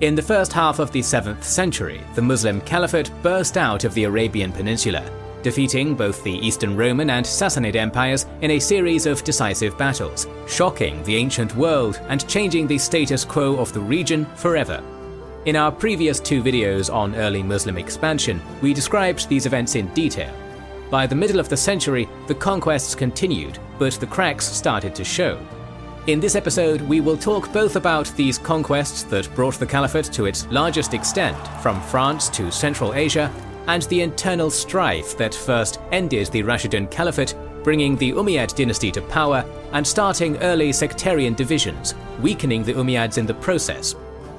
In the first half of the 7th century, the Muslim Caliphate burst out of the Arabian Peninsula, defeating both the Eastern Roman and Sassanid empires in a series of decisive battles, shocking the ancient world and changing the status quo of the region forever. In our previous 2 videos on early Muslim expansion, we described these events in detail. By the middle of the century, the conquests continued, but the cracks started to show. In this episode, we will talk both about these conquests that brought the Caliphate to its largest extent, from France to Central Asia, and the internal strife that first ended the Rashidun Caliphate, bringing the Umayyad dynasty to power and starting early sectarian divisions, weakening the Umayyads in the process.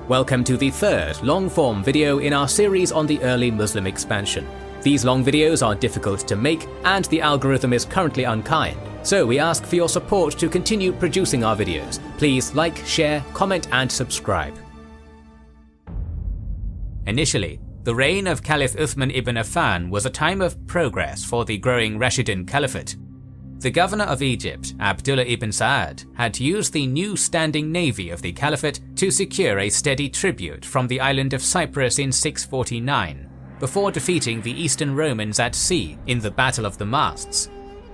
Welcome to the 3rd long-form video in our series on the early Muslim expansion. These long videos are difficult to make, and the algorithm is currently unkind. So we ask for your support to continue producing our videos. Please like, share, comment and subscribe. Initially, the reign of Caliph Uthman ibn Affan was a time of progress for the growing Rashidun Caliphate. The governor of Egypt, Abdullah ibn Sa'ad, had used the new standing navy of the Caliphate to secure a steady tribute from the island of Cyprus in 649, before defeating the Eastern Romans at sea in the Battle of the Masts.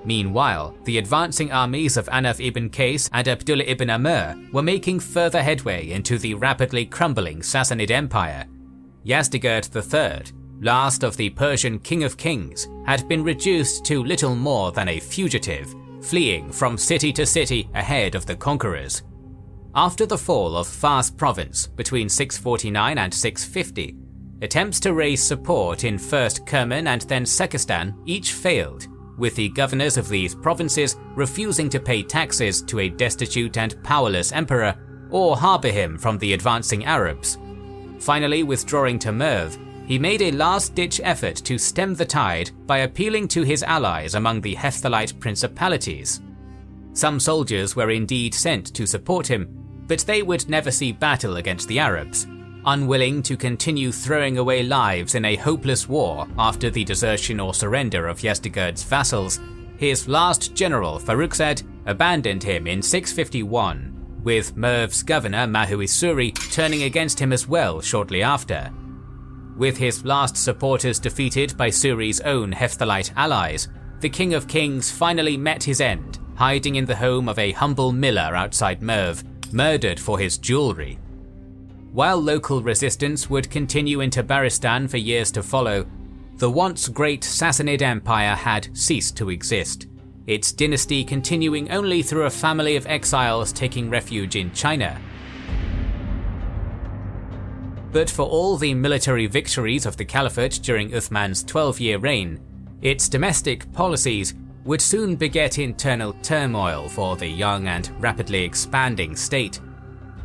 Meanwhile, the advancing armies of Anaf ibn Qais and Abdullah ibn Amr were making further headway into the rapidly crumbling Sassanid Empire. Yazdegerd III, last of the Persian King of Kings, had been reduced to little more than a fugitive, fleeing from city to city ahead of the conquerors. After the fall of Fars province between 649 and 650, attempts to raise support in first Kerman and then Sekistan each failed, with the governors of these provinces refusing to pay taxes to a destitute and powerless emperor or harbour him from the advancing Arabs. Finally withdrawing to Merv, he made a last-ditch effort to stem the tide by appealing to his allies among the Hephthalite principalities. Some soldiers were indeed sent to support him, but they would never see battle against the Arabs. Unwilling to continue throwing away lives in a hopeless war after the desertion or surrender of Yazdegerd's vassals, his last general Farrukhzad abandoned him in 651, with Merv's governor Mahuisuri turning against him as well shortly after. With his last supporters defeated by Suri's own Hephthalite allies, the King of Kings finally met his end, hiding in the home of a humble miller outside Merv, murdered for his jewelry. While local resistance would continue into Baristan for years to follow, the once great Sassanid Empire had ceased to exist, its dynasty continuing only through a family of exiles taking refuge in China. But for all the military victories of the Caliphate during Uthman's 12-year reign, its domestic policies would soon beget internal turmoil for the young and rapidly expanding state.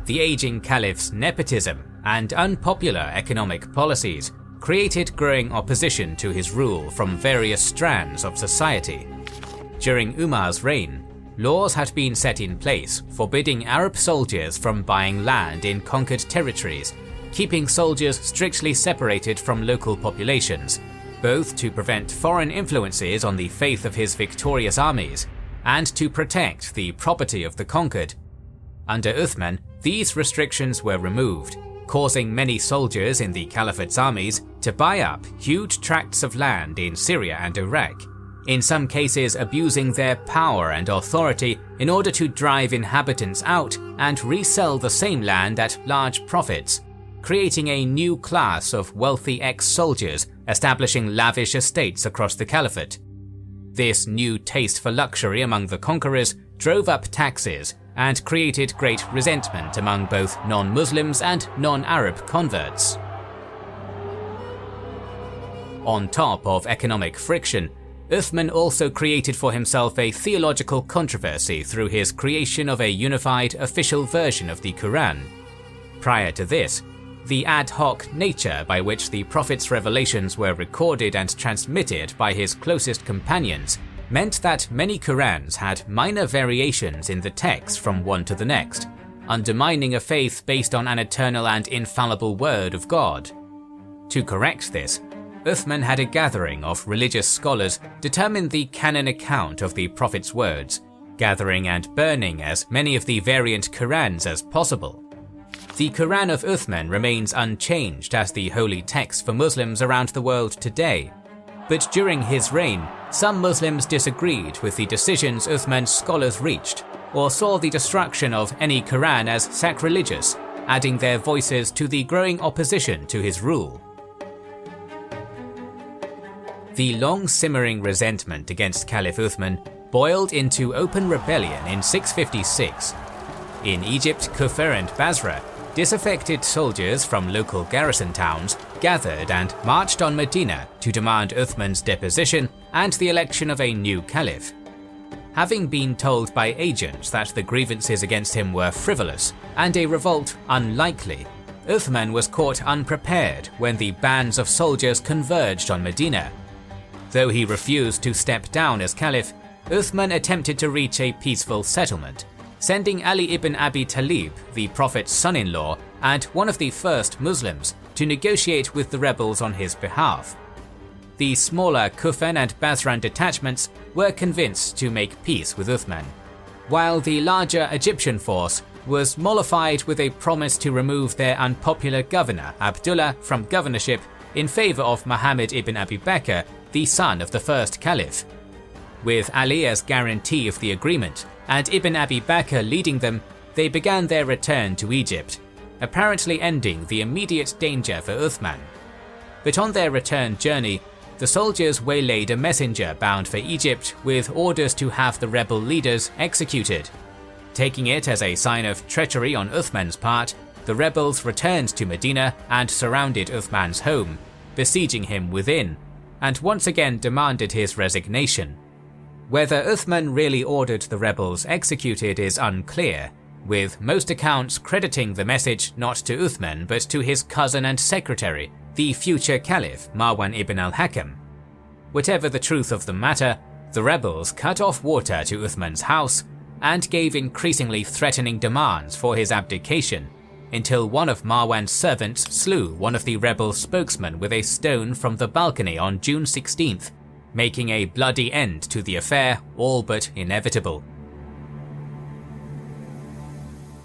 The aging caliph's nepotism and unpopular economic policies created growing opposition to his rule from various strands of society. During Umar's reign, laws had been set in place forbidding Arab soldiers from buying land in conquered territories, keeping soldiers strictly separated from local populations, both to prevent foreign influences on the faith of his victorious armies and to protect the property of the conquered. Under Uthman, these restrictions were removed, causing many soldiers in the Caliphate's armies to buy up huge tracts of land in Syria and Iraq, in some cases abusing their power and authority in order to drive inhabitants out and resell the same land at large profits, creating a new class of wealthy ex-soldiers establishing lavish estates across the Caliphate. This new taste for luxury among the conquerors drove up taxes and created great resentment among both non-Muslims and non-Arab converts. On top of economic friction, Uthman also created for himself a theological controversy through his creation of a unified official version of the Quran. Prior to this, the ad hoc nature by which the Prophet's revelations were recorded and transmitted by his closest companions meant that many Qurans had minor variations in the text from one to the next, undermining a faith based on an eternal and infallible word of God. To correct this, Uthman had a gathering of religious scholars determine the canon account of the Prophet's words, gathering and burning as many of the variant Qurans as possible. The Quran of Uthman remains unchanged as the holy text for Muslims around the world today. But during his reign, some Muslims disagreed with the decisions Uthman's scholars reached, or saw the destruction of any Quran as sacrilegious, adding their voices to the growing opposition to his rule. The long-simmering resentment against Caliph Uthman boiled into open rebellion in 656. In Egypt, Kufa and Basra, disaffected soldiers from local garrison towns gathered and marched on Medina to demand Uthman's deposition and the election of a new caliph. Having been told by agents that the grievances against him were frivolous and a revolt unlikely, Uthman was caught unprepared when the bands of soldiers converged on Medina. Though he refused to step down as caliph, Uthman attempted to reach a peaceful settlement, sending Ali ibn Abi Talib, the Prophet's son-in-law and one of the first Muslims, to negotiate with the rebels on his behalf. The smaller Kufan and Basran detachments were convinced to make peace with Uthman, while the larger Egyptian force was mollified with a promise to remove their unpopular governor Abdullah from governorship in favour of Muhammad ibn Abi Bakr, the son of the first caliph. With Ali as guarantee of the agreement, and Ibn Abi Bakr leading them, they began their return to Egypt, apparently ending the immediate danger for Uthman. But on their return journey, the soldiers waylaid a messenger bound for Egypt with orders to have the rebel leaders executed. Taking it as a sign of treachery on Uthman's part, the rebels returned to Medina and surrounded Uthman's home, besieging him within, and once again demanded his resignation. Whether Uthman really ordered the rebels executed is unclear, with most accounts crediting the message not to Uthman but to his cousin and secretary, the future caliph Marwan ibn al-Hakam. Whatever the truth of the matter, the rebels cut off water to Uthman's house and gave increasingly threatening demands for his abdication, until one of Marwan's servants slew one of the rebel spokesmen with a stone from the balcony on June 16th, making a bloody end to the affair all but inevitable.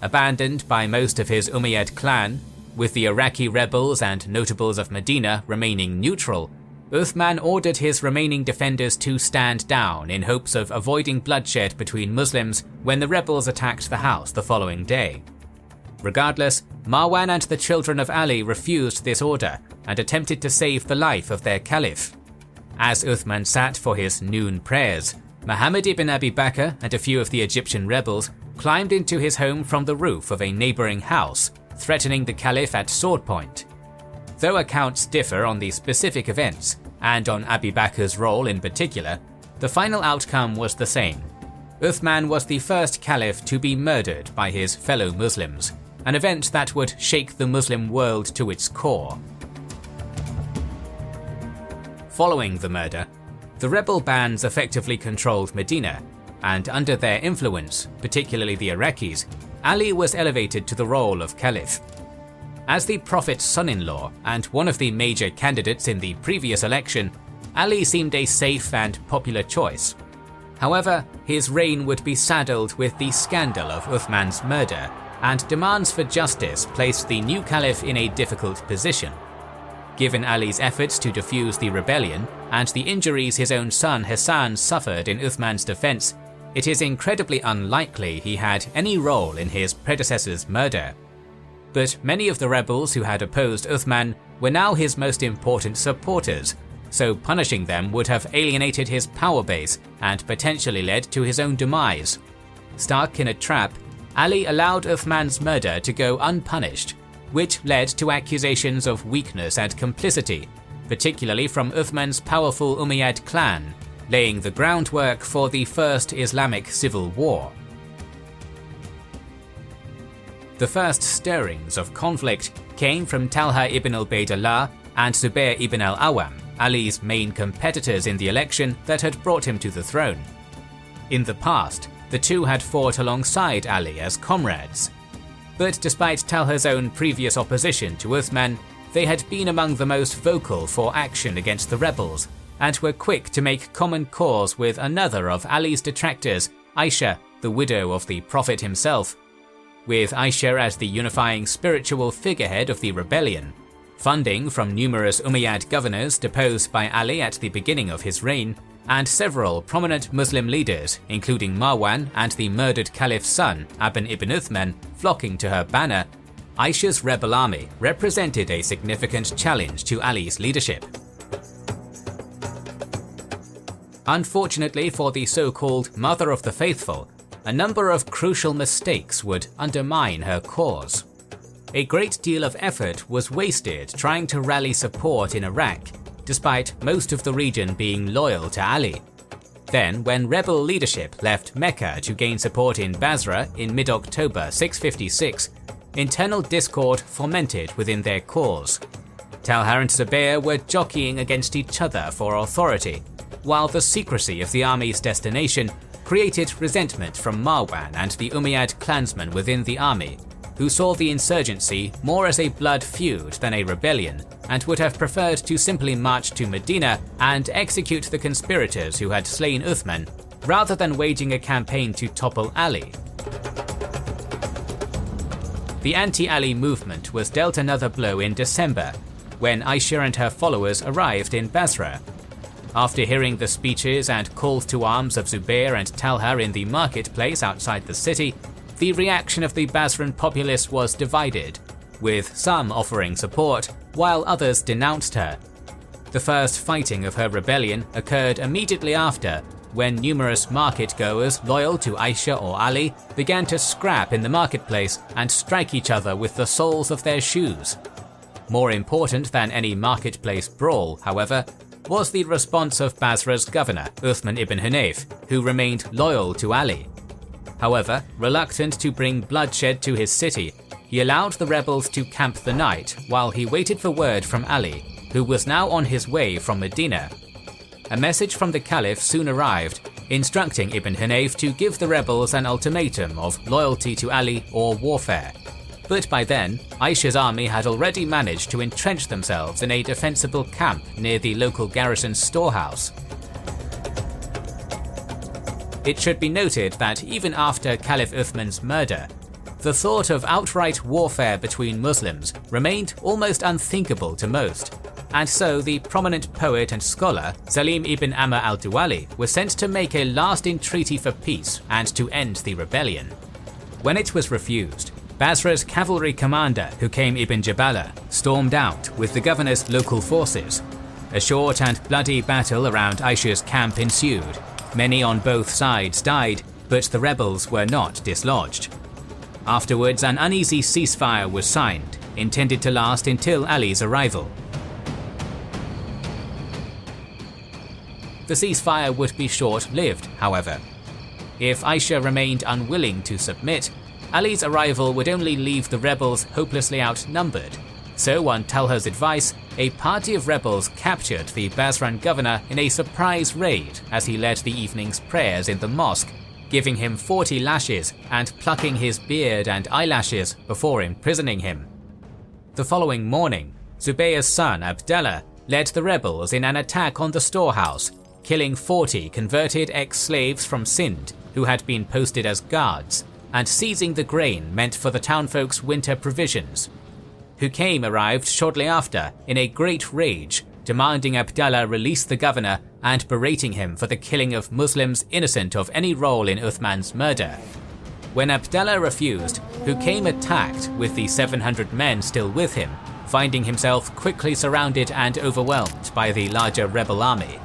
Abandoned by most of his Umayyad clan, with the Iraqi rebels and notables of Medina remaining neutral, Uthman ordered his remaining defenders to stand down in hopes of avoiding bloodshed between Muslims when the rebels attacked the house the following day. Regardless, Marwan and the children of Ali refused this order and attempted to save the life of their caliph. As Uthman sat for his noon prayers, Muhammad ibn Abi Bakr and a few of the Egyptian rebels climbed into his home from the roof of a neighbouring house, threatening the caliph at sword point. Though accounts differ on the specific events, and on Abi Bakr's role in particular, the final outcome was the same. Uthman was the first caliph to be murdered by his fellow Muslims, an event that would shake the Muslim world to its core. Following the murder, the rebel bands effectively controlled Medina, and under their influence, particularly the Iraqis, Ali was elevated to the role of caliph. As the Prophet's son-in-law and one of the major candidates in the previous election, Ali seemed a safe and popular choice. However, his reign would be saddled with the scandal of Uthman's murder, and demands for justice placed the new caliph in a difficult position. Given Ali's efforts to defuse the rebellion and the injuries his own son Hassan suffered in Uthman's defense, it is incredibly unlikely he had any role in his predecessor's murder. But many of the rebels who had opposed Uthman were now his most important supporters, so punishing them would have alienated his power base and potentially led to his own demise. Stuck in a trap, Ali allowed Uthman's murder to go unpunished, which led to accusations of weakness and complicity, particularly from Uthman's powerful Umayyad clan, laying the groundwork for the First Islamic Civil War. The first stirrings of conflict came from Talha ibn Ubaydullah and Zubair ibn al-Awwam, Ali's main competitors in the election that had brought him to the throne. In the past, the two had fought alongside Ali as comrades. But despite Talha's own previous opposition to Uthman, they had been among the most vocal for action against the rebels, and were quick to make common cause with another of Ali's detractors, Aisha, the widow of the Prophet himself. with Aisha as the unifying spiritual figurehead of the rebellion. Funding from numerous Umayyad governors deposed by Ali at the beginning of his reign, and several prominent Muslim leaders, including Marwan and the murdered caliph's son, Aban ibn Uthman, flocking to her banner, Aisha's rebel army represented a significant challenge to Ali's leadership. Unfortunately for the so-called Mother of the Faithful, a number of crucial mistakes would undermine her cause. A great deal of effort was wasted trying to rally support in Iraq, despite most of the region being loyal to Ali. Then, when rebel leadership left Mecca to gain support in Basra in mid-October 656, internal discord fomented within their cause. Talha and Zubair were jockeying against each other for authority, while the secrecy of the army's destination created resentment from Marwan and the Umayyad clansmen within the army, who saw the insurgency more as a blood feud than a rebellion, and would have preferred to simply march to Medina and execute the conspirators who had slain Uthman, rather than waging a campaign to topple Ali. The anti-Ali movement was dealt another blow in December, when Aisha and her followers arrived in Basra. After hearing the speeches and calls to arms of Zubair and Talha in the marketplace outside the city, the reaction of the Basran populace was divided, with some offering support, while others denounced her. The first fighting of her rebellion occurred immediately after, when numerous market-goers loyal to Aisha or Ali began to scrap in the marketplace and strike each other with the soles of their shoes. More important than any marketplace brawl, however, was the response of Basra's governor, Uthman ibn Hunayf, who remained loyal to Ali. However, reluctant to bring bloodshed to his city, he allowed the rebels to camp the night while he waited for word from Ali, who was now on his way from Medina. A message from the Caliph soon arrived, instructing Ibn Hunayf to give the rebels an ultimatum of loyalty to Ali or warfare. But by then, Aisha's army had already managed to entrench themselves in a defensible camp near the local garrison's storehouse. It should be noted that even after Caliph Uthman's murder, the thought of outright warfare between Muslims remained almost unthinkable to most, and so the prominent poet and scholar Salim ibn Amr al-Duwali was sent to make a lasting treaty for peace and to end the rebellion. When it was refused, Basra's cavalry commander Hukaym ibn Jabala stormed out with the governor's local forces. A short and bloody battle around Aisha's camp ensued. Many on both sides died, but the rebels were not dislodged. Afterwards, an uneasy ceasefire was signed, intended to last until Ali's arrival. The ceasefire would be short-lived, however. If Aisha remained unwilling to submit, Ali's arrival would only leave the rebels hopelessly outnumbered. So, on Talha's advice, a party of rebels captured the Basran governor in a surprise raid as he led the evening's prayers in the mosque, giving him 40 lashes and plucking his beard and eyelashes before imprisoning him. The following morning, Zubayr's son Abdallah led the rebels in an attack on the storehouse, killing 40 converted ex-slaves from Sind who had been posted as guards, and seizing the grain meant for the townfolk's winter provisions. Hukaym arrived shortly after in a great rage, demanding Abdallah release the governor and berating him for the killing of Muslims innocent of any role in Uthman's murder. When Abdallah refused, Hukaym attacked with the 700 men still with him, finding himself quickly surrounded and overwhelmed by the larger rebel army.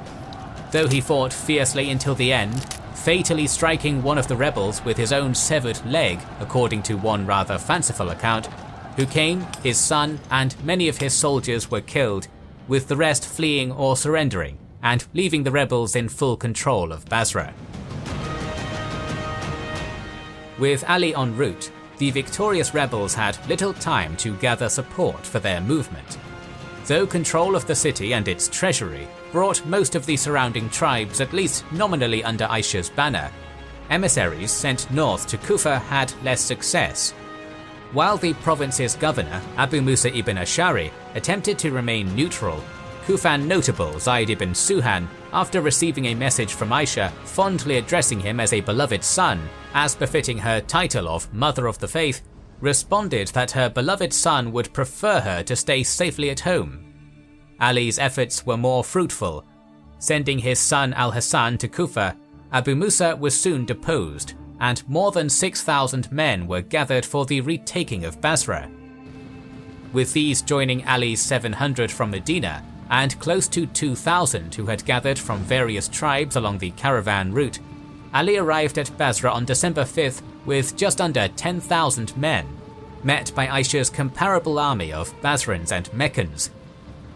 Though he fought fiercely until the end, fatally striking one of the rebels with his own severed leg, according to one rather fanciful account, Hukaym, his son, and many of his soldiers were killed, with the rest fleeing or surrendering, and leaving the rebels in full control of Basra. With Ali en route, the victorious rebels had little time to gather support for their movement. Though control of the city and its treasury brought most of the surrounding tribes at least nominally under Aisha's banner, emissaries sent north to Kufa had less success. While the province's governor, Abu Musa ibn Ashari, attempted to remain neutral, Kufan notable Zayd ibn Suhan, after receiving a message from Aisha fondly addressing him as a beloved son, as befitting her title of Mother of the Faith, responded that her beloved son would prefer her to stay safely at home. Ali's efforts were more fruitful. Sending his son al-Hassan to Kufa, Abu Musa was soon deposed, and more than 6,000 men were gathered for the retaking of Basra. With these joining Ali's 700 from Medina, and close to 2,000 who had gathered from various tribes along the caravan route, Ali arrived at Basra on December 5th with just under 10,000 men, met by Aisha's comparable army of Basrans and Meccans.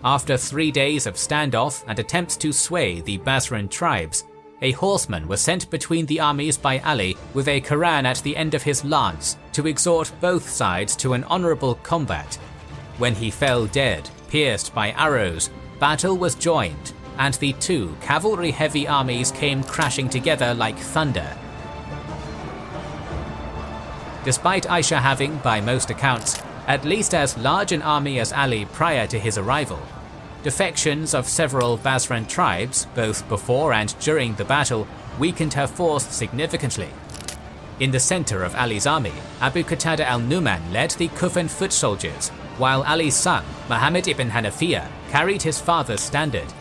After 3 days of standoff and attempts to sway the Basran tribes, a horseman was sent between the armies by Ali with a Quran at the end of his lance to exhort both sides to an honourable combat. When he fell dead, pierced by arrows, battle was joined, and the two cavalry-heavy armies came crashing together like thunder. Despite Aisha having, by most accounts, at least as large an army as Ali prior to his arrival, defections of several Basran tribes, both before and during the battle, weakened her force significantly. In the centre of Ali's army, Abu Qatada al-Numan led the Kufan foot soldiers, while Ali's son, Muhammad ibn Hanafiya, carried his father's standard.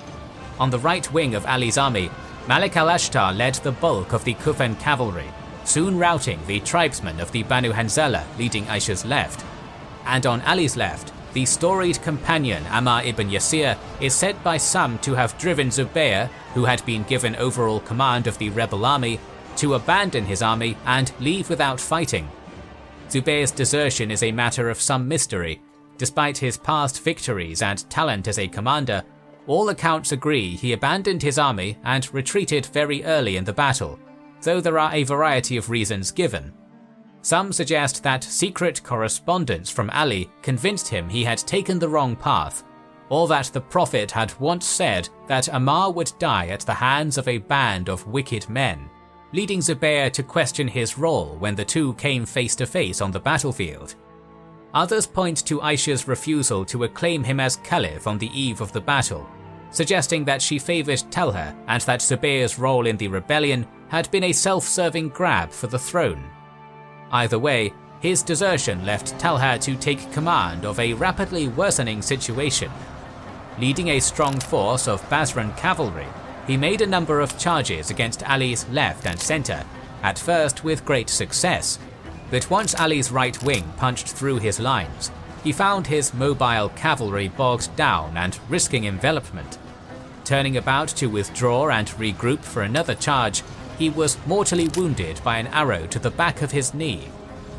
On the right wing of Ali's army, Malik al-Ashtar led the bulk of the Kufan cavalry, soon routing the tribesmen of the Banu Hanzala leading Aisha's left. And on Ali's left, the storied companion Ammar ibn Yasir is said by some to have driven Zubayr, who had been given overall command of the rebel army, to abandon his army and leave without fighting. Zubayr's desertion is a matter of some mystery. Despite his past victories and talent as a commander, all accounts agree he abandoned his army and retreated very early in the battle, though there are a variety of reasons given. Some suggest that secret correspondence from Ali convinced him he had taken the wrong path, or that the Prophet had once said that Ammar would die at the hands of a band of wicked men, leading Zubayr to question his role when the two came face to face on the battlefield. Others point to Aisha's refusal to acclaim him as caliph on the eve of the battle, suggesting that she favoured Talha and that Zubayr's role in the rebellion had been a self-serving grab for the throne. Either way, his desertion left Talha to take command of a rapidly worsening situation. Leading a strong force of Basran cavalry, he made a number of charges against Ali's left and centre, at first with great success. But once Ali's right wing punched through his lines, he found his mobile cavalry bogged down and risking envelopment. Turning about to withdraw and regroup for another charge, he was mortally wounded by an arrow to the back of his knee,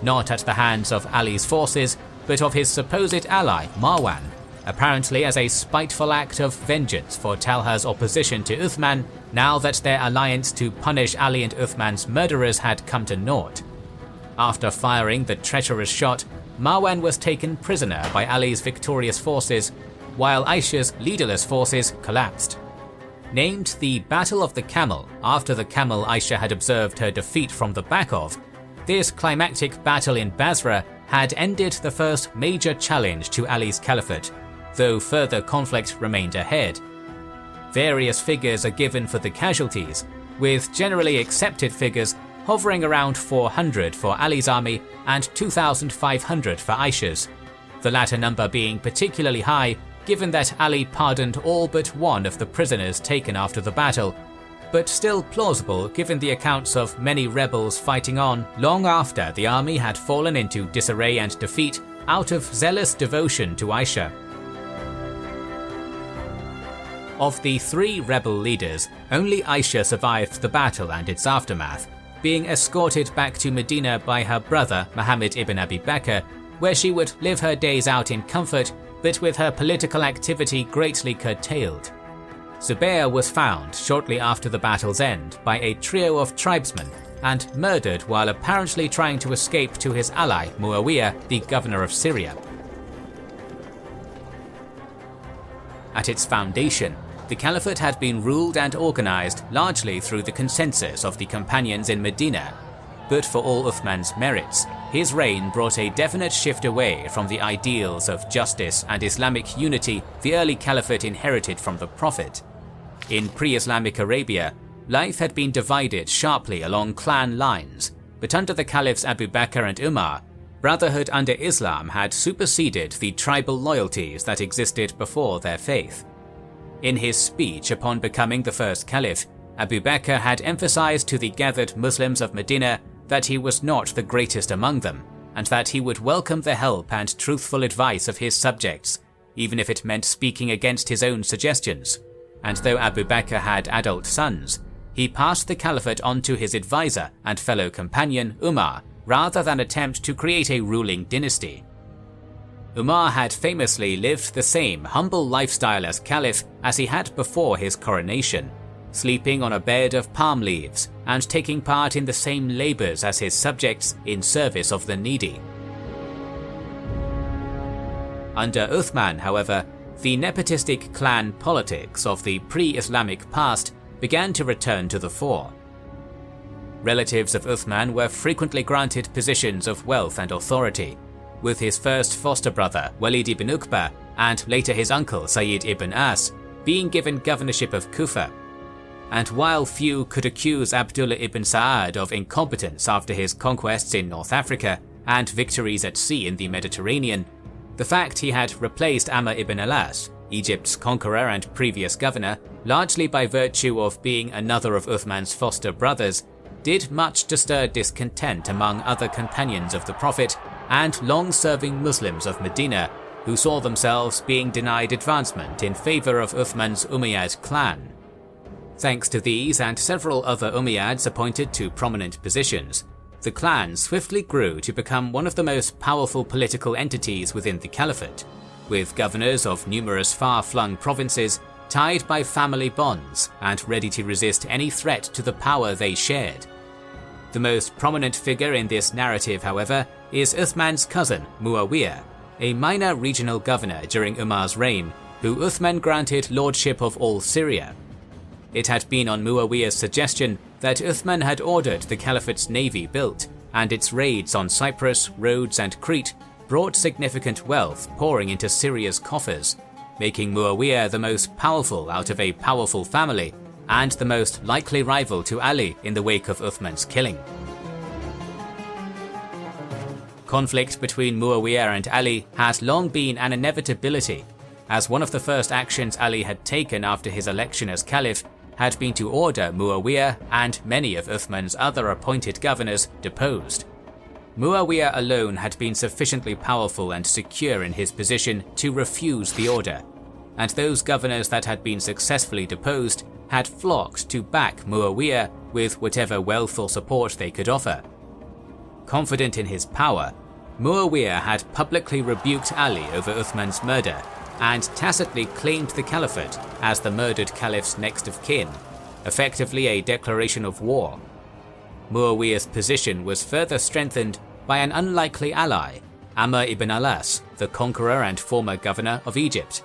not at the hands of Ali's forces, but of his supposed ally Marwan, apparently as a spiteful act of vengeance for Talha's opposition to Uthman now that their alliance to punish Ali and Uthman's murderers had come to naught. After firing the treacherous shot, Marwan was taken prisoner by Ali's victorious forces, while Aisha's leaderless forces collapsed. Named the Battle of the Camel after the camel Aisha had observed her defeat from the back of, this climactic battle in Basra had ended the first major challenge to Ali's caliphate, though further conflict remained ahead. Various figures are given for the casualties, with generally accepted figures hovering around 400 for Ali's army and 2,500 for Aisha's, the latter number being particularly high given that Ali pardoned all but one of the prisoners taken after the battle, but still plausible given the accounts of many rebels fighting on long after the army had fallen into disarray and defeat out of zealous devotion to Aisha. Of the three rebel leaders, only Aisha survived the battle and its aftermath, being escorted back to Medina by her brother Muhammad ibn Abi Bakr, where she would live her days out in comfort, but with her political activity greatly curtailed. Zubayr was found shortly after the battle's end by a trio of tribesmen and murdered while apparently trying to escape to his ally Muawiyah, the governor of Syria. At its foundation, the caliphate had been ruled and organized largely through the consensus of the companions in Medina, but for all Uthman's merits, his reign brought a definite shift away from the ideals of justice and Islamic unity the early caliphate inherited from the Prophet. In pre-Islamic Arabia, life had been divided sharply along clan lines, but under the caliphs Abu Bakr and Umar, Brotherhood under Islam had superseded the tribal loyalties that existed before their faith. In his speech upon becoming the first caliph, Abu Bakr had emphasized to the gathered Muslims of Medina that he was not the greatest among them, and that he would welcome the help and truthful advice of his subjects, even if it meant speaking against his own suggestions. And though Abu Bakr had adult sons, he passed the caliphate on to his advisor and fellow companion Umar, rather than attempt to create a ruling dynasty. Umar had famously lived the same humble lifestyle as caliph as he had before his coronation, sleeping on a bed of palm leaves and taking part in the same labors as his subjects in service of the needy. Under Uthman, however, the nepotistic clan politics of the pre-Islamic past began to return to the fore. Relatives of Uthman were frequently granted positions of wealth and authority, with his first foster brother Walid ibn Uqba and later his uncle Sayyid ibn As being given governorship of Kufa. And while few could accuse Abdullah ibn Sa'ad of incompetence after his conquests in North Africa and victories at sea in the Mediterranean, the fact he had replaced Amr ibn al-As, Egypt's conqueror and previous governor, largely by virtue of being another of Uthman's foster brothers, did much to stir discontent among other companions of the Prophet and long-serving Muslims of Medina, who saw themselves being denied advancement in favor of Uthman's Umayyad clan. Thanks to these and several other Umayyads appointed to prominent positions, the clan swiftly grew to become one of the most powerful political entities within the caliphate, with governors of numerous far-flung provinces tied by family bonds and ready to resist any threat to the power they shared. The most prominent figure in this narrative, however, is Uthman's cousin Muawiyah, a minor regional governor during Umar's reign, who Uthman granted lordship of all Syria. It had been on Muawiyah's suggestion that Uthman had ordered the caliphate's navy built, and its raids on Cyprus, Rhodes and Crete brought significant wealth pouring into Syria's coffers, making Muawiyah the most powerful out of a powerful family and the most likely rival to Ali in the wake of Uthman's killing. Conflict between Muawiyah and Ali had long been an inevitability, as one of the first actions Ali had taken after his election as caliph had been to order Muawiyah and many of Uthman's other appointed governors deposed. Muawiyah alone had been sufficiently powerful and secure in his position to refuse the order, and those governors that had been successfully deposed had flocked to back Muawiyah with whatever wealth or support they could offer. Confident in his power, Muawiyah had publicly rebuked Ali over Uthman's murder and tacitly claimed the caliphate as the murdered caliph's next of kin, effectively a declaration of war. Muawiyah's position was further strengthened by an unlikely ally, Amr ibn al-As, the conqueror and former governor of Egypt.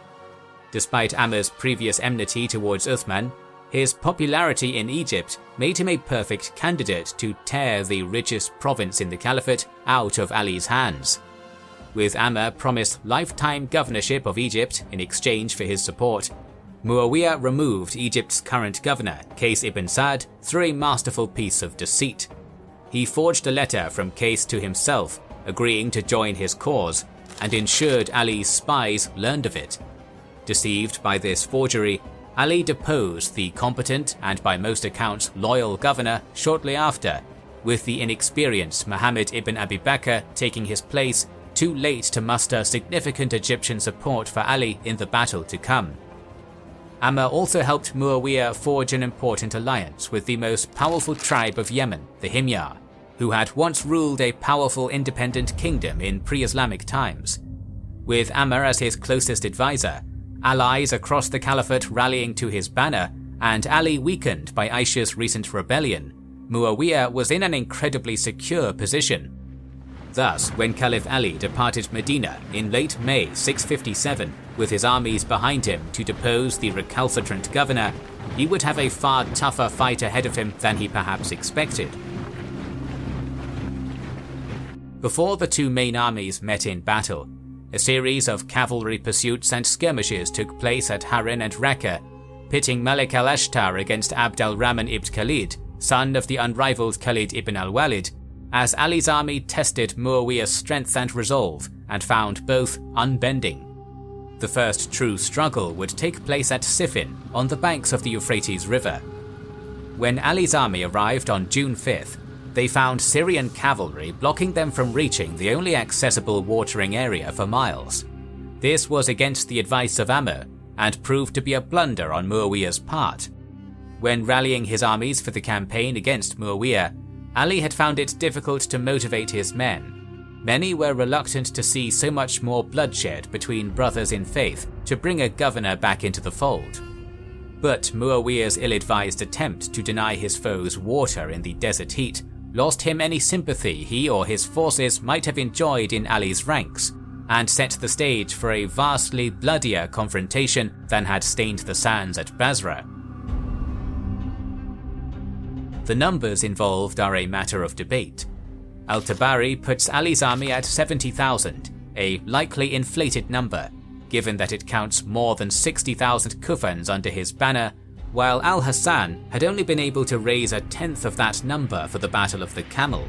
Despite Amr's previous enmity towards Uthman, his popularity in Egypt made him a perfect candidate to tear the richest province in the caliphate out of Ali's hands. With Amr promised lifetime governorship of Egypt in exchange for his support, Muawiyah removed Egypt's current governor, Qais ibn Sa'd, through a masterful piece of deceit. He forged a letter from Qais to himself, agreeing to join his cause, and ensured Ali's spies learned of it. Deceived by this forgery, Ali deposed the competent and by most accounts loyal governor shortly after, with the inexperienced Muhammad ibn Abi Bakr taking his place, too late to muster significant Egyptian support for Ali in the battle to come. Amr also helped Muawiyah forge an important alliance with the most powerful tribe of Yemen, the Himyar, who had once ruled a powerful independent kingdom in pre-Islamic times. With Amr as his closest advisor, allies across the caliphate rallying to his banner, and Ali weakened by Aisha's recent rebellion, Muawiyah was in an incredibly secure position. Thus, when Caliph Ali departed Medina in late May 657 with his armies behind him to depose the recalcitrant governor, he would have a far tougher fight ahead of him than he perhaps expected. Before the two main armies met in battle, a series of cavalry pursuits and skirmishes took place at Haran and Raqqa, pitting Malik al-Ashtar against Abd al-Rahman ibn Khalid, son of the unrivaled Khalid ibn al-Walid, as Ali's army tested Muawiyah's strength and resolve and found both unbending. The first true struggle would take place at Siffin on the banks of the Euphrates River. When Ali's army arrived on June 5th, they found Syrian cavalry blocking them from reaching the only accessible watering area for miles. This was against the advice of Amr and proved to be a blunder on Muawiyah's part. When rallying his armies for the campaign against Muawiyah, Ali had found it difficult to motivate his men. Many were reluctant to see so much more bloodshed between brothers in faith to bring a governor back into the fold. But Muawiyah's ill-advised attempt to deny his foes water in the desert heat lost him any sympathy he or his forces might have enjoyed in Ali's ranks, and set the stage for a vastly bloodier confrontation than had stained the sands at Basra. The numbers involved are a matter of debate. Al-Tabari puts Ali's army at 70,000, a likely inflated number, given that it counts more than 60,000 Kufans under his banner, while Al-Hassan had only been able to raise a tenth of that number for the Battle of the Camel.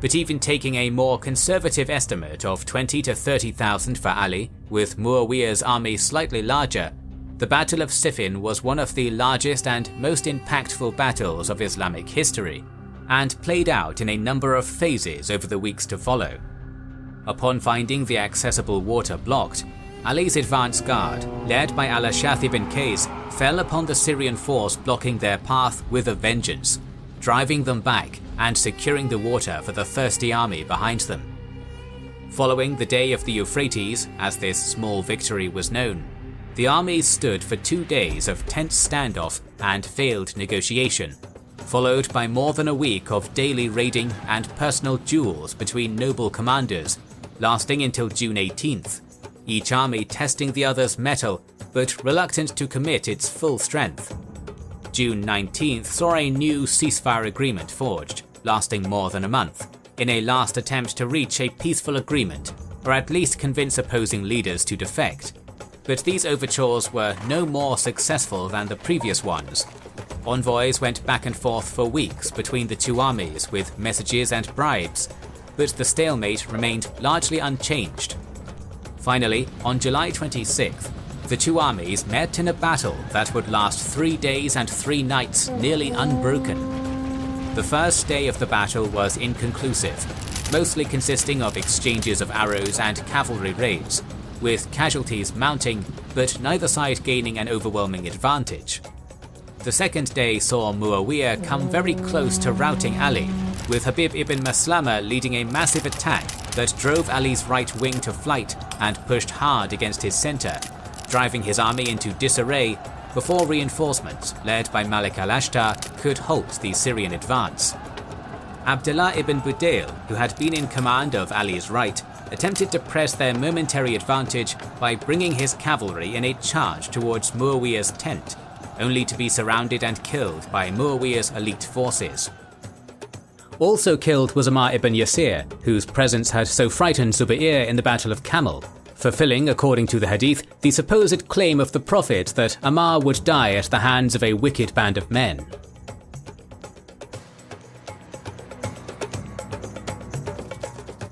But even taking a more conservative estimate of 20 to 30,000 for Ali, with Muawiyah's army slightly larger, the Battle of Siffin was one of the largest and most impactful battles of Islamic history, and played out in a number of phases over the weeks to follow. Upon finding the accessible water blocked, Ali's advance guard, led by al-Ash'ath ibn Qays, fell upon the Syrian force blocking their path with a vengeance, driving them back and securing the water for the thirsty army behind them. Following the Day of the Euphrates, as this small victory was known, the armies stood for 2 days of tense standoff and failed negotiation, followed by more than a week of daily raiding and personal duels between noble commanders, lasting until June 18th, each army testing the other's mettle but reluctant to commit its full strength. June 19th saw a new ceasefire agreement forged, lasting more than a month, in a last attempt to reach a peaceful agreement, or at least convince opposing leaders to defect. But these overtures were no more successful than the previous ones. Envoys went back and forth for weeks between the two armies with messages and bribes, but the stalemate remained largely unchanged. Finally, on July 26th, the two armies met in a battle that would last 3 days and 3 nights nearly unbroken. The first day of the battle was inconclusive, mostly consisting of exchanges of arrows and cavalry raids, with casualties mounting, but neither side gaining an overwhelming advantage. The second day saw Muawiyah come very close to routing Ali, with Habib ibn Maslama leading a massive attack that drove Ali's right wing to flight and pushed hard against his center, driving his army into disarray before reinforcements led by Malik al-Ashtar could halt the Syrian advance. Abdullah ibn Budayl, who had been in command of Ali's right, attempted to press their momentary advantage by bringing his cavalry in a charge towards Muawiyah's tent, only to be surrounded and killed by Muawiyah's elite forces. Also killed was Ammar ibn Yasir, whose presence had so frightened Zubair in the Battle of Camel, fulfilling, according to the hadith, the supposed claim of the Prophet that Ammar would die at the hands of a wicked band of men.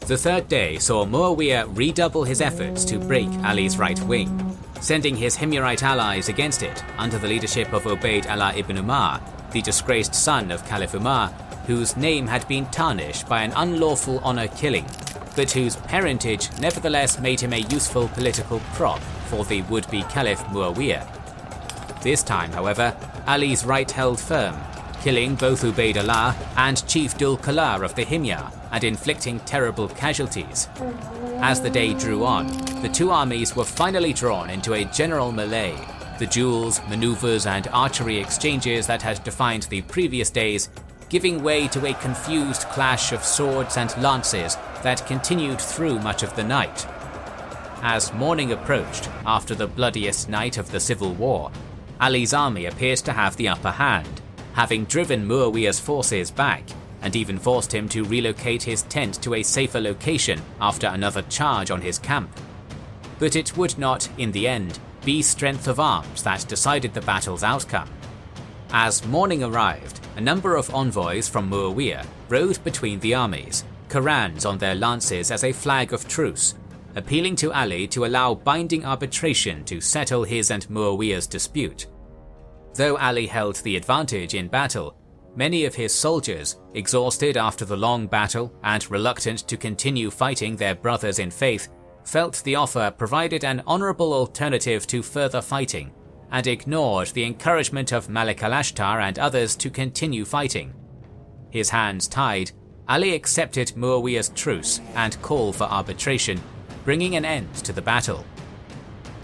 The third day saw Muawiyah redouble his efforts to break Ali's right wing, sending his Himyarite allies against it under the leadership of Ubayd Allah ibn Umar, the disgraced son of Caliph Umar, whose name had been tarnished by an unlawful honor killing, but whose parentage nevertheless made him a useful political prop for the would-be Caliph Muawiyah. This time, however, Ali's right held firm, killing both Ubayd Allah and Chief Dul Qalar of the Himyar and inflicting terrible casualties. As the day drew on, the two armies were finally drawn into a general melee. The duels, maneuvers and archery exchanges that had defined the previous days giving way to a confused clash of swords and lances that continued through much of the night. As morning approached, after the bloodiest night of the civil war, Ali's army appeared to have the upper hand, having driven Muawiyah's forces back and even forced him to relocate his tent to a safer location after another charge on his camp. But it would not, in the end, be strength of arms that decided the battle's outcome. As morning arrived, a number of envoys from Muawiyah rode between the armies, Qur'ans on their lances as a flag of truce, appealing to Ali to allow binding arbitration to settle his and Muawiyah's dispute. Though Ali held the advantage in battle, many of his soldiers, exhausted after the long battle and reluctant to continue fighting their brothers in faith, felt the offer provided an honourable alternative to further fighting, and ignored the encouragement of Malik al-Ashtar and others to continue fighting. His hands tied, Ali accepted Muawiyah's truce and call for arbitration, bringing an end to the battle.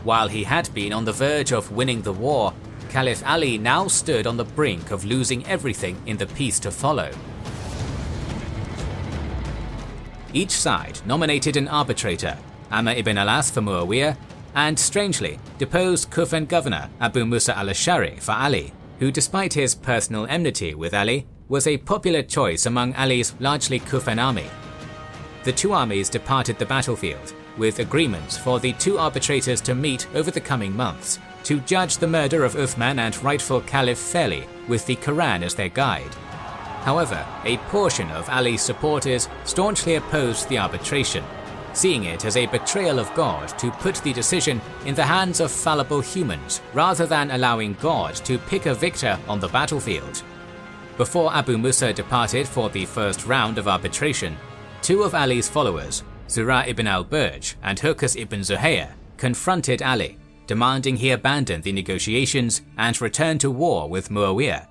While he had been on the verge of winning the war, Caliph Ali now stood on the brink of losing everything in the peace to follow. Each side nominated an arbitrator, Amr ibn al-As for Muawiyah, and strangely deposed Kufan governor Abu Musa al-Ash'ari for Ali, who despite his personal enmity with Ali, was a popular choice among Ali's largely Kufan army. The two armies departed the battlefield, with agreements for the two arbitrators to meet over the coming months, to judge the murder of Uthman and rightful caliph fairly, with the Quran as their guide. However, a portion of Ali's supporters staunchly opposed the arbitration, seeing it as a betrayal of God to put the decision in the hands of fallible humans rather than allowing God to pick a victor on the battlefield. Before Abu Musa departed for the first round of arbitration, two of Ali's followers, Zura ibn al-Burj and Hurkos ibn Zuhayr, confronted Ali, demanding he abandon the negotiations and return to war with Muawiyah.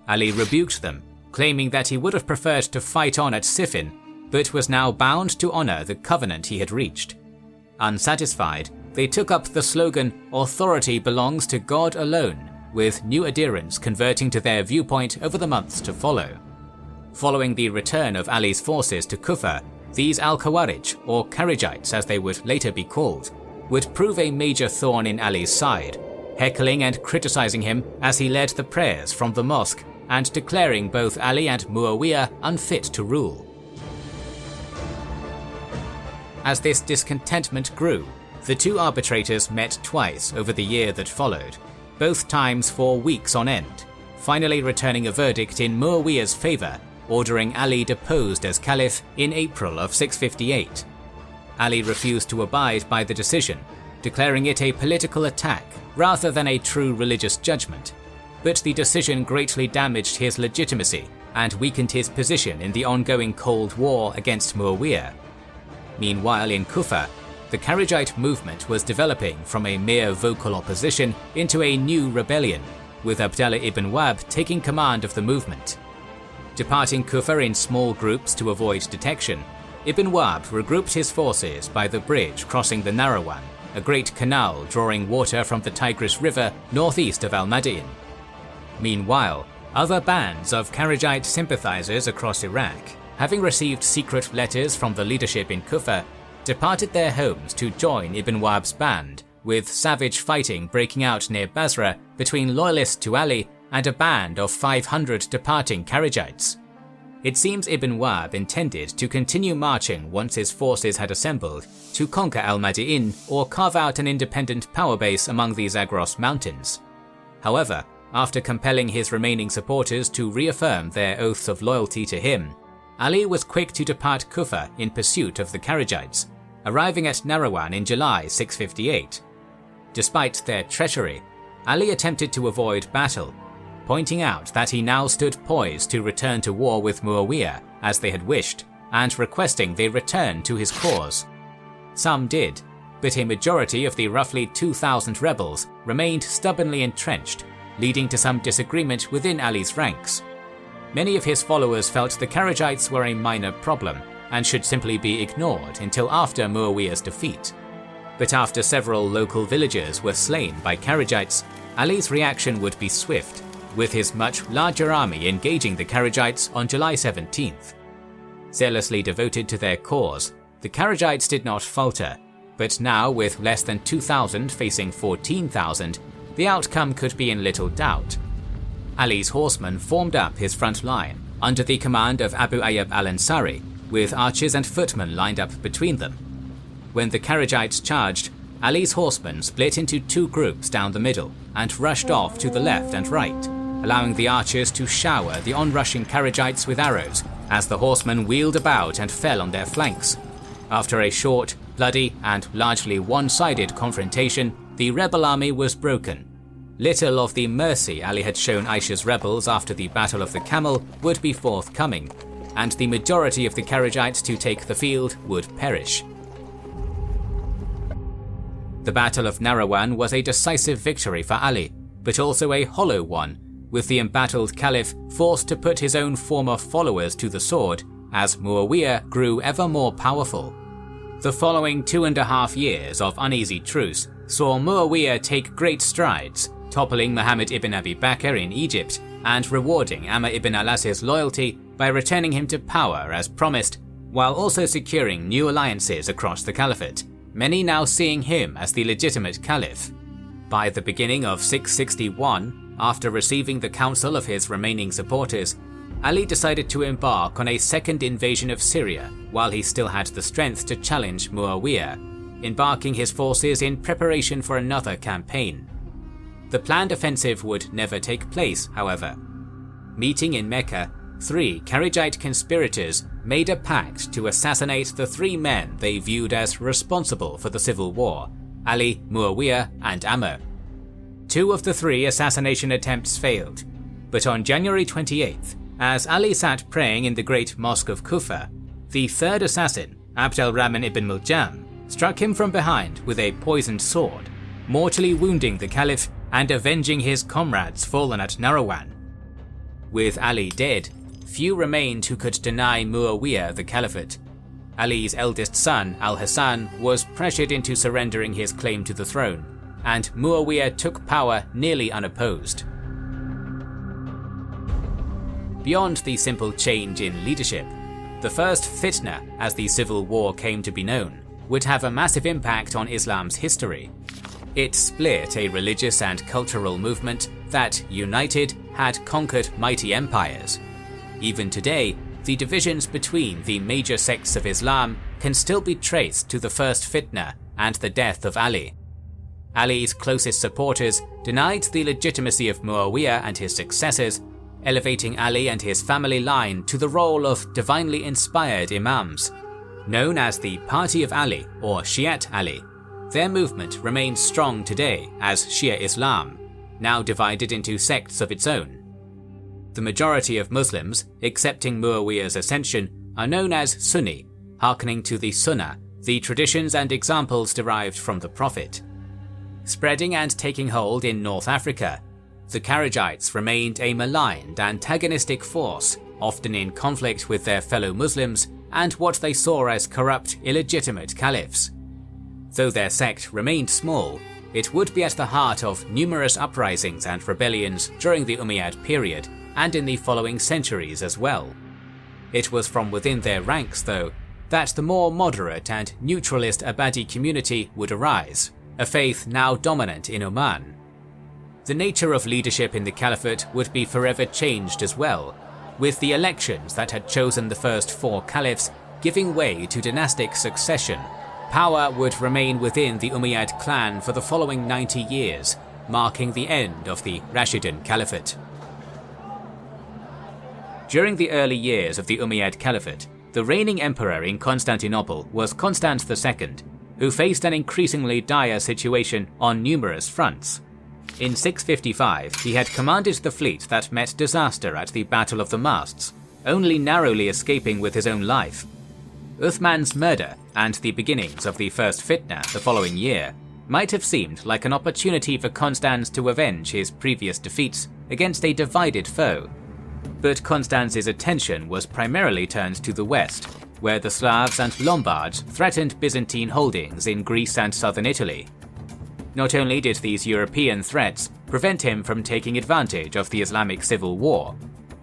Ali rebuked them, claiming that he would have preferred to fight on at Siffin, but was now bound to honor the covenant he had reached. Unsatisfied, they took up the slogan, "Authority belongs to God alone," with new adherents converting to their viewpoint over the months to follow. Following the return of Ali's forces to Kufa, these Al-Khawarij, or Kharijites as they would later be called, would prove a major thorn in Ali's side, heckling and criticizing him as he led the prayers from the mosque and declaring both Ali and Muawiyah unfit to rule. As this discontentment grew, the two arbitrators met twice over the year that followed, both times for weeks on end, finally returning a verdict in Muawiyah's favor, ordering Ali deposed as caliph in April of 658. Ali refused to abide by the decision, declaring it a political attack rather than a true religious judgment, but the decision greatly damaged his legitimacy and weakened his position in the ongoing Cold War against Muawiyah. Meanwhile in Kufa, the Kharijite movement was developing from a mere vocal opposition into a new rebellion, with Abdallah ibn Wahb taking command of the movement. Departing Kufa in small groups to avoid detection, Ibn Wahb regrouped his forces by the bridge crossing the Narawan, a great canal drawing water from the Tigris River northeast of Al-Madain. Meanwhile, other bands of Kharijite sympathizers across Iraq, having received secret letters from the leadership in Kufa, departed their homes to join Ibn Wahb's band, with savage fighting breaking out near Basra between loyalists to Ali and a band of 500 departing Kharijites. It seems Ibn Wahb intended to continue marching once his forces had assembled, to conquer Al-Madain or carve out an independent power base among the Zagros mountains. However, after compelling his remaining supporters to reaffirm their oaths of loyalty to him, Ali was quick to depart Kufa in pursuit of the Kharijites, arriving at Narawan in July 658. Despite their treachery, Ali attempted to avoid battle, pointing out that he now stood poised to return to war with Muawiyah as they had wished, and requesting they return to his cause. Some did, but a majority of the roughly 2,000 rebels remained stubbornly entrenched, leading to some disagreement within Ali's ranks. Many of his followers felt the Kharijites were a minor problem and should simply be ignored until after Muawiyah's defeat. But after several local villagers were slain by Kharijites, Ali's reaction would be swift, with his much larger army engaging the Kharijites on July 17th. Zealously devoted to their cause, the Kharijites did not falter, but now with less than 2,000 facing 14,000, the outcome could be in little doubt. Ali's horsemen formed up his front line, under the command of Abu Ayyub al-Ansari, with archers and footmen lined up between them. When the Kharijites charged, Ali's horsemen split into two groups down the middle and rushed off to the left and right, allowing the archers to shower the onrushing Kharijites with arrows as the horsemen wheeled about and fell on their flanks. After a short, bloody, and largely one-sided confrontation, the rebel army was broken. Little of the mercy Ali had shown Aisha's rebels after the Battle of the Camel would be forthcoming, and the majority of the Kharijites to take the field would perish. The Battle of Narawan was a decisive victory for Ali, but also a hollow one, with the embattled caliph forced to put his own former followers to the sword as Muawiyah grew ever more powerful. The following 2.5 years of uneasy truce saw Muawiyah take great strides, toppling Muhammad ibn Abi Bakr in Egypt and rewarding Amr ibn al-As's loyalty by returning him to power as promised, while also securing new alliances across the caliphate, many now seeing him as the legitimate caliph. By the beginning of 661, after receiving the counsel of his remaining supporters, Ali decided to embark on a second invasion of Syria while he still had the strength to challenge Muawiyah, embarking his forces in preparation for another campaign. The planned offensive would never take place, however. Meeting in Mecca, 3 Kharijite conspirators made a pact to assassinate the 3 men they viewed as responsible for the civil war: Ali, Muawiyah, and Amr. 2 of the 3 assassination attempts failed, but on January 28th, as Ali sat praying in the great mosque of Kufa, the 3rd assassin, Abd al-Rahman ibn Muljam, struck him from behind with a poisoned sword, mortally wounding the caliph and avenging his comrades fallen at Narawan. With Ali dead, few remained who could deny Muawiyah the caliphate. Ali's eldest son, al-Hasan, was pressured into surrendering his claim to the throne, and Muawiyah took power nearly unopposed. Beyond the simple change in leadership, the first fitna, as the civil war came to be known, would have a massive impact on Islam's history. It split a religious and cultural movement that, united, had conquered mighty empires. Even today, the divisions between the major sects of Islam can still be traced to the first fitna and the death of Ali. Ali's closest supporters denied the legitimacy of Muawiyah and his successors, elevating Ali and his family line to the role of divinely inspired imams. Known as the Party of Ali or Shi'at Ali, their movement remains strong today as Shia Islam, now divided into sects of its own. The majority of Muslims, accepting Muawiyah's ascension, are known as Sunni, hearkening to the Sunnah, the traditions and examples derived from the Prophet. Spreading and taking hold in North Africa, the Kharijites remained a maligned, antagonistic force, often in conflict with their fellow Muslims and what they saw as corrupt, illegitimate caliphs. Though their sect remained small, it would be at the heart of numerous uprisings and rebellions during the Umayyad period and in the following centuries as well. It was from within their ranks, though, that the more moderate and neutralist Abadi community would arise, a faith now dominant in Oman. The nature of leadership in the caliphate would be forever changed as well, with the elections that had chosen the first 4 caliphs giving way to dynastic succession. Power would remain within the Umayyad clan for the following 90 years, marking the end of the Rashidun Caliphate. During the early years of the Umayyad Caliphate, the reigning emperor in Constantinople was Constans II, who faced an increasingly dire situation on numerous fronts. In 655, he had commanded the fleet that met disaster at the Battle of the Masts, only narrowly escaping with his own life. Uthman's murder and the beginnings of the first fitna the following year might have seemed like an opportunity for Constans to avenge his previous defeats against a divided foe. But Constance's attention was primarily turned to the west, where the Slavs and Lombards threatened Byzantine holdings in Greece and southern Italy. Not only did these European threats prevent him from taking advantage of the Islamic civil war,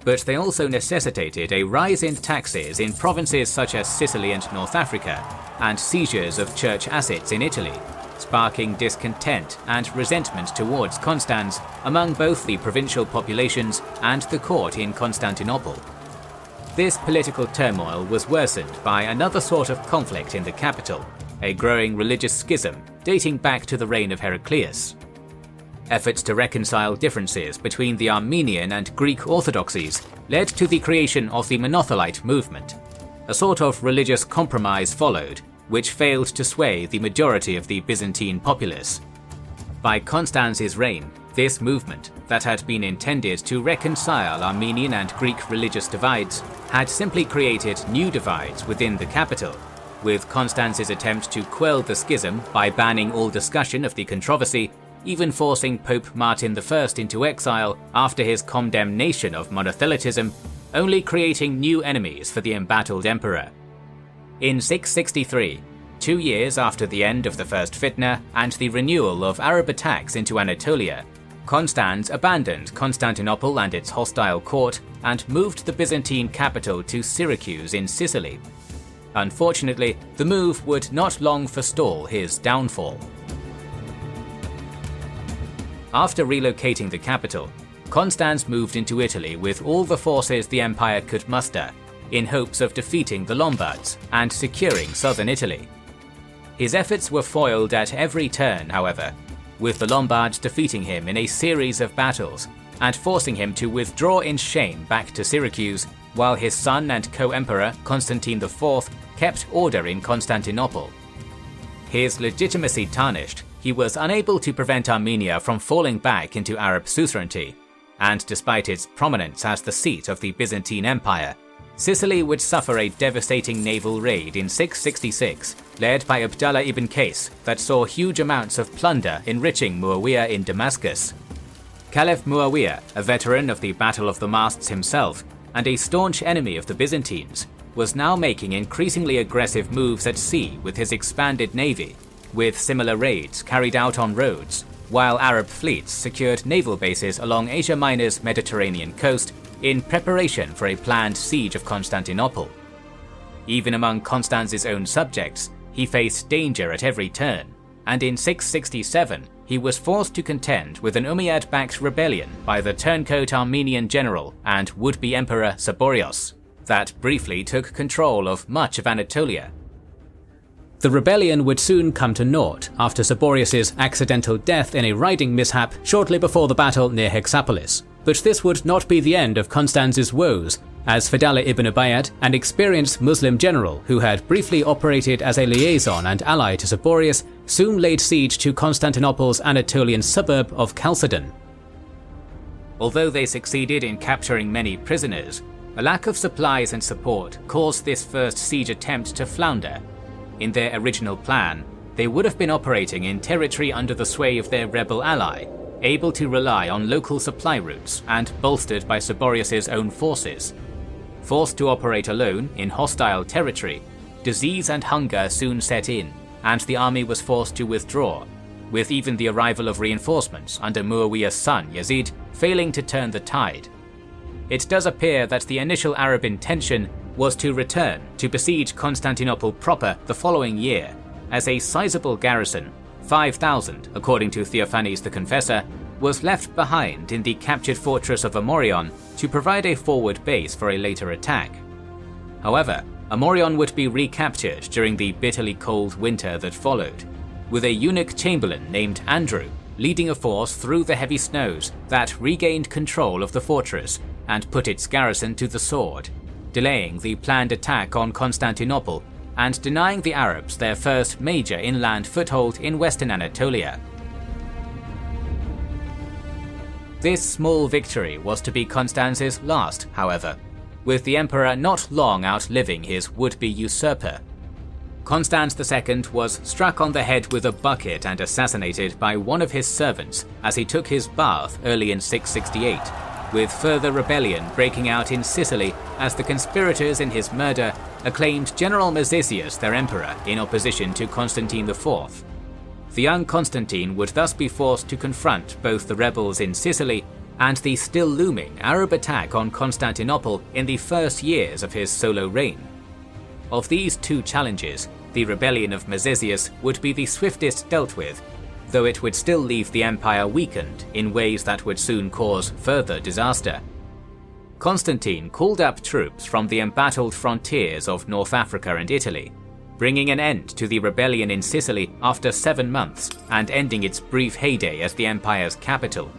but they also necessitated a rise in taxes in provinces such as Sicily and North Africa, and seizures of church assets in Italy, sparking discontent and resentment towards Constans among both the provincial populations and the court in Constantinople. This political turmoil was worsened by another sort of conflict in the capital, a growing religious schism dating back to the reign of Heraclius. Efforts to reconcile differences between the Armenian and Greek orthodoxies led to the creation of the Monothelite movement. A sort of religious compromise followed, which failed to sway the majority of the Byzantine populace. By Constance's reign, this movement, that had been intended to reconcile Armenian and Greek religious divides, had simply created new divides within the capital, with Constance's attempt to quell the schism by banning all discussion of the controversy, even forcing Pope Martin I into exile after his condemnation of monothelitism, only creating new enemies for the embattled emperor. In 663, 2 years after the end of the First Fitna and the renewal of Arab attacks into Anatolia, Constans abandoned Constantinople and its hostile court and moved the Byzantine capital to Syracuse in Sicily. Unfortunately, the move would not long forestall his downfall. After relocating the capital, Constans moved into Italy with all the forces the empire could muster, in hopes of defeating the Lombards and securing southern Italy. His efforts were foiled at every turn, however, with the Lombards defeating him in a series of battles and forcing him to withdraw in shame back to Syracuse, while his son and co-emperor Constantine IV kept order in Constantinople. His legitimacy tarnished, he was unable to prevent Armenia from falling back into Arab suzerainty, and despite its prominence as the seat of the Byzantine Empire, Sicily would suffer a devastating naval raid in 666, led by Abdallah ibn Qais, that saw huge amounts of plunder enriching Muawiyah in Damascus. Caliph Muawiyah, a veteran of the Battle of the Masts himself, and a staunch enemy of the Byzantines, was now making increasingly aggressive moves at sea with his expanded navy, with similar raids carried out on roads, while Arab fleets secured naval bases along Asia Minor's Mediterranean coast in preparation for a planned siege of Constantinople. Even among Constance's own subjects, he faced danger at every turn, and in 667 he was forced to contend with an Umayyad-backed rebellion by the turncoat Armenian general and would-be emperor Saborios, that briefly took control of much of Anatolia. The rebellion would soon come to naught after Saborius' accidental death in a riding mishap shortly before the battle near Hexapolis. But this would not be the end of Constance's woes, as Fadala ibn Ubayyad, an experienced Muslim general who had briefly operated as a liaison and ally to Saborius, soon laid siege to Constantinople's Anatolian suburb of Chalcedon. Although they succeeded in capturing many prisoners, a lack of supplies and support caused this first siege attempt to flounder. In their original plan, they would have been operating in territory under the sway of their rebel ally, able to rely on local supply routes and bolstered by Saborius' own forces. Forced to operate alone in hostile territory, disease and hunger soon set in, and the army was forced to withdraw, with even the arrival of reinforcements under Muawiyah's son Yazid failing to turn the tide. It does appear that the initial Arab intention was to return to besiege Constantinople proper the following year, as a sizable garrison, 5,000 according to Theophanes the Confessor, was left behind in the captured fortress of Amorion to provide a forward base for a later attack. However, Amorion would be recaptured during the bitterly cold winter that followed, with a eunuch chamberlain named Andrew leading a force through the heavy snows that regained control of the fortress and put its garrison to the sword, delaying the planned attack on Constantinople and denying the Arabs their first major inland foothold in western Anatolia. This small victory was to be Constance's last, however, with the emperor not long outliving his would-be usurper. Constans II was struck on the head with a bucket and assassinated by one of his servants as he took his bath early in 668, with further rebellion breaking out in Sicily as the conspirators in his murder acclaimed General Mesopotamia their emperor in opposition to Constantine IV. The young Constantine would thus be forced to confront both the rebels in Sicily and the still looming Arab attack on Constantinople in the first years of his solo reign. Of these two challenges, the rebellion of Mesopotamia would be the swiftest dealt with, though it would still leave the empire weakened in ways that would soon cause further disaster. Constantine called up troops from the embattled frontiers of North Africa and Italy, bringing an end to the rebellion in Sicily after 7 months and ending its brief heyday as the empire's capital.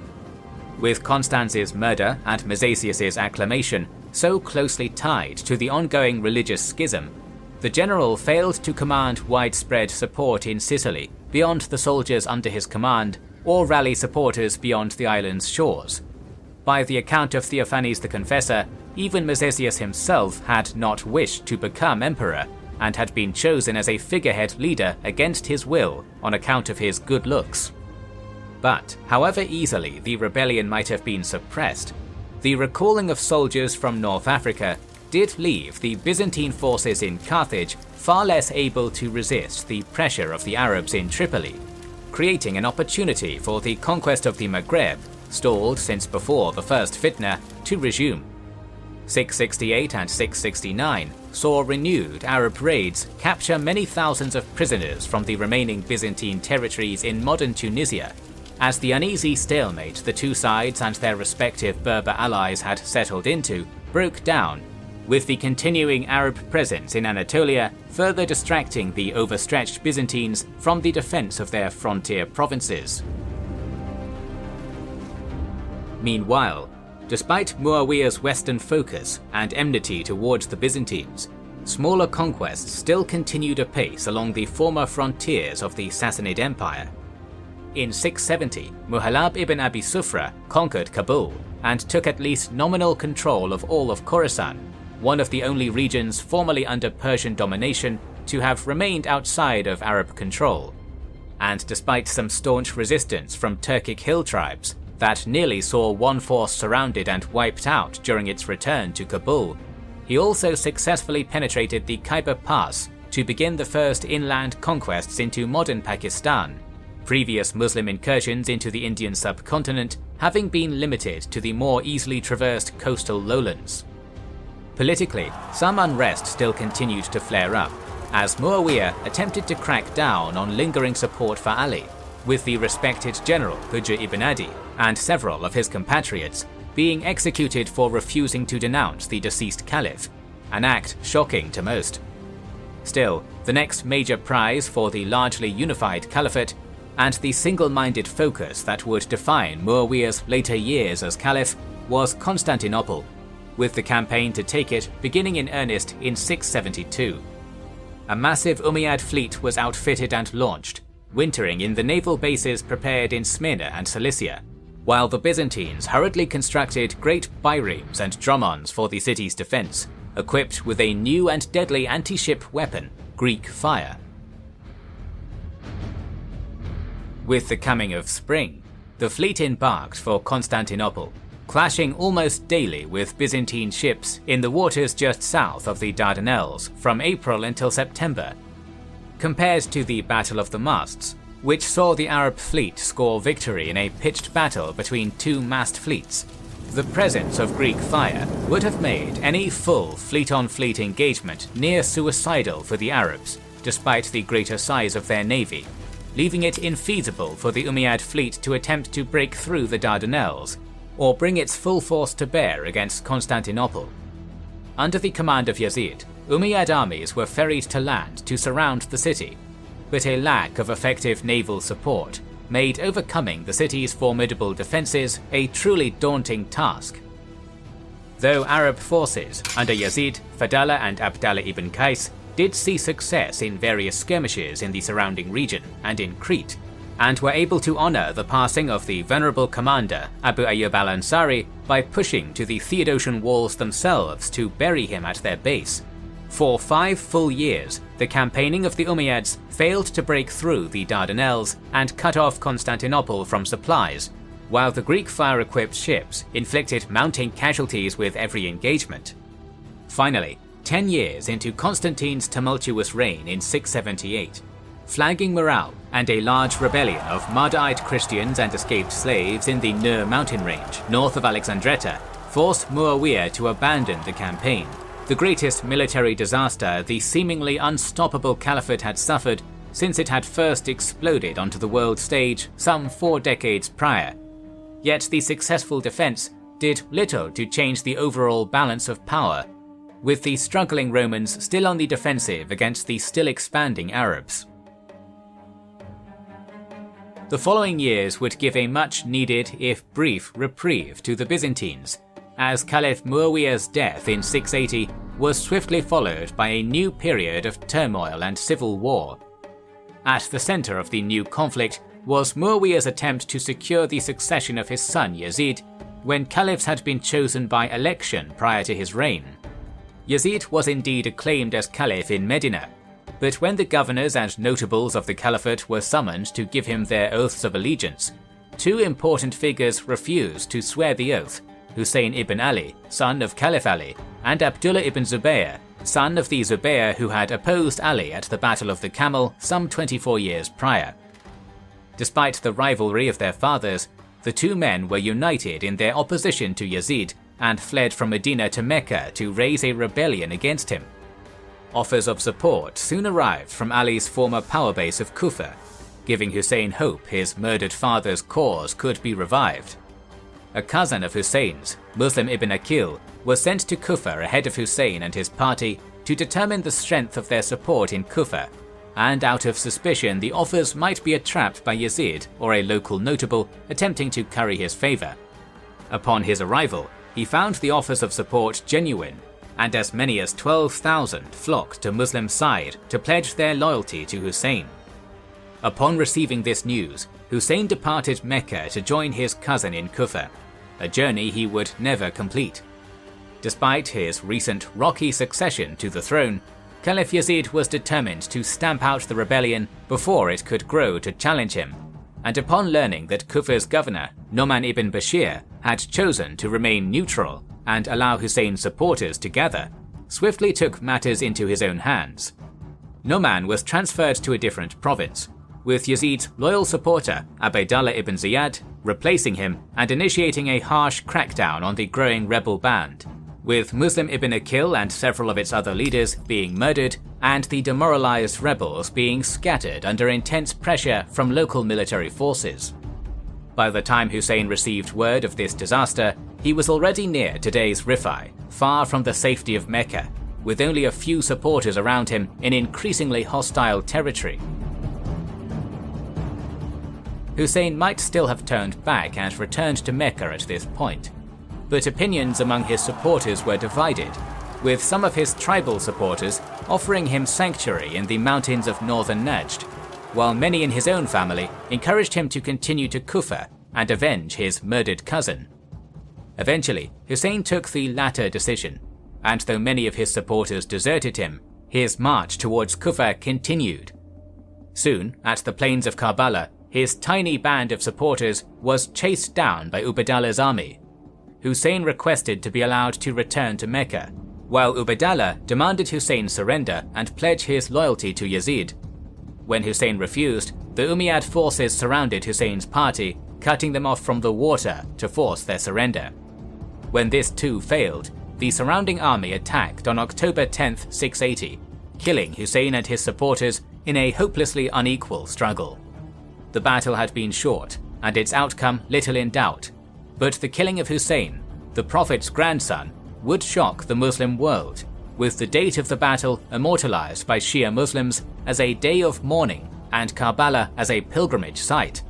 With Constance's murder and Mezasius' acclamation so closely tied to the ongoing religious schism, the general failed to command widespread support in Sicily beyond the soldiers under his command or rally supporters beyond the island's shores. By the account of Theophanes the Confessor, even Mezasius himself had not wished to become emperor and had been chosen as a figurehead leader against his will on account of his good looks. But however easily the rebellion might have been suppressed, the recalling of soldiers from North Africa did leave the Byzantine forces in Carthage far less able to resist the pressure of the Arabs in Tripoli, creating an opportunity for the conquest of the Maghreb, stalled since before the First Fitna, to resume. 668 and 669 saw renewed Arab raids capture many thousands of prisoners from the remaining Byzantine territories in modern Tunisia, as the uneasy stalemate the two sides and their respective Berber allies had settled into broke down, with the continuing Arab presence in Anatolia further distracting the overstretched Byzantines from the defense of their frontier provinces. Meanwhile, despite Muawiyah's western focus and enmity towards the Byzantines, smaller conquests still continued apace along the former frontiers of the Sassanid Empire. In 670, Muhalab ibn Abi Sufra conquered Kabul and took at least nominal control of all of Khorasan, one of the only regions formerly under Persian domination to have remained outside of Arab control. And despite some staunch resistance from Turkic hill tribes that nearly saw one force surrounded and wiped out during its return to Kabul, he also successfully penetrated the Khyber Pass to begin the first inland conquests into modern Pakistan, previous Muslim incursions into the Indian subcontinent having been limited to the more easily traversed coastal lowlands. Politically, some unrest still continued to flare up, as Muawiyah attempted to crack down on lingering support for Ali, with the respected general Hujr ibn Adi and several of his compatriots being executed for refusing to denounce the deceased caliph, an act shocking to most. Still, the next major prize for the largely unified caliphate, and the single-minded focus that would define Muawiyah's later years as caliph, was Constantinople, with the campaign to take it beginning in earnest in 672. A massive Umayyad fleet was outfitted and launched, wintering in the naval bases prepared in Smyrna and Cilicia, while the Byzantines hurriedly constructed great biremes and dromons for the city's defense, equipped with a new and deadly anti-ship weapon, Greek fire. With the coming of spring, the fleet embarked for Constantinople, clashing almost daily with Byzantine ships in the waters just south of the Dardanelles from April until September. Compared to the Battle of the Masts, which saw the Arab fleet score victory in a pitched battle between two massed fleets, the presence of Greek fire would have made any full fleet-on-fleet engagement near suicidal for the Arabs, despite the greater size of their navy, leaving it infeasible for the Umayyad fleet to attempt to break through the Dardanelles or bring its full force to bear against Constantinople. Under the command of Yazid, Umayyad armies were ferried to land to surround the city, but a lack of effective naval support made overcoming the city's formidable defences a truly daunting task. Though Arab forces under Yazid, Fadala and Abdallah ibn Qais did see success in various skirmishes in the surrounding region and in Crete, and were able to honour the passing of the venerable commander Abu Ayyub al-Ansari by pushing to the Theodosian walls themselves to bury him at their base. For 5 full years, the campaigning of the Umayyads failed to break through the Dardanelles and cut off Constantinople from supplies, while the Greek fire-equipped ships inflicted mounting casualties with every engagement. Finally, 10 years into Constantine's tumultuous reign in 678, flagging morale and a large rebellion of Mardaite Christians and escaped slaves in the Nur mountain range north of Alexandretta forced Muawiyah to abandon the campaign, the greatest military disaster the seemingly unstoppable caliphate had suffered since it had first exploded onto the world stage some 4 decades prior. Yet the successful defense did little to change the overall balance of power, with the struggling Romans still on the defensive against the still expanding Arabs. The following years would give a much needed, if brief, reprieve to the Byzantines, as Caliph Muawiyah's death in 680 was swiftly followed by a new period of turmoil and civil war. At the center of the new conflict was Muawiyah's attempt to secure the succession of his son Yazid, when caliphs had been chosen by election prior to his reign. Yazid was indeed acclaimed as caliph in Medina, but when the governors and notables of the caliphate were summoned to give him their oaths of allegiance, two important figures refused to swear the oath: Hussein ibn Ali, son of Caliph Ali, and Abdullah ibn Zubayr, son of the Zubayr who had opposed Ali at the Battle of the Camel some 24 years prior. Despite the rivalry of their fathers, the two men were united in their opposition to Yazid and fled from Medina to Mecca to raise a rebellion against him. Offers of support soon arrived from Ali's former power base of Kufa, giving Hussein hope his murdered father's cause could be revived. A cousin of Hussein's, Muslim ibn Aqil, was sent to Kufa ahead of Hussein and his party to determine the strength of their support in Kufa, and out of suspicion the offers might be a trap by Yazid or a local notable attempting to curry his favor. Upon his arrival, he found the offers of support genuine, and as many as 12,000 flocked to Muslim side to pledge their loyalty to Hussein. Upon receiving this news, Hussein departed Mecca to join his cousin in Kufa, a journey he would never complete. Despite his recent rocky succession to the throne, Caliph Yazid was determined to stamp out the rebellion before it could grow to challenge him, and upon learning that Kufa's governor, Nu'man ibn Bashir, had chosen to remain neutral and allow Hussein's supporters to gather, swiftly took matters into his own hands. Nu'man was transferred to a different province, with Yazid's loyal supporter Ubaydallah ibn Ziyad replacing him and initiating a harsh crackdown on the growing rebel band, with Muslim ibn Aqil and several of its other leaders being murdered and the demoralized rebels being scattered under intense pressure from local military forces. By the time Hussein received word of this disaster, he was already near today's Rifai, far from the safety of Mecca, with only a few supporters around him in increasingly hostile territory. Hussein might still have turned back and returned to Mecca at this point, but opinions among his supporters were divided, with some of his tribal supporters offering him sanctuary in the mountains of northern Najd, while many in his own family encouraged him to continue to Kufa and avenge his murdered cousin. Eventually, Hussein took the latter decision, and though many of his supporters deserted him, his march towards Kufa continued. Soon, at the plains of Karbala, his tiny band of supporters was chased down by Ubaydallah's army. Hussein requested to be allowed to return to Mecca, while Ubaydallah demanded Hussein surrender and pledge his loyalty to Yazid. When Hussein refused, the Umayyad forces surrounded Hussein's party, cutting them off from the water to force their surrender. When this too failed, the surrounding army attacked on October 10, 680, killing Hussein and his supporters in a hopelessly unequal struggle. The battle had been short, and its outcome little in doubt, but the killing of Hussein, the Prophet's grandson, would shock the Muslim world, with the date of the battle immortalized by Shia Muslims as a day of mourning and Karbala as a pilgrimage site.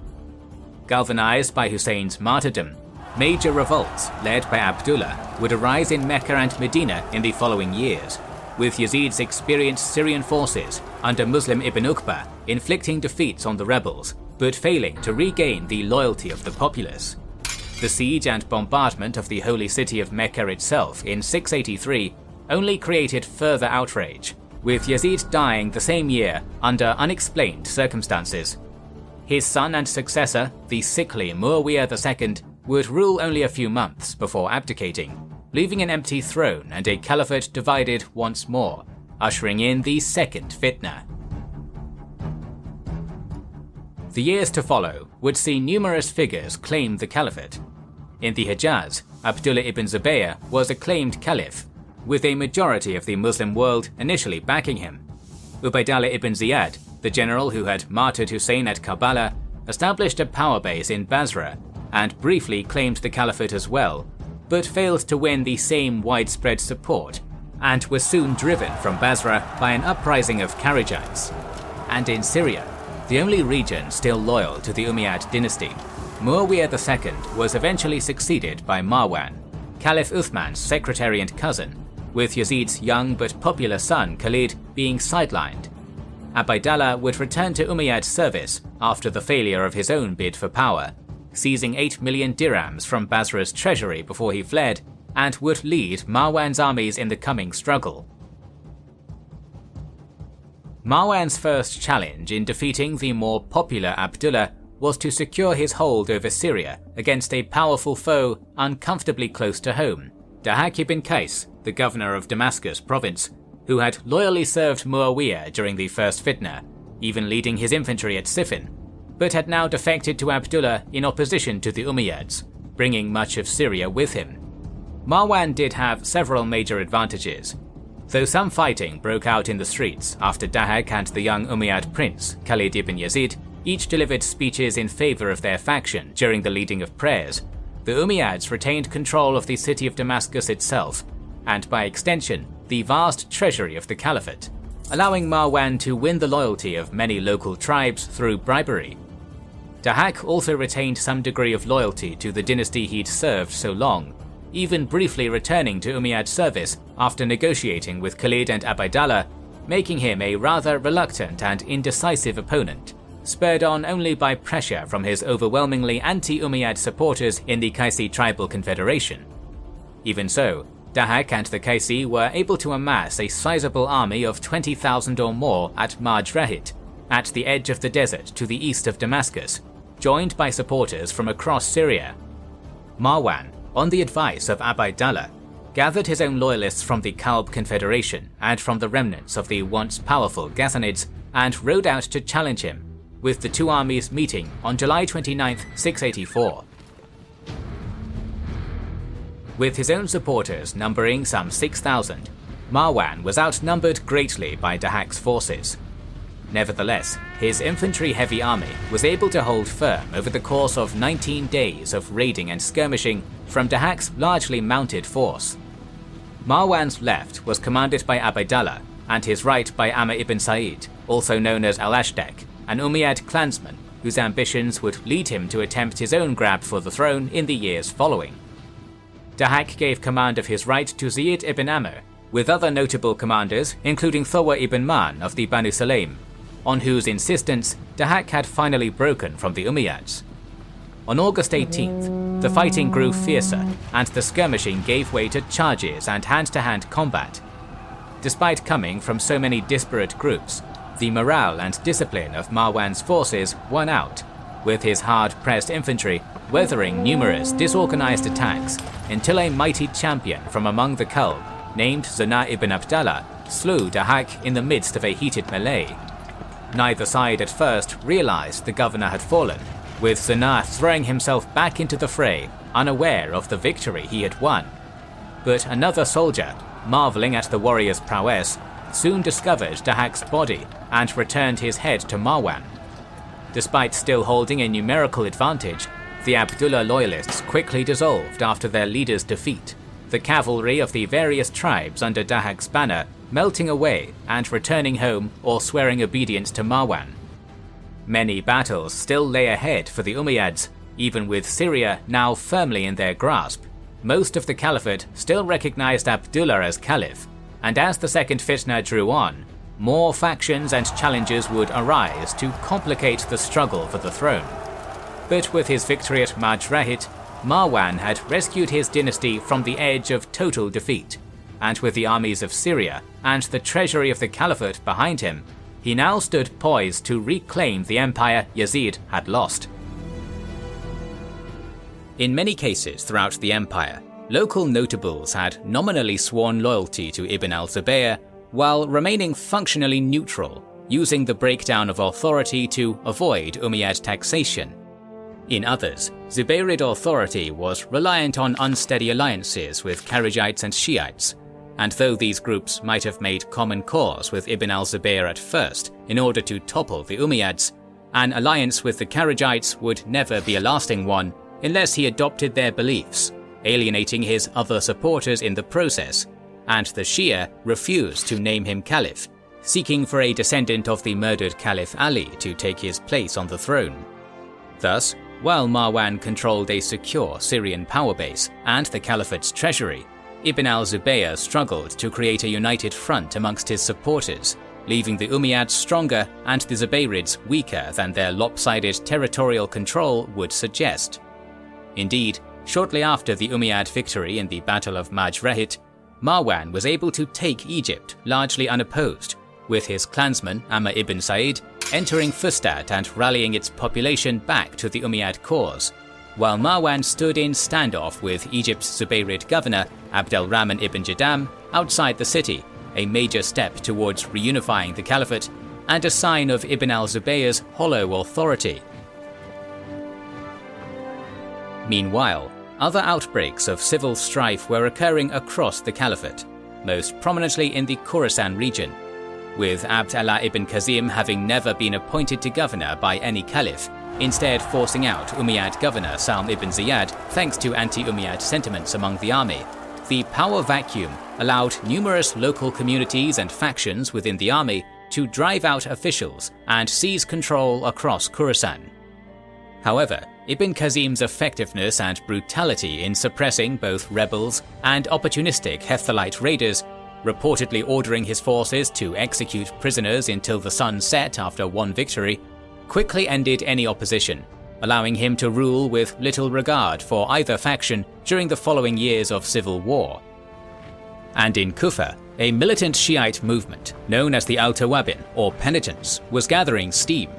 Galvanized by Hussein's martyrdom, major revolts led by Abdullah would arise in Mecca and Medina in the following years, with Yazid's experienced Syrian forces under Muslim ibn Uqba inflicting defeats on the rebels, but failing to regain the loyalty of the populace. The siege and bombardment of the holy city of Mecca itself in 683 only created further outrage, with Yazid dying the same year under unexplained circumstances. His son and successor, the sickly Muawiyah II, would rule only a few months before abdicating, leaving an empty throne and a caliphate divided once more, ushering in the second fitna. The years to follow would see numerous figures claim the caliphate. In the Hejaz, Abdullah ibn Zubayr was acclaimed caliph, with a majority of the Muslim world initially backing him. Ubaydallah ibn Ziyad, the general who had martyred Hussein at Karbala, established a power base in Basra and briefly claimed the caliphate as well, but failed to win the same widespread support, and was soon driven from Basra by an uprising of Kharijites. And in Syria, the only region still loyal to the Umayyad dynasty, Muawiyah II was eventually succeeded by Marwan, Caliph Uthman's secretary and cousin, with Yazid's young but popular son Khalid being sidelined. Ubaydallah would return to Umayyad service after the failure of his own bid for power, seizing 8 million dirhams from Basra's treasury before he fled, and would lead Marwan's armies in the coming struggle. Marwan's first challenge in defeating the more popular Abdullah was to secure his hold over Syria against a powerful foe uncomfortably close to home, Dahak ibn Qais, the governor of Damascus province, who had loyally served Muawiyah during the first fitna, even leading his infantry at Siffin, but had now defected to Abdullah in opposition to the Umayyads, bringing much of Syria with him. Marwan did have several major advantages, though some fighting broke out in the streets after Dahak and the young Umayyad prince, Khalid ibn Yazid, each delivered speeches in favor of their faction during the leading of prayers. The Umayyads retained control of the city of Damascus itself, and by extension, the vast treasury of the caliphate, allowing Marwan to win the loyalty of many local tribes through bribery. Dahak also retained some degree of loyalty to the dynasty he'd served so long, even briefly returning to Umayyad service after negotiating with Khalid and Ubaydallah, making him a rather reluctant and indecisive opponent, spurred on only by pressure from his overwhelmingly anti-Umayyad supporters in the Qaisi tribal confederation. Even so, Dahak and the Qaisi were able to amass a sizable army of 20,000 or more at Majrahit, at the edge of the desert to the east of Damascus, joined by supporters from across Syria. Marwan, on the advice of Ubaydallah, gathered his own loyalists from the Kalb Confederation and from the remnants of the once powerful Ghassanids and rode out to challenge him, with the two armies meeting on July 29, 684. With his own supporters numbering some 6,000, Marwan was outnumbered greatly by Dahak's forces. Nevertheless, his infantry-heavy army was able to hold firm over the course of 19 days of raiding and skirmishing from Dahak's largely mounted force. Marwan's left was commanded by Ubaydallah, and his right by Amr ibn Sa'id, also known as Al-Ashdaq, an Umayyad clansman whose ambitions would lead him to attempt his own grab for the throne in the years following. Dahak gave command of his right to Zayd ibn Amr, with other notable commanders including Thawa ibn Man of the Banu Sulaym, on whose insistence Dahak had finally broken from the Umayyads. On August 18th, the fighting grew fiercer and the skirmishing gave way to charges and hand-to-hand combat. Despite coming from so many disparate groups, the morale and discipline of Marwan's forces won out, with his hard-pressed infantry weathering numerous disorganized attacks until a mighty champion from among the Kalb, named Zana ibn Abdallah, slew Dahak in the midst of a heated melee. Neither side at first realized the governor had fallen, with Zana throwing himself back into the fray, unaware of the victory he had won. But another soldier, marveling at the warrior's prowess, soon discovered Dahak's body and returned his head to Marwan. Despite still holding a numerical advantage, the Abdullah loyalists quickly dissolved after their leader's defeat, the cavalry of the various tribes under Dahak's banner melting away and returning home or swearing obedience to Marwan. Many battles still lay ahead for the Umayyads, even with Syria now firmly in their grasp. Most of the caliphate still recognized Abdullah as caliph, and as the second fitna drew on, more factions and challenges would arise to complicate the struggle for the throne. But with his victory at Majrahit, Marwan had rescued his dynasty from the edge of total defeat, and with the armies of Syria and the treasury of the caliphate behind him, he now stood poised to reclaim the empire Yazid had lost. In many cases throughout the empire, local notables had nominally sworn loyalty to Ibn al-Zubayr while remaining functionally neutral, using the breakdown of authority to avoid Umayyad taxation. In others, Zubayrid authority was reliant on unsteady alliances with Kharijites and Shiites, and though these groups might have made common cause with Ibn al-Zubayr at first in order to topple the Umayyads, an alliance with the Kharijites would never be a lasting one unless he adopted their beliefs, alienating his other supporters in the process, and the Shia refused to name him caliph, seeking for a descendant of the murdered Caliph Ali to take his place on the throne. Thus, while Marwan controlled a secure Syrian power base and the caliphate's treasury, Ibn al-Zubayr struggled to create a united front amongst his supporters, leaving the Umayyads stronger and the Zubayrids weaker than their lopsided territorial control would suggest. Indeed, shortly after the Umayyad victory in the Battle of Majrahit, Marwan was able to take Egypt largely unopposed, with his clansman Amr ibn Sa'id entering Fustat and rallying its population back to the Umayyad cause, while Marwan stood in standoff with Egypt's Zubayrid governor Abd al-Rahman ibn Jadam outside the city, a major step towards reunifying the caliphate and a sign of Ibn al-Zubayr's hollow authority. Meanwhile, other outbreaks of civil strife were occurring across the caliphate, most prominently in the Khorasan region, with Abd Allah ibn Qasim having never been appointed to governor by any caliph, instead forcing out Umayyad governor Salm ibn Ziyad thanks to anti-Umayyad sentiments among the army. The power vacuum allowed numerous local communities and factions within the army to drive out officials and seize control across Khorasan. However, Ibn Qasim's effectiveness and brutality in suppressing both rebels and opportunistic Hephthalite raiders, reportedly ordering his forces to execute prisoners until the sun set after one victory, quickly ended any opposition, allowing him to rule with little regard for either faction during the following years of civil war. And in Kufa, a militant Shiite movement known as the Al-Tawabin or Penitents was gathering steam.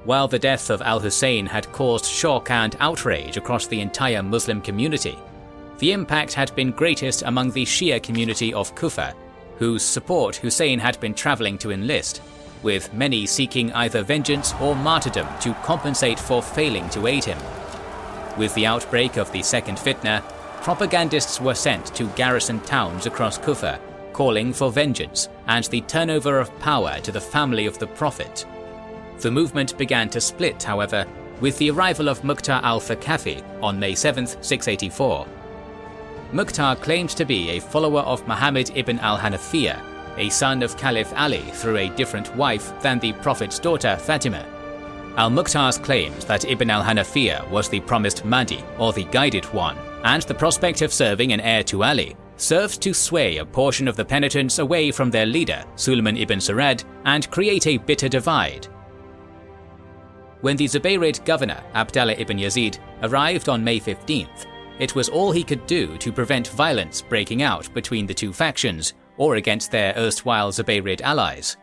While the death of al-Hussein had caused shock and outrage across the entire Muslim community, the impact had been greatest among the Shia community of Kufa, whose support Hussein had been traveling to enlist, with many seeking either vengeance or martyrdom to compensate for failing to aid him. With the outbreak of the second fitna, propagandists were sent to garrison towns across Kufa, calling for vengeance and the turnover of power to the family of the Prophet. The movement began to split, however, with the arrival of Mukhtar al-Thaqafi on May 7, 684. Mukhtar claimed to be a follower of Muhammad ibn al-Hanafiyyah, a son of Caliph Ali through a different wife than the Prophet's daughter Fatima. Al-Mukhtar's claims that Ibn al-Hanafiyyah was the promised Mahdi, or the guided one, and the prospect of serving an heir to Ali, served to sway a portion of the penitents away from their leader, Suleiman ibn Surad, and create a bitter divide. When the Zubayrid governor, Abdallah ibn Yazid, arrived on May 15th, it was all he could do to prevent violence breaking out between the two factions or against their erstwhile Zubayrid allies.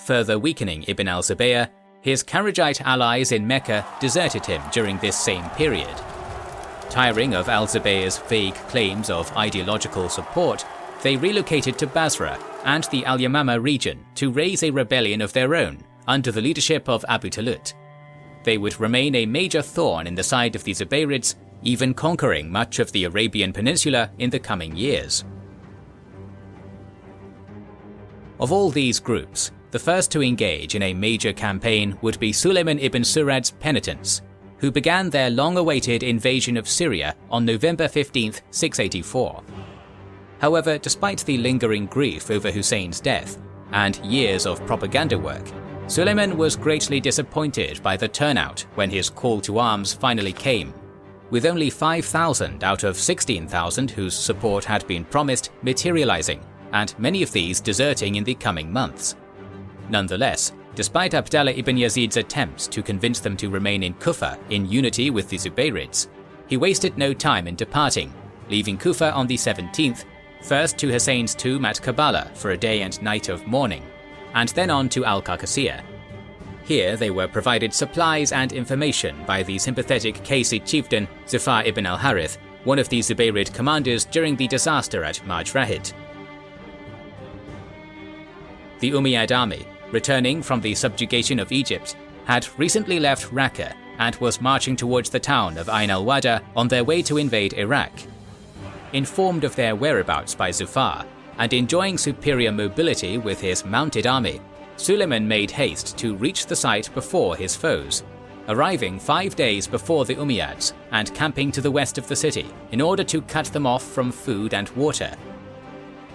Further weakening Ibn al-Zubayr, his Kharijite allies in Mecca deserted him during this same period. Tiring of al-Zubayr's vague claims of ideological support, they relocated to Basra and the Al-Yamama region to raise a rebellion of their own under the leadership of Abu Talut. They would remain a major thorn in the side of the Zubayrids, even conquering much of the Arabian Peninsula in the coming years. Of all these groups, the first to engage in a major campaign would be Suleiman ibn Surad's penitents, who began their long-awaited invasion of Syria on November 15, 684. However, despite the lingering grief over Hussein's death and years of propaganda work, Suleiman was greatly disappointed by the turnout when his call to arms finally came, with only 5,000 out of 16,000 whose support had been promised materializing, and many of these deserting in the coming months. Nonetheless, despite Abdallah ibn Yazid's attempts to convince them to remain in Kufa in unity with the Zubayrids, he wasted no time in departing, leaving Kufa on the 17th, first to Hussein's tomb at Karbala for a day and night of mourning, and then on to Al-Qarqasiyah. Here they were provided supplies and information by the sympathetic Qaysi chieftain Zufar ibn al-Harith, one of the Zubayrid commanders during the disaster at Majrahit. The Umayyad army, returning from the subjugation of Egypt, had recently left Raqqa and was marching towards the town of Ain al-Wada on their way to invade Iraq. Informed of their whereabouts by Zufar, and enjoying superior mobility with his mounted army, Suleiman made haste to reach the site before his foes. arriving 5 days before the Umayyads and camping to the west of the city in order to cut them off from food and water.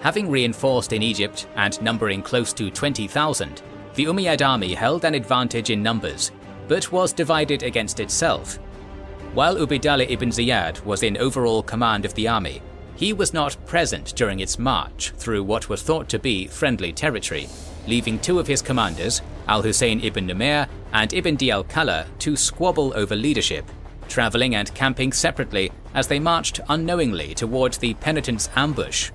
Having reinforced in Egypt and numbering close to 20,000, the Umayyad army held an advantage in numbers, but was divided against itself. While Ubaydallah ibn Ziyad was in overall command of the army, he was not present during its march through what was thought to be friendly territory, leaving 2 of his commanders, al-Hussein ibn Numayr and ibn Di al-Kala, to squabble over leadership, traveling and camping separately as they marched unknowingly towards the penitents' ambush.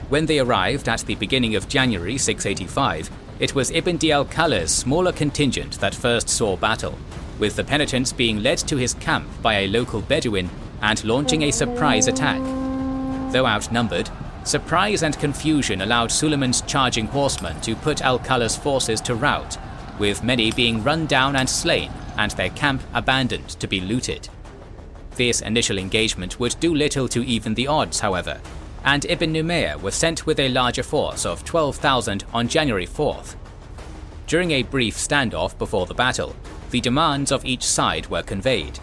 When they arrived at the beginning of January 685, it was Ibn Di al-Kala's smaller contingent that first saw battle, with the penitents being led to his camp by a local Bedouin and launching a surprise attack. Though outnumbered, surprise and confusion allowed Suleiman's charging horsemen to put al-Kala's forces to rout, with many being run down and slain and their camp abandoned to be looted. This initial engagement would do little to even the odds, however, and Ibn Numayr was sent with a larger force of 12,000 on January 4th. During a brief standoff before the battle, the demands of each side were conveyed,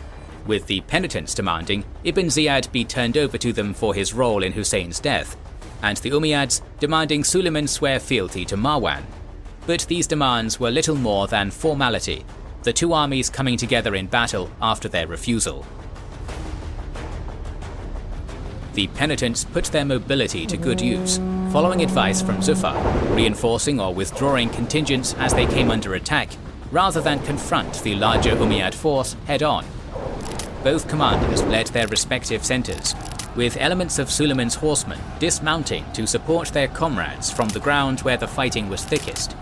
with the penitents demanding Ibn Ziyad be turned over to them for his role in Hussein's death, and the Umayyads demanding Suleiman swear fealty to Marwan. But these demands were little more than formality, the 2 armies coming together in battle after their refusal. The penitents put their mobility to good use, following advice from Zufar, reinforcing or withdrawing contingents as they came under attack, rather than confront the larger Umayyad force head-on. Both commanders led their respective centres, with elements of Suleiman's horsemen dismounting to support their comrades from the ground where the fighting was thickest.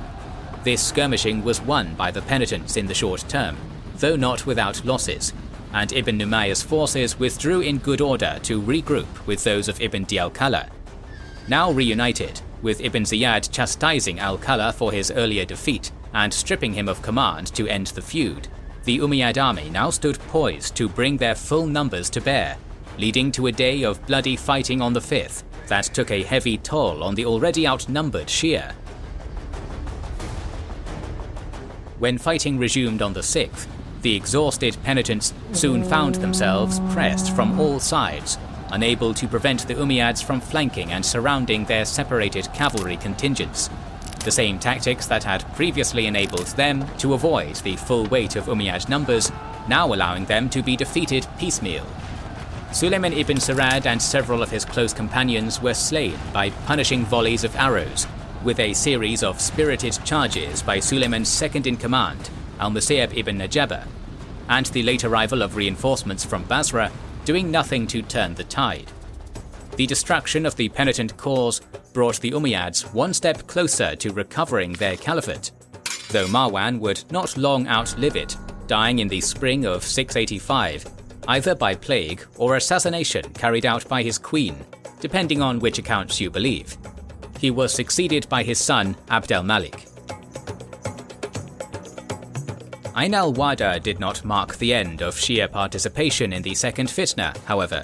This skirmishing was won by the penitents in the short term, though not without losses, and Ibn Numayr's forces withdrew in good order to regroup with those of Ibn Di al-Kala. Now reunited, with Ibn Ziyad chastising al-Kala for his earlier defeat and stripping him of command to end the feud, the Umayyad army now stood poised to bring their full numbers to bear, leading to a day of bloody fighting on the 5th that took a heavy toll on the already outnumbered Shia. When fighting resumed on the 6th, the exhausted penitents soon found themselves pressed from all sides, unable to prevent the Umayyads from flanking and surrounding their separated cavalry contingents. The same tactics that had previously enabled them to avoid the full weight of Umayyad numbers, now allowing them to be defeated piecemeal. Suleiman ibn Sarad and several of his close companions were slain by punishing volleys of arrows, with a series of spirited charges by Suleiman's second-in-command, al-Musayyab ibn Najaba, and the late arrival of reinforcements from Basra doing nothing to turn the tide. The destruction of the penitent cause brought the Umayyads one step closer to recovering their caliphate, though Marwan would not long outlive it, dying in the spring of 685, either by plague or assassination carried out by his queen, depending on which accounts you believe. He was succeeded by his son Abd al-Malik. Ain al-Wada did not mark the end of Shia participation in the second fitna, however.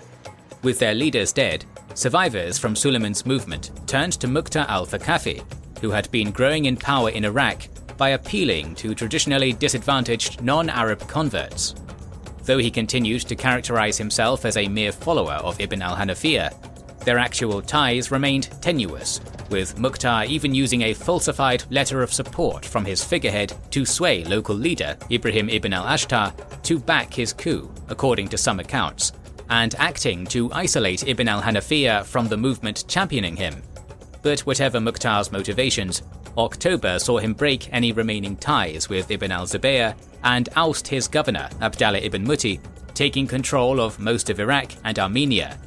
With their leaders dead, survivors from Suleiman's movement turned to Muqta al-Thaqafi, who had been growing in power in Iraq by appealing to traditionally disadvantaged non-Arab converts. Though he continued to characterize himself as a mere follower of Ibn al-Hanafiyyah, their actual ties remained tenuous, with Muqta even using a falsified letter of support from his figurehead to sway local leader Ibrahim ibn al-Ashtar to back his coup, according to some accounts, and acting to isolate Ibn al-Hanafiyyah from the movement championing him. But whatever Muqta's motivations, October saw him break any remaining ties with Ibn al-Zubayr and oust his governor Abdallah ibn Muti, taking control of most of Iraq and Armenia.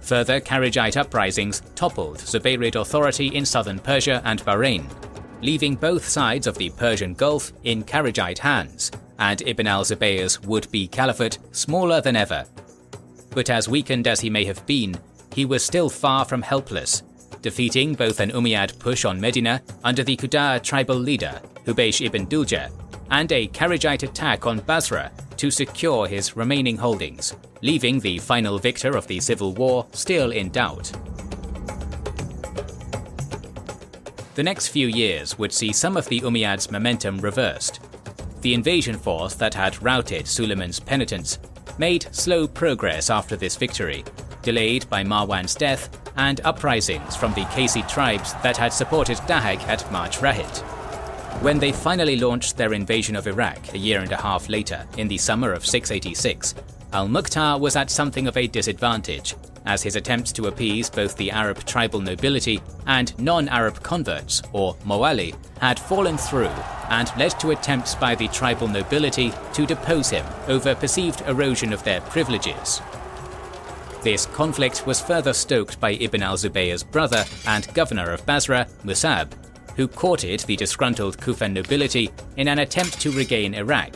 Further Kharijite uprisings toppled Zubayrid authority in southern Persia and Bahrain, leaving both sides of the Persian Gulf in Kharijite hands, and Ibn al-Zubayr's would-be caliphate smaller than ever. But as weakened as he may have been, he was still far from helpless, defeating both an Umayyad push on Medina under the Qudaa tribal leader Hubaysh ibn Dulja, and a Kharijite attack on Basra to secure his remaining holdings, leaving the final victor of the civil war still in doubt. The next few years would see some of the Umayyads' momentum reversed. The invasion force that had routed Suleiman's penitents made slow progress after this victory, delayed by Marwan's death and uprisings from the Qaysi tribes that had supported Dahak at Marj Rahit. When they finally launched their invasion of Iraq a year and a half later, in the summer of 686, al-Mukhtar was at something of a disadvantage, as his attempts to appease both the Arab tribal nobility and non-Arab converts, or Mawali, had fallen through and led to attempts by the tribal nobility to depose him over perceived erosion of their privileges. This conflict was further stoked by Ibn al-Zubayr's brother and governor of Basra, Musab, who courted the disgruntled Kufan nobility in an attempt to regain Iraq.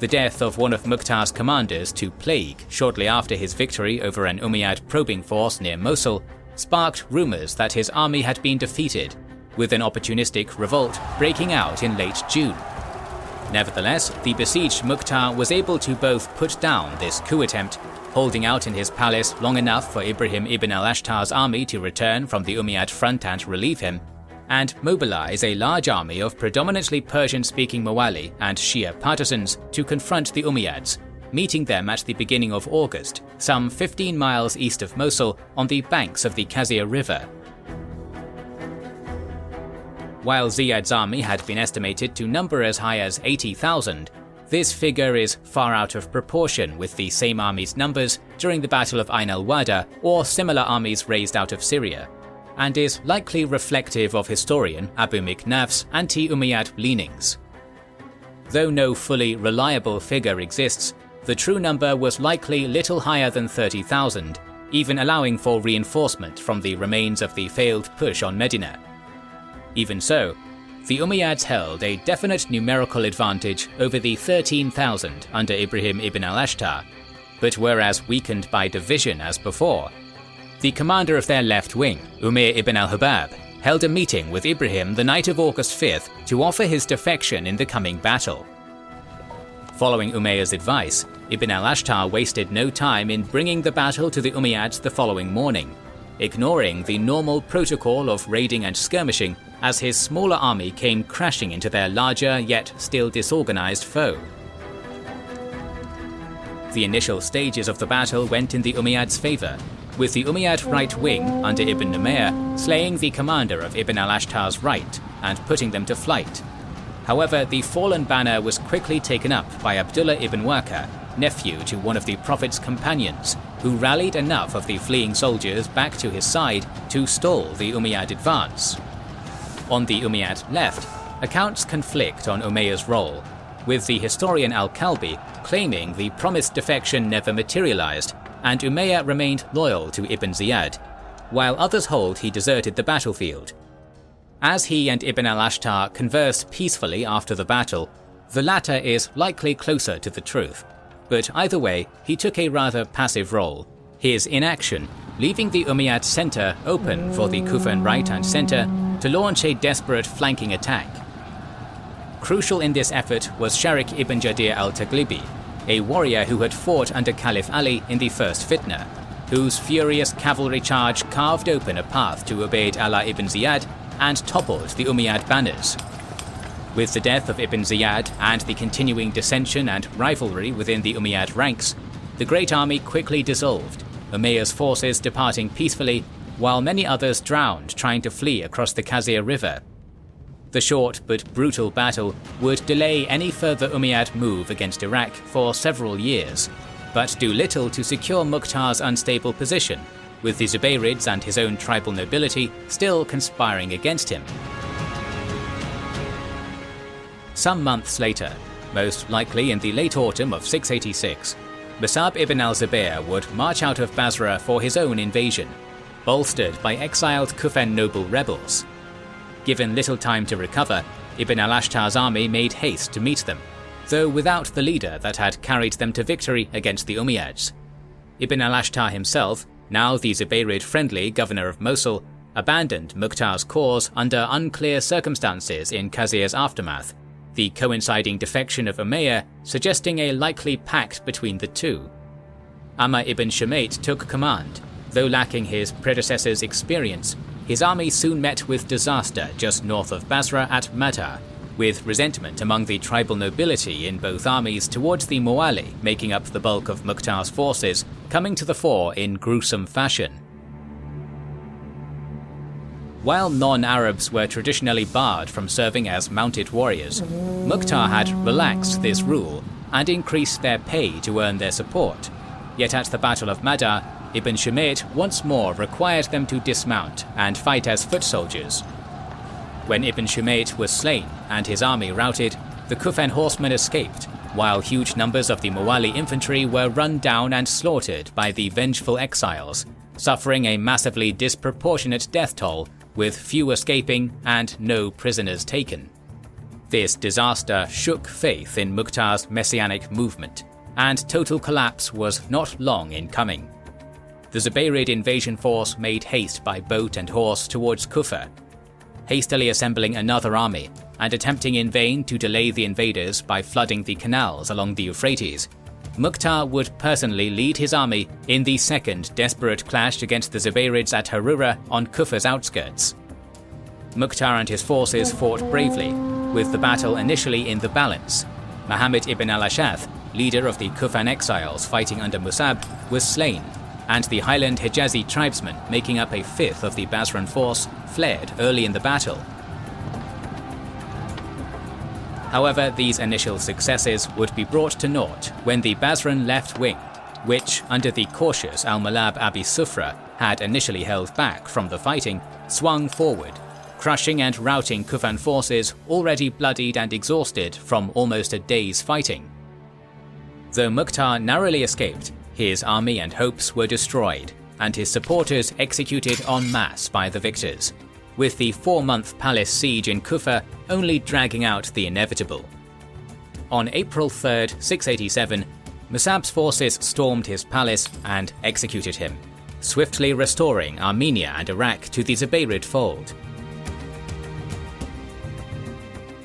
The death of one of Mukhtar's commanders to plague shortly after his victory over an Umayyad probing force near Mosul sparked rumours that his army had been defeated, with an opportunistic revolt breaking out in late June. Nevertheless, the besieged Mukhtar was able to both put down this coup attempt, holding out in his palace long enough for Ibrahim ibn al-Ashtar's army to return from the Umayyad front and relieve him, and mobilize a large army of predominantly Persian-speaking Mawali and Shia partisans to confront the Umayyads, meeting them at the beginning of August, some 15 miles east of Mosul on the banks of the Qazia River. While Ziyad's army had been estimated to number as high as 80,000, this figure is far out of proportion with the same army's numbers during the Battle of Ain al-Wada or similar armies raised out of Syria, and is likely reflective of historian Abu Miknaf's anti-Umayyad leanings. Though no fully reliable figure exists, the true number was likely little higher than 30,000, even allowing for reinforcement from the remains of the failed push on Medina. Even so, the Umayyads held a definite numerical advantage over the 13,000 under Ibrahim ibn al-Ashtar, but were as weakened by division as before. The commander of their left wing, Umayr ibn al-Hubab, held a meeting with Ibrahim the night of August 5th to offer his defection in the coming battle. Following Umayr's advice, Ibn al-Ashtar wasted no time in bringing the battle to the Umayyads the following morning, ignoring the normal protocol of raiding and skirmishing as his smaller army came crashing into their larger yet still disorganized foe. The initial stages of the battle went in the Umayyads' favor, with the Umayyad right wing under Ibn Numayr slaying the commander of Ibn al-Ashtar's right and putting them to flight. However, the fallen banner was quickly taken up by Abdullah ibn Waqa, nephew to one of the Prophet's companions, who rallied enough of the fleeing soldiers back to his side to stall the Umayyad advance. On the Umayyad left, accounts conflict on Umayyah's role, with the historian al-Kalbi claiming the promised defection never materialized and Umayyah remained loyal to Ibn Ziyad, while others hold he deserted the battlefield. As he and Ibn al-Ashtar converse peacefully after the battle, the latter is likely closer to the truth, but either way, he took a rather passive role, his inaction leaving the Umayyad center open for the Kufan right and center to launch a desperate flanking attack. Crucial in this effort was Sharik ibn Jadir al-Taglibi, a warrior who had fought under Caliph Ali in the First Fitna, whose furious cavalry charge carved open a path to Ubayd Allah ibn Ziyad and toppled the Umayyad banners. With the death of Ibn Ziyad and the continuing dissension and rivalry within the Umayyad ranks, the great army quickly dissolved, Umayyah's forces departing peacefully, while many others drowned trying to flee across the Qazia River. The short but brutal battle would delay any further Umayyad move against Iraq for several years, but do little to secure Mukhtar's unstable position, with the Zubayrids and his own tribal nobility still conspiring against him. Some months later, most likely in the late autumn of 686, Musab ibn al-Zubayr would march out of Basra for his own invasion, bolstered by exiled Kufan noble rebels. Given little time to recover, Ibn al-Ashtar's army made haste to meet them, though without the leader that had carried them to victory against the Umayyads. Ibn al-Ashtar himself, now the Zubayrid-friendly governor of Mosul, abandoned Mukhtar's cause under unclear circumstances in Qazia's aftermath, the coinciding defection of Umayyah suggesting a likely pact between the two. Amr ibn Shumayt took command, though lacking his predecessor's experience. his army soon met with disaster just north of Basra at Madar, with resentment among the tribal nobility in both armies towards the Mawali making up the bulk of Mukhtar's forces coming to the fore in gruesome fashion. While non-Arabs were traditionally barred from serving as mounted warriors, Mukhtar had relaxed this rule and increased their pay to earn their support. Yet at the Battle of Madar, Ibn Shumayt once more required them to dismount and fight as foot soldiers. When Ibn Shumayt was slain and his army routed, the Kufan horsemen escaped, while huge numbers of the Mawali infantry were run down and slaughtered by the vengeful exiles, suffering a massively disproportionate death toll, with few escaping and no prisoners taken. This disaster shook faith in Mukhtar's messianic movement, and total collapse was not long in coming. The Zubayrid invasion force made haste by boat and horse towards Kufa, hastily assembling another army and attempting in vain to delay the invaders by flooding the canals along the Euphrates. Mukhtar would personally lead his army in the second desperate clash against the Zubayrids at Harura on Kufa's outskirts. Mukhtar and his forces fought bravely, with the battle initially in the balance. Muhammad ibn al-Ash'ath, leader of the Kufan exiles fighting under Musab, was slain, and the Highland Hijazi tribesmen making up a fifth of the Basran force fled early in the battle. However, these initial successes would be brought to naught when the Basran left wing, which, under the cautious al-Malab Abi Sufra, had initially held back from the fighting, swung forward, crushing and routing Kufan forces already bloodied and exhausted from almost a day's fighting. Though Mukhtar narrowly escaped, his army and hopes were destroyed, and his supporters executed en masse by the victors, with the 4-month palace siege in Kufa only dragging out the inevitable. On April 3, 687, Musab's forces stormed his palace and executed him, swiftly restoring Armenia and Iraq to the Zubayrid fold.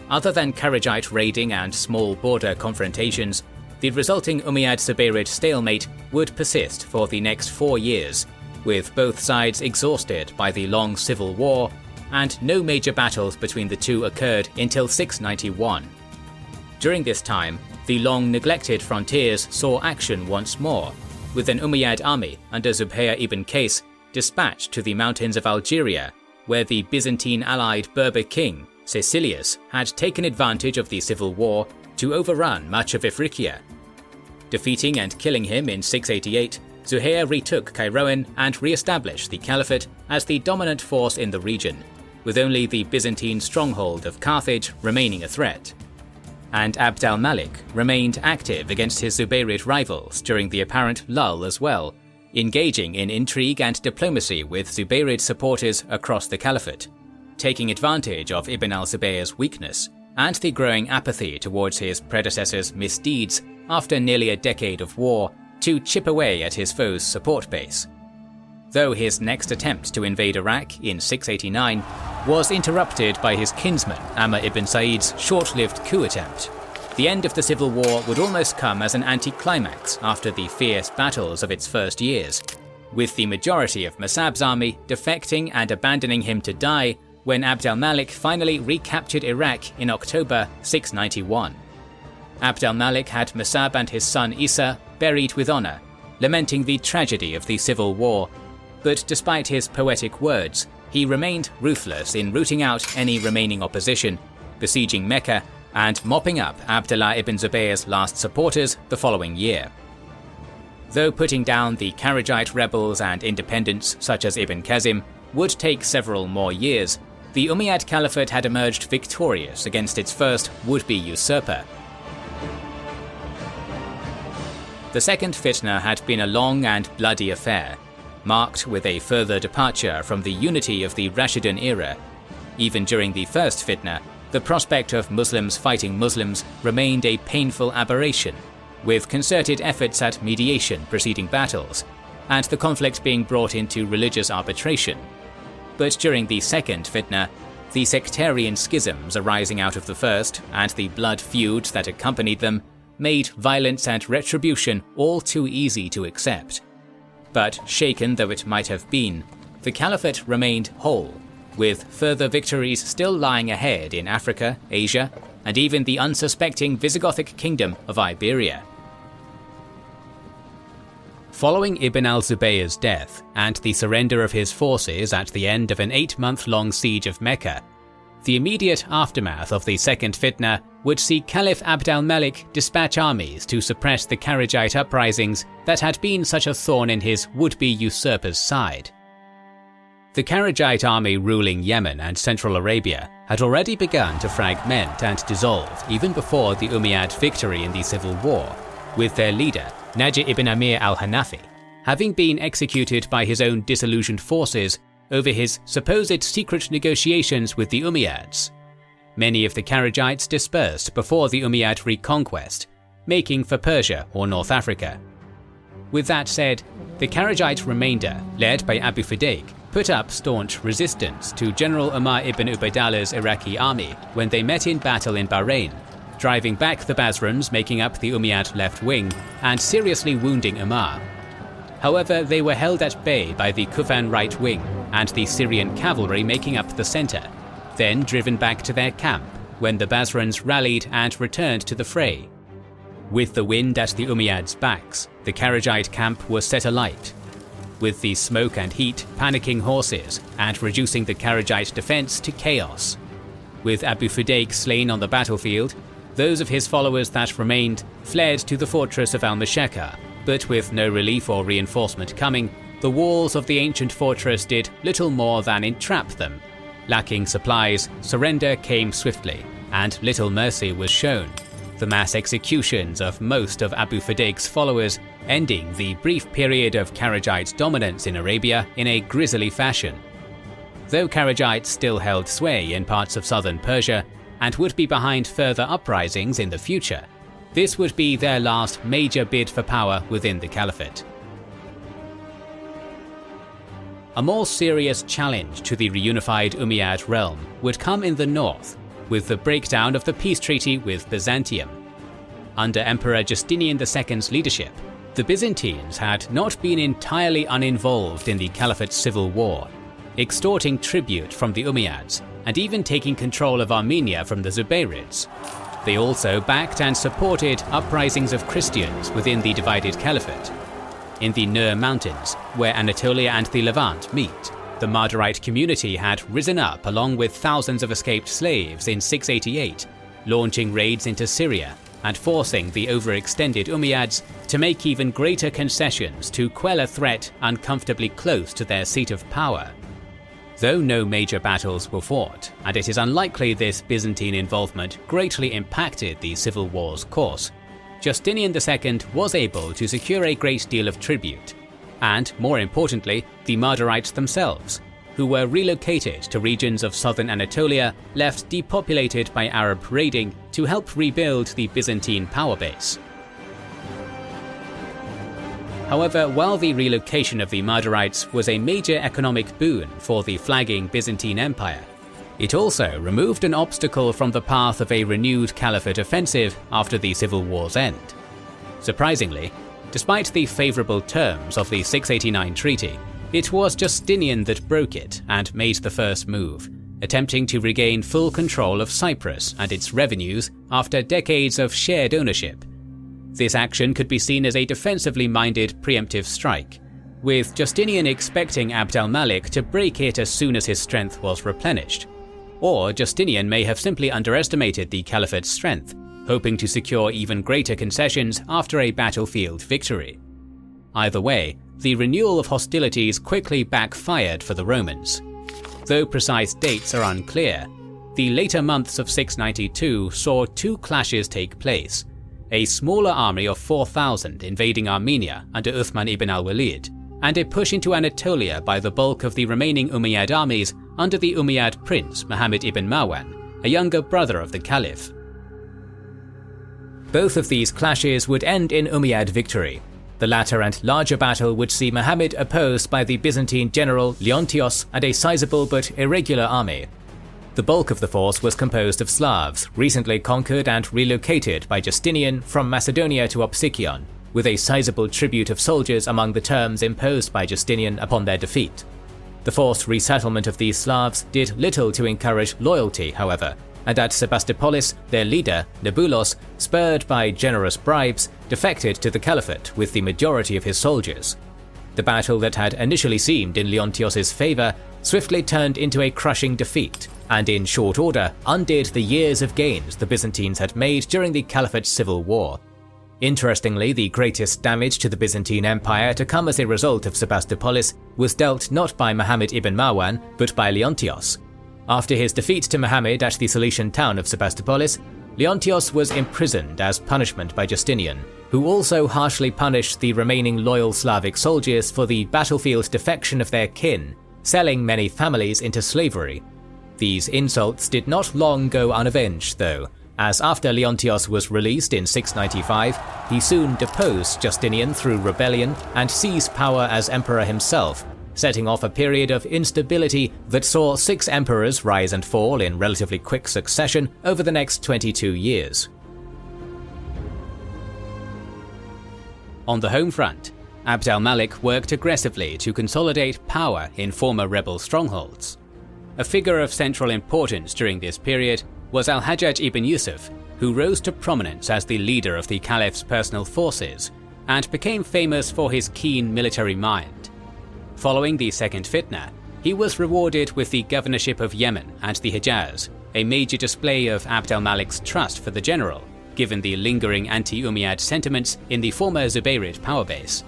Other than Kharajite raiding and small border confrontations, the resulting Umayyad-Zubayrid stalemate would persist for the next 4 years, with both sides exhausted by the long civil war, and no major battles between the two occurred until 691. During this time, the long-neglected frontiers saw action once more, with an Umayyad army under Zubayr ibn Qais dispatched to the mountains of Algeria, where the Byzantine-allied Berber king, Caecilius, had taken advantage of the civil war to overrun much of Ifriqiya. Defeating and killing him in 688, Zuhair retook Kairouan and re-established the caliphate as the dominant force in the region, with only the Byzantine stronghold of Carthage remaining a threat. And Abd al-Malik remained active against his Zubayrid rivals during the apparent lull as well, engaging in intrigue and diplomacy with Zubayrid supporters across the caliphate, taking advantage of Ibn al-Zubayr's weakness and the growing apathy towards his predecessor's misdeeds after nearly a decade of war to chip away at his foe's support base. Though his next attempt to invade Iraq in 689 was interrupted by his kinsman Amr ibn Sa'id's short-lived coup attempt, the end of the civil war would almost come as an anticlimax after the fierce battles of its first years, with the majority of Musab's army defecting and abandoning him to die when Abd al-Malik finally recaptured Iraq in October 691. Abd al-Malik had Musab and his son Isa buried with honor, lamenting the tragedy of the civil war, but despite his poetic words, he remained ruthless in rooting out any remaining opposition, besieging Mecca, and mopping up Abdullah ibn Zubayr's last supporters the following year. Though putting down the Kharajite rebels and independents such as Ibn Qasim would take several more years, the Umayyad Caliphate had emerged victorious against its first would-be usurper. The second fitna had been a long and bloody affair, marked with a further departure from the unity of the Rashidun era. Even during the first fitna, the prospect of Muslims fighting Muslims remained a painful aberration, with concerted efforts at mediation preceding battles, and the conflict being brought into religious arbitration. But during the second fitna, the sectarian schisms arising out of the first, and the blood feuds that accompanied them, made violence and retribution all too easy to accept. But shaken though it might have been, the caliphate remained whole, with further victories still lying ahead in Africa, Asia, and even the unsuspecting Visigothic kingdom of Iberia. Following Ibn al-Zubayr's death and the surrender of his forces at the end of an 8-month-long siege of Mecca, the immediate aftermath of the Second Fitna would see Caliph Abd al-Malik dispatch armies to suppress the Kharijite uprisings that had been such a thorn in his would-be usurper's side. The Kharijite army ruling Yemen and Central Arabia had already begun to fragment and dissolve even before the Umayyad victory in the civil war, with their leader, Naji ibn Amir al-Hanafi, having been executed by his own disillusioned forces over his supposed secret negotiations with the Umayyads. Many of the Kharijites dispersed before the Umayyad reconquest, making for Persia or North Africa. With that said, the Kharijite remainder, led by Abu Fudayk, put up staunch resistance to General Umar ibn Ubaydallah's Iraqi army when they met in battle in Bahrain, driving back the Basrans making up the Umayyad left wing and seriously wounding Umar. However, they were held at bay by the Kufan right wing and the Syrian cavalry making up the center, then driven back to their camp when the Basrans rallied and returned to the fray. With the wind at the Umayyads' backs, the Kharijite camp was set alight, with the smoke and heat panicking horses and reducing the Kharijite defense to chaos. With Abu Fudayk slain on the battlefield, those of his followers that remained fled to the fortress of al-Mashaqqa, but with no relief or reinforcement coming, the walls of the ancient fortress did little more than entrap them. Lacking supplies, surrender came swiftly, and little mercy was shown, the mass executions of most of Abu Fudayk's followers ending the brief period of Kharijite dominance in Arabia in a grisly fashion. Though Kharijites still held sway in parts of southern Persia and would be behind further uprisings in the future, this would be their last major bid for power within the caliphate. A more serious challenge to the reunified Umayyad realm would come in the north, with the breakdown of the peace treaty with Byzantium. Under Emperor Justinian II's leadership, the Byzantines had not been entirely uninvolved in the caliphate's civil war, extorting tribute from the Umayyads and even taking control of Armenia from the Zubayrids. They also backed and supported uprisings of Christians within the divided caliphate. In the Nur Mountains, where Anatolia and the Levant meet, the Mardarite community had risen up along with thousands of escaped slaves in 688, launching raids into Syria and forcing the overextended Umayyads to make even greater concessions to quell a threat uncomfortably close to their seat of power. Though no major battles were fought, and it is unlikely this Byzantine involvement greatly impacted the civil war's course, Justinian II was able to secure a great deal of tribute, and more importantly, the Mardarites themselves, who were relocated to regions of southern Anatolia left depopulated by Arab raiding to help rebuild the Byzantine power base. However, while the relocation of the Mardarites was a major economic boon for the flagging Byzantine Empire, it also removed an obstacle from the path of a renewed caliphate offensive after the civil war's end. Surprisingly, despite the favourable terms of the 689 treaty, it was Justinian that broke it and made the first move, attempting to regain full control of Cyprus and its revenues after decades of shared ownership. This action could be seen as a defensively minded preemptive strike, with Justinian expecting Abd al-Malik to break it as soon as his strength was replenished. Or Justinian may have simply underestimated the caliphate's strength, hoping to secure even greater concessions after a battlefield victory. Either way, the renewal of hostilities quickly backfired for the Romans. Though precise dates are unclear, the later months of 692 saw two clashes take place: a smaller army of 4,000 invading Armenia under Uthman ibn al-Walid, and a push into Anatolia by the bulk of the remaining Umayyad armies under the Umayyad prince Muhammad ibn Marwan, a younger brother of the caliph. Both of these clashes would end in Umayyad victory. The latter and larger battle would see Muhammad opposed by the Byzantine general Leontios and a sizable but irregular army. The bulk of the force was composed of Slavs, recently conquered and relocated by Justinian from Macedonia to Opsikion, with a sizable tribute of soldiers among the terms imposed by Justinian upon their defeat. The forced resettlement of these Slavs did little to encourage loyalty, however, and at Sebastopolis, their leader, Nebulos, spurred by generous bribes, defected to the caliphate with the majority of his soldiers. The battle that had initially seemed in Leontios' favour swiftly turned into a crushing defeat, and in short order undid the years of gains the Byzantines had made during the Caliphate's civil war. Interestingly, the greatest damage to the Byzantine Empire to come as a result of Sebastopolis was dealt not by Muhammad ibn Marwan, but by Leontios. After his defeat to Muhammad at the Cilician town of Sebastopolis, Leontios was imprisoned as punishment by Justinian, who also harshly punished the remaining loyal Slavic soldiers for the battlefield defection of their kin, selling many families into slavery. These insults did not long go unavenged, though, as after Leontios was released in 695, he soon deposed Justinian through rebellion and seized power as emperor himself, setting off a period of instability that saw 6 emperors rise and fall in relatively quick succession over the next 22 years. On the home front, Abd al-Malik worked aggressively to consolidate power in former rebel strongholds. A figure of central importance during this period was al-Hajjaj ibn Yusuf, who rose to prominence as the leader of the Caliph's personal forces and became famous for his keen military mind. Following the second fitna, he was rewarded with the governorship of Yemen and the Hejaz, a major display of Abd al-Malik's trust for the general, given the lingering anti-Umayyad sentiments in the former Zubayrid power base.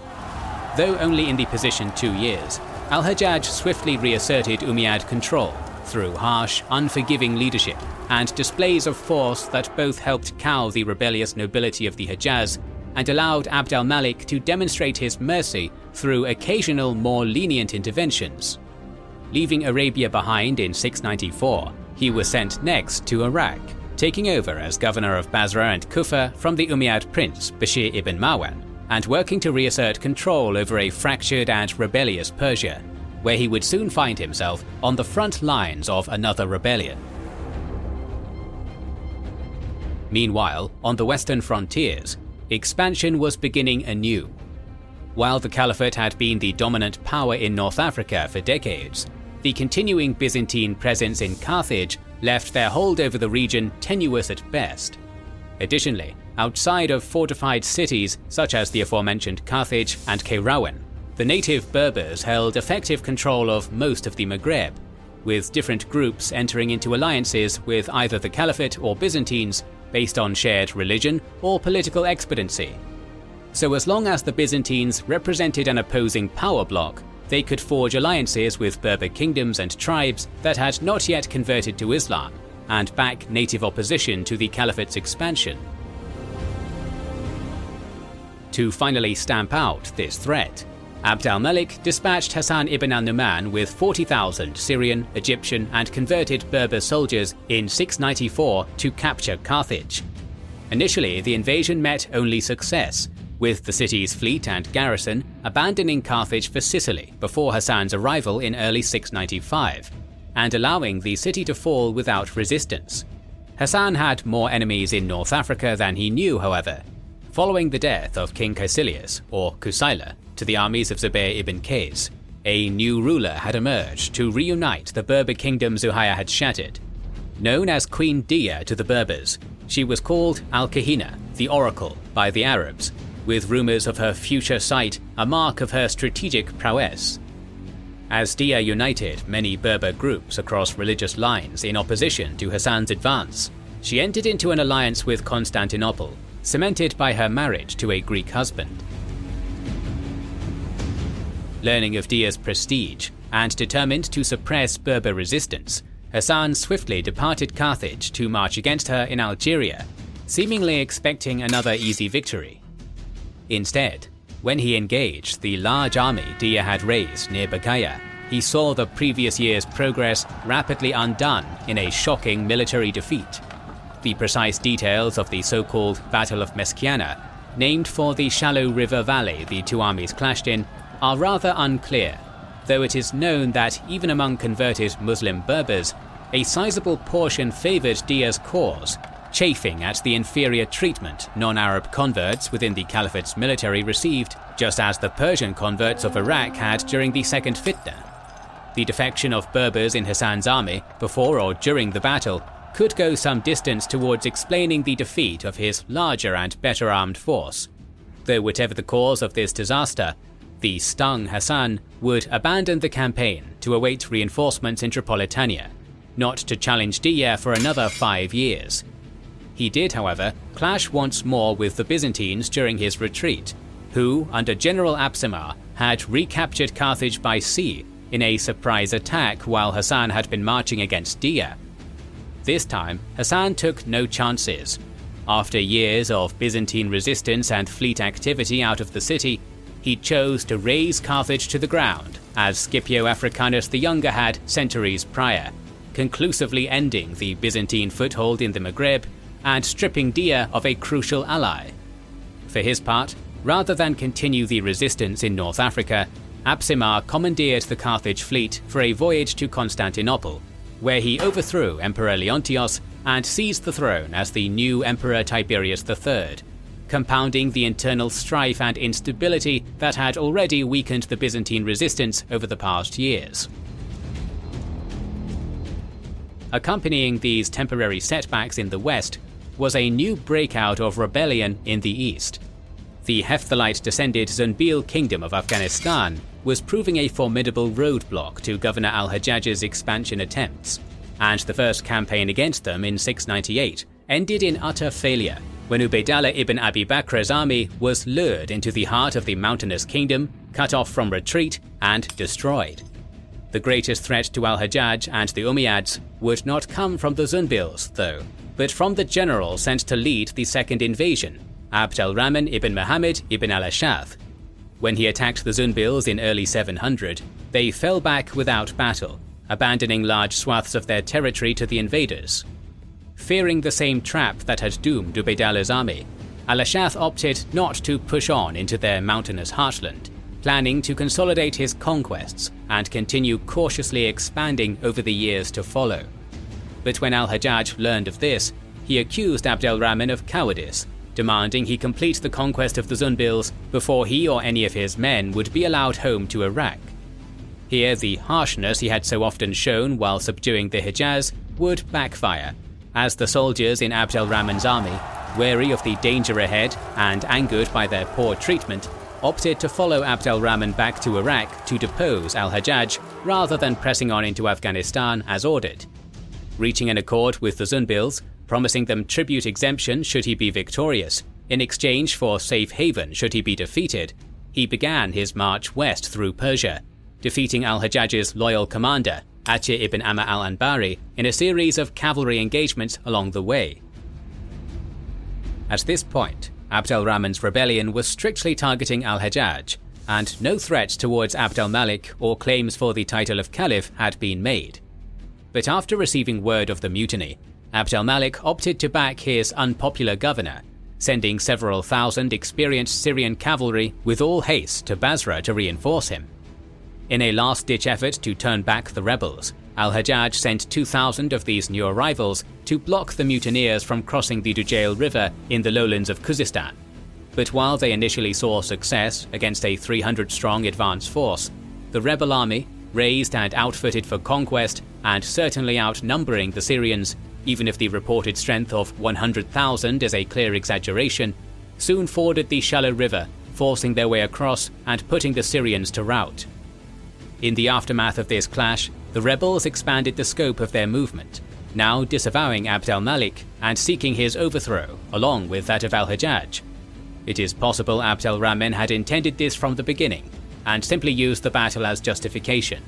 Though only in the position 2 years, al-Hajjaj swiftly reasserted Umayyad control through harsh, unforgiving leadership and displays of force that both helped cow the rebellious nobility of the Hejaz and allowed Abd al-Malik to demonstrate his mercy through occasional more lenient interventions. Leaving Arabia behind in 694, he was sent next to Iraq, taking over as governor of Basra and Kufa from the Umayyad prince Bashir ibn Marwan, and working to reassert control over a fractured and rebellious Persia, where he would soon find himself on the front lines of another rebellion. Meanwhile, on the western frontiers, expansion was beginning anew. While the Caliphate had been the dominant power in North Africa for decades, the continuing Byzantine presence in Carthage left their hold over the region tenuous at best. Additionally, outside of fortified cities such as the aforementioned Carthage and Kairouan, the native Berbers held effective control of most of the Maghreb, with different groups entering into alliances with either the Caliphate or Byzantines based on shared religion or political expediency. So as long as the Byzantines represented an opposing power bloc, they could forge alliances with Berber kingdoms and tribes that had not yet converted to Islam, and back native opposition to the Caliphate's expansion. To finally stamp out this threat, Abd al-Malik dispatched Hassan ibn al-Numan with 40,000 Syrian, Egyptian and converted Berber soldiers in 694 to capture Carthage. Initially, the invasion met only success, with the city's fleet and garrison abandoning Carthage for Sicily before Hassan's arrival in early 695, and allowing the city to fall without resistance. Hassan had more enemies in North Africa than he knew, however. Following the death of King Caecilius, or Kusila, to the armies of Zubair ibn Qays, a new ruler had emerged to reunite the Berber kingdom Zuhayya had shattered. Known as Queen Dia to the Berbers, she was called Al-Kahina, the Oracle, by the Arabs, with rumors of her future sight a mark of her strategic prowess. As Dia united many Berber groups across religious lines in opposition to Hassan's advance, she entered into an alliance with Constantinople, cemented by her marriage to a Greek husband. Learning of Dia's prestige and determined to suppress Berber resistance, Hassan swiftly departed Carthage to march against her in Algeria, seemingly expecting another easy victory. Instead, when he engaged the large army Dia had raised near Bakaya, he saw the previous year's progress rapidly undone in a shocking military defeat. The precise details of the so-called Battle of Meskiana, named for the shallow river valley the two armies clashed in, are rather unclear, though it is known that even among converted Muslim Berbers, a sizable portion favoured Dia's cause, chafing at the inferior treatment non-Arab converts within the Caliphate's military received, just as the Persian converts of Iraq had during the Second Fitna. The defection of Berbers in Hassan's army before or during the battle could go some distance towards explaining the defeat of his larger and better armed force. Though whatever the cause of this disaster, the stung Hassan would abandon the campaign to await reinforcements in Tripolitania, not to challenge Dia for another 5 years. He did, however, clash once more with the Byzantines during his retreat, who, under General Absimar, had recaptured Carthage by sea in a surprise attack while Hassan had been marching against Dia. This time, Hassan took no chances. After years of Byzantine resistance and fleet activity out of the city, he chose to raze Carthage to the ground, as Scipio Africanus the Younger had centuries prior, conclusively ending the Byzantine foothold in the Maghreb and stripping Dia of a crucial ally. For his part, rather than continue the resistance in North Africa, Absimar commandeered the Carthage fleet for a voyage to Constantinople, where he overthrew Emperor Leontios and seized the throne as the new Emperor Tiberius III, compounding the internal strife and instability that had already weakened the Byzantine resistance over the past years. Accompanying these temporary setbacks in the west was a new breakout of rebellion in the east. The Hephthalite-descended Zunbil kingdom of Afghanistan was proving a formidable roadblock to Governor al-Hajjaj's expansion attempts, and the first campaign against them in 698 ended in utter failure when Ubaydallah ibn Abi Bakr's army was lured into the heart of the mountainous kingdom, cut off from retreat, and destroyed. The greatest threat to al-Hajjaj and the Umayyads would not come from the Zunbils, though, but from the general sent to lead the second invasion, Abd al-Rahman ibn Muhammad ibn al-Ash'ath. When he attacked the Zunbils in early 700, they fell back without battle, abandoning large swaths of their territory to the invaders. Fearing the same trap that had doomed Ubaydallah's army, al-Ash'ath opted not to push on into their mountainous heartland, planning to consolidate his conquests and continue cautiously expanding over the years to follow. But when al-Hajjaj learned of this, he accused Abd al-Rahman of cowardice, demanding he complete the conquest of the Zunbils before he or any of his men would be allowed home to Iraq. Here, the harshness he had so often shown while subduing the Hijaz would backfire, as the soldiers in Abd al-Rahman's army, wary of the danger ahead and angered by their poor treatment, opted to follow Abd al-Rahman back to Iraq to depose al-Hajjaj rather than pressing on into Afghanistan as ordered. Reaching an accord with the Zunbils, promising them tribute exemption should he be victorious, in exchange for safe haven should he be defeated, he began his march west through Persia, defeating al-Hajjaj's loyal commander, Atiyah ibn Amr al-Anbari, in a series of cavalry engagements along the way. At this point, Abd al-Rahman's rebellion was strictly targeting al-Hajjaj, and no threats towards Abd al-Malik or claims for the title of Caliph had been made. But after receiving word of the mutiny, Abd al-Malik opted to back his unpopular governor, sending several thousand experienced Syrian cavalry with all haste to Basra to reinforce him. In a last-ditch effort to turn back the rebels, al-Hajjaj sent 2,000 of these new arrivals to block the mutineers from crossing the Dujail River in the lowlands of Khuzestan. But while they initially saw success against a 300-strong advance force, the rebel army, raised and outfitted for conquest and certainly outnumbering the Syrians, even if the reported strength of 100,000 is a clear exaggeration, soon forded the shallow river, forcing their way across and putting the Syrians to rout. In the aftermath of this clash, the rebels expanded the scope of their movement, now disavowing Abd al-Malik and seeking his overthrow, along with that of al-Hajjaj. It is possible Abd al-Rahman had intended this from the beginning, and simply used the battle as justification.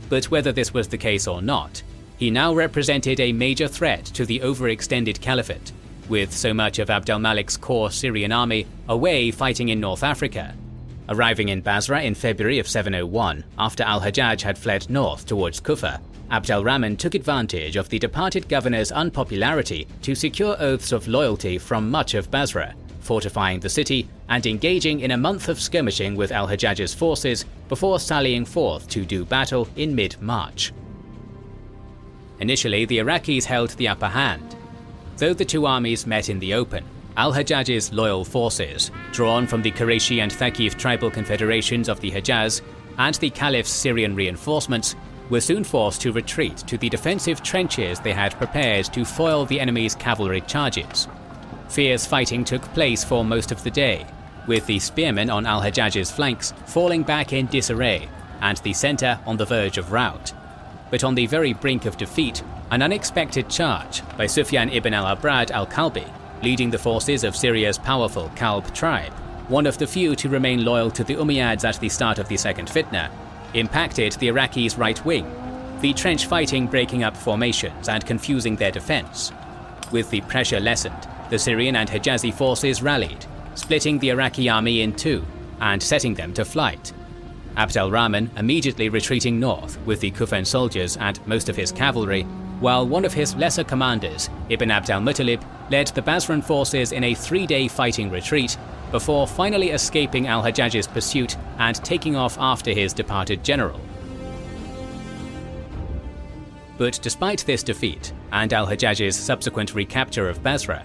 But whether this was the case or not, he now represented a major threat to the overextended caliphate, with so much of Abd al-Malik's core Syrian army away fighting in North Africa. Arriving in Basra in February of 701, after al-Hajjaj had fled north towards Kufa, Abd al-Rahman took advantage of the departed governor's unpopularity to secure oaths of loyalty from much of Basra, fortifying the city and engaging in a month of skirmishing with al-Hajjaj's forces before sallying forth to do battle in mid-March. Initially, the Iraqis held the upper hand. Though the two armies met in the open, al-Hajjaj's loyal forces, drawn from the Qurayshi and Thaqif tribal confederations of the Hejaz and the Caliph's Syrian reinforcements, were soon forced to retreat to the defensive trenches they had prepared to foil the enemy's cavalry charges. Fierce fighting took place for most of the day, with the spearmen on al-Hajjaj's flanks falling back in disarray and the centre on the verge of rout. But on the very brink of defeat, an unexpected charge by Sufyan ibn al-Abrad al-Kalbi, leading the forces of Syria's powerful Kalb tribe, one of the few to remain loyal to the Umayyads at the start of the Second Fitna, impacted the Iraqis' right wing, the trench fighting breaking up formations and confusing their defense. With the pressure lessened, the Syrian and Hijazi forces rallied, splitting the Iraqi army in two and setting them to flight. Abd al-Rahman immediately retreating north with the Kufan soldiers and most of his cavalry, while one of his lesser commanders, Ibn Abd al-Muttalib, led the Basran forces in a 3-day fighting retreat before finally escaping al-Hajjaj's pursuit and taking off after his departed general. But despite this defeat and al-Hajjaj's subsequent recapture of Basra,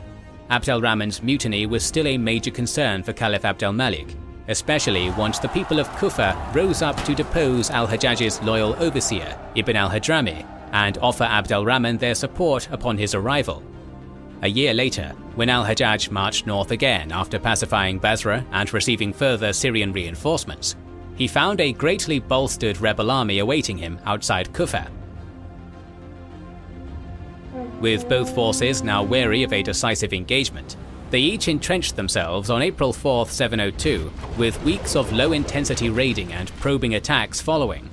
Abd al-Rahman's mutiny was still a major concern for Caliph Abd al-Malik, especially once the people of Kufa rose up to depose al-Hajjaj's loyal overseer, Ibn al-Hadrami, and offer Abd al-Rahman their support upon his arrival. A year later, when al-Hajjaj marched north again after pacifying Basra and receiving further Syrian reinforcements, he found a greatly bolstered rebel army awaiting him outside Kufa. With both forces now wary of a decisive engagement, they each entrenched themselves on April 4, 702, with weeks of low-intensity raiding and probing attacks following.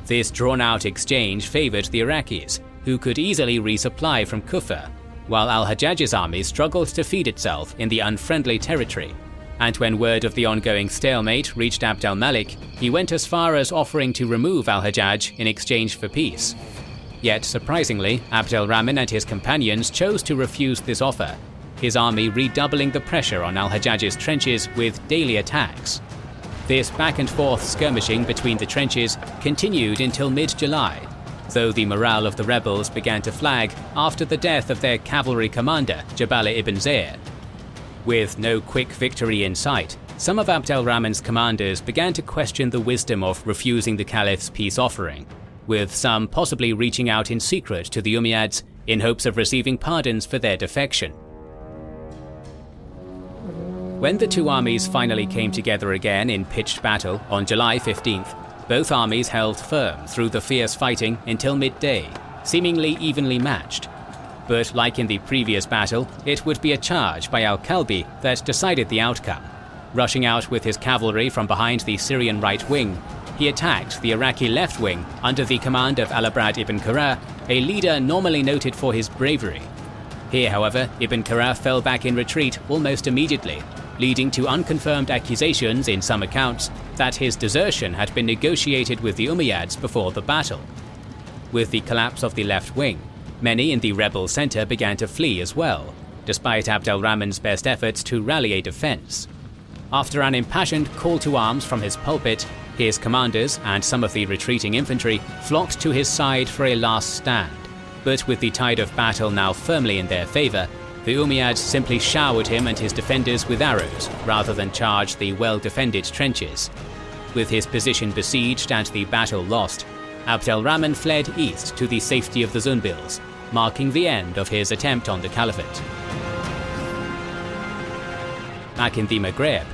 This drawn-out exchange favoured the Iraqis, who could easily resupply from Kufa, while al-Hajjaj's army struggled to feed itself in the unfriendly territory. And when word of the ongoing stalemate reached Abd al-Malik, he went as far as offering to remove al-Hajjaj in exchange for peace. Yet surprisingly, Abd al-Rahman and his companions chose to refuse this offer, his army redoubling the pressure on al-Hajjaj's trenches with daily attacks. This back-and-forth skirmishing between the trenches continued until mid-July, though the morale of the rebels began to flag after the death of their cavalry commander, Jabala ibn Zayd. With no quick victory in sight, some of Abd al-Rahman's commanders began to question the wisdom of refusing the Caliph's peace offering, with some possibly reaching out in secret to the Umayyads in hopes of receiving pardons for their defection. When the two armies finally came together again in pitched battle on July 15th, both armies held firm through the fierce fighting until midday, seemingly evenly matched. But like in the previous battle, it would be a charge by al-Kalbi that decided the outcome. Rushing out with his cavalry from behind the Syrian right wing, he attacked the Iraqi left wing under the command of al-Abrad ibn Qurra, a leader normally noted for his bravery. Here, however, Ibn Qurra fell back in retreat almost immediately, leading to unconfirmed accusations in some accounts that his desertion had been negotiated with the Umayyads before the battle. With the collapse of the left wing, many in the rebel center began to flee as well, despite Abd al-Rahman's best efforts to rally a defense. After an impassioned call to arms from his pulpit, his commanders and some of the retreating infantry flocked to his side for a last stand, but with the tide of battle now firmly in their favor, the Umayyads simply showered him and his defenders with arrows rather than charge the well-defended trenches. With his position besieged and the battle lost, Abd al-Rahman fled east to the safety of the Zunbils, marking the end of his attempt on the caliphate. Back in the Maghreb,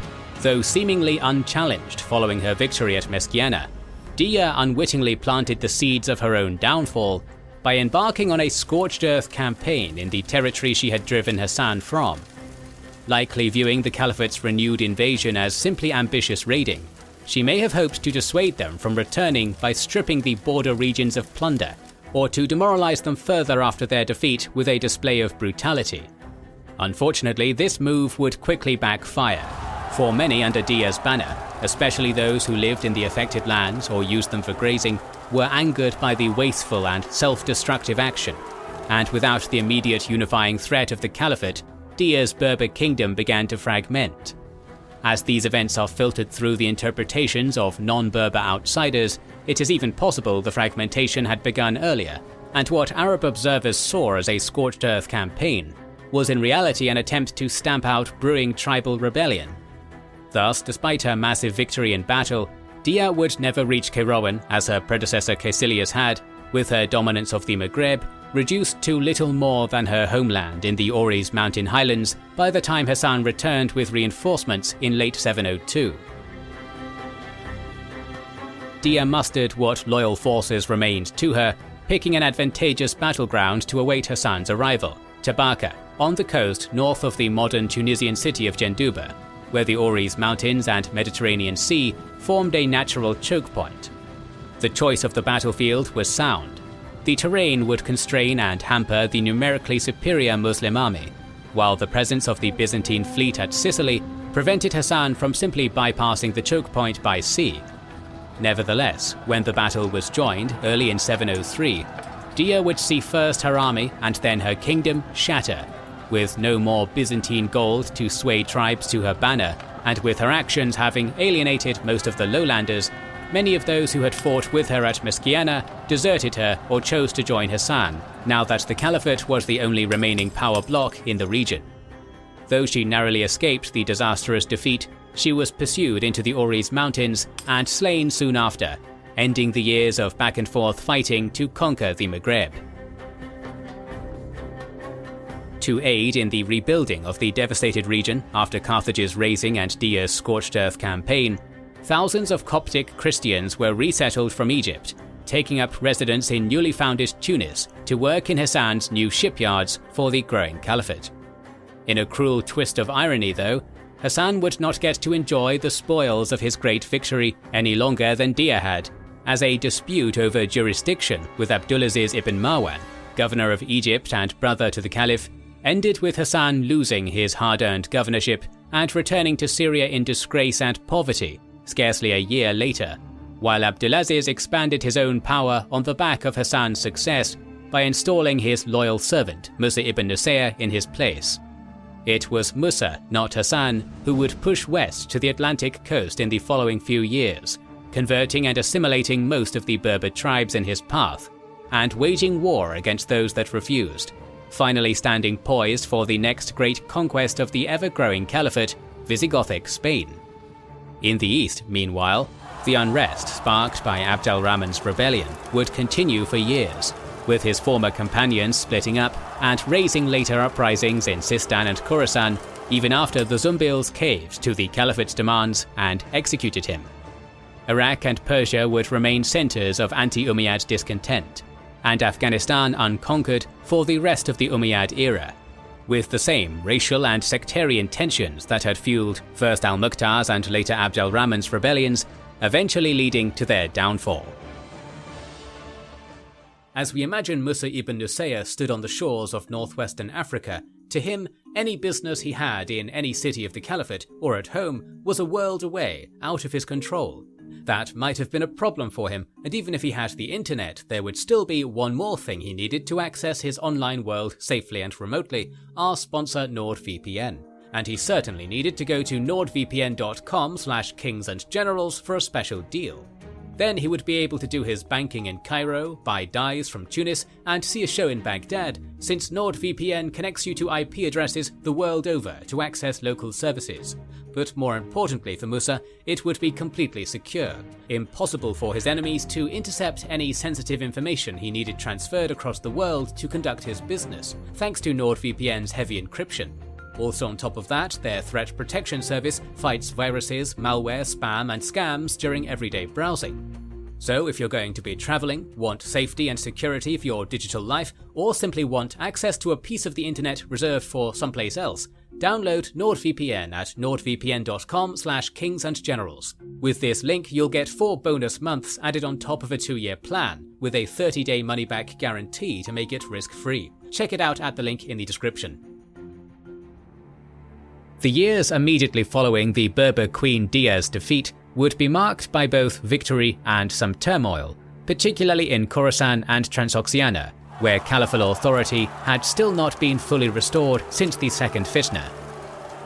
though seemingly unchallenged following her victory at Meskiana, Dia unwittingly planted the seeds of her own downfall by embarking on a scorched earth campaign in the territory she had driven Hassan from. Likely viewing the caliphate's renewed invasion as simply ambitious raiding, she may have hoped to dissuade them from returning by stripping the border regions of plunder, or to demoralize them further after their defeat with a display of brutality. Unfortunately, this move would quickly backfire, for many under Dia's banner, especially those who lived in the affected lands or used them for grazing, were angered by the wasteful and self-destructive action, and without the immediate unifying threat of the caliphate, Dia's Berber kingdom began to fragment. As these events are filtered through the interpretations of non-Berber outsiders, it is even possible the fragmentation had begun earlier, and what Arab observers saw as a scorched earth campaign was in reality an attempt to stamp out brewing tribal rebellion. Thus, despite her massive victory in battle, Dia would never reach Kairouan as her predecessor Caecilius had, with her dominance of the Maghreb reduced to little more than her homeland in the Auris mountain highlands by the time Hassan returned with reinforcements in late 702. Dia mustered what loyal forces remained to her, picking an advantageous battleground to await Hassan's arrival, Tabaka, on the coast north of the modern Tunisian city of Jendouba, where the Auris Mountains and Mediterranean Sea formed a natural choke point. The choice of the battlefield was sound. The terrain would constrain and hamper the numerically superior Muslim army, while the presence of the Byzantine fleet at Sicily prevented Hassan from simply bypassing the choke point by sea. Nevertheless, when the battle was joined early in 703, Dia would see first her army and then her kingdom shatter, with no more Byzantine gold to sway tribes to her banner, and with her actions having alienated most of the lowlanders. Many of those who had fought with her at Mesquiana deserted her or chose to join Hassan, now that the Caliphate was the only remaining power bloc in the region. Though she narrowly escaped the disastrous defeat, she was pursued into the Auris Mountains and slain soon after, ending the years of back-and-forth fighting to conquer the Maghreb. To aid in the rebuilding of the devastated region after Carthage's razing and Dia's scorched earth campaign, thousands of Coptic Christians were resettled from Egypt, taking up residence in newly founded Tunis to work in Hassan's new shipyards for the growing caliphate. In a cruel twist of irony though, Hassan would not get to enjoy the spoils of his great victory any longer than Dia had, as a dispute over jurisdiction with Abdulaziz ibn Marwan, governor of Egypt and brother to the caliph, ended with Hassan losing his hard-earned governorship and returning to Syria in disgrace and poverty scarcely a year later, while Abdulaziz expanded his own power on the back of Hassan's success by installing his loyal servant Musa ibn Nusayr in his place. It was Musa, not Hassan, who would push west to the Atlantic coast in the following few years, converting and assimilating most of the Berber tribes in his path, and waging war against those that refused, finally standing poised for the next great conquest of the ever-growing caliphate, Visigothic Spain. In the east, meanwhile, the unrest sparked by Abd al-Rahman's rebellion would continue for years, with his former companions splitting up and raising later uprisings in Sistan and Khorasan, even after the Zumbils caved to the caliphate's demands and executed him. Iraq and Persia would remain centers of anti-Umayyad discontent, and Afghanistan unconquered for the rest of the Umayyad era, with the same racial and sectarian tensions that had fueled first al-Muqta's and later Abd al-Rahman's rebellions, eventually leading to their downfall. As we imagine Musa ibn Nusayr stood on the shores of northwestern Africa, to him, any business he had in any city of the caliphate or at home was a world away, out of his control. That might have been a problem for him, and even if he had the internet, there would still be one more thing he needed to access his online world safely and remotely, our sponsor NordVPN. And he certainly needed to go to nordvpn.com/kingsandgenerals for a special deal. Then he would be able to do his banking in Cairo, buy dyes from Tunis, and see a show in Baghdad, since NordVPN connects you to IP addresses the world over to access local services. But more importantly for Musa, it would be completely secure, impossible for his enemies to intercept any sensitive information he needed transferred across the world to conduct his business, thanks to NordVPN's heavy encryption. Also on top of that, their threat protection service fights viruses, malware, spam, and scams during everyday browsing. So if you're going to be traveling, want safety and security for your digital life, or simply want access to a piece of the internet reserved for someplace else, download NordVPN at nordvpn.com/kingsandgenerals. With this link, you'll get 4 bonus months added on top of a 2-year plan, with a 30-day money-back guarantee to make it risk-free. Check it out at the link in the description. The years immediately following the Berber Queen Dia's defeat would be marked by both victory and some turmoil, particularly in Khorasan and Transoxiana, where caliphal authority had still not been fully restored since the Second Fitna.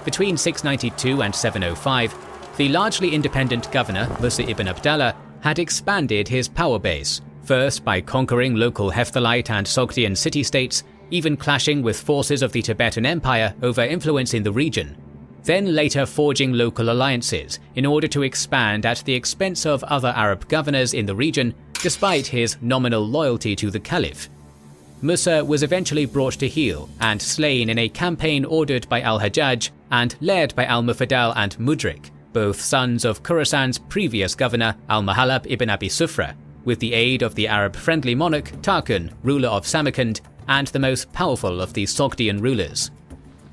Between 692 and 705, the largely independent governor Musa ibn Abdallah had expanded his power base, first by conquering local Hephthalite and Sogdian city-states, even clashing with forces of the Tibetan Empire over influence in the region. then later forging local alliances in order to expand at the expense of other Arab governors in the region despite his nominal loyalty to the Caliph. Musa was eventually brought to heel and slain in a campaign ordered by al-Hajjaj and led by al-Mufaddal and Mudrik, both sons of Khorasan's previous governor al-Muhallab ibn Abi Sufra, with the aid of the Arab-friendly monarch Tarkhan, ruler of Samarkand and the most powerful of the Sogdian rulers.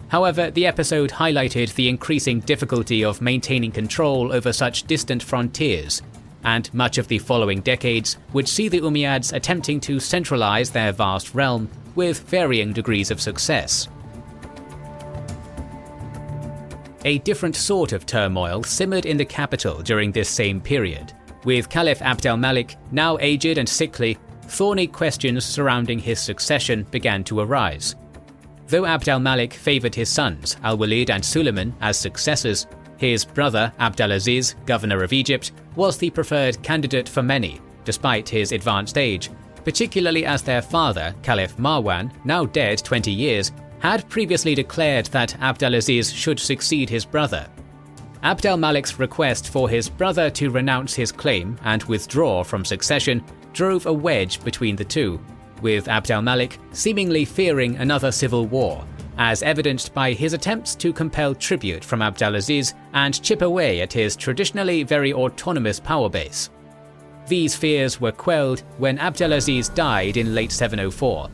However, the episode highlighted the increasing difficulty of maintaining control over such distant frontiers, and much of the following decades would see the Umayyads attempting to centralize their vast realm with varying degrees of success. A different sort of turmoil simmered in the capital during this same period. With Caliph Abd al-Malik now aged and sickly, thorny questions surrounding his succession began to arise. Though Abd al-Malik favoured his sons, al-Walid and Suleiman, as successors, his brother Abdulaziz, governor of Egypt, was the preferred candidate for many, despite his advanced age, particularly as their father, Caliph Marwan, now dead 20 years, had previously declared that Abdulaziz should succeed his brother. Abd al-Malik's request for his brother to renounce his claim and withdraw from succession drove a wedge between the two, with Abd al-Malik seemingly fearing another civil war, as evidenced by his attempts to compel tribute from Abdulaziz and chip away at his traditionally very autonomous power base. These fears were quelled when Abdulaziz died in late 704,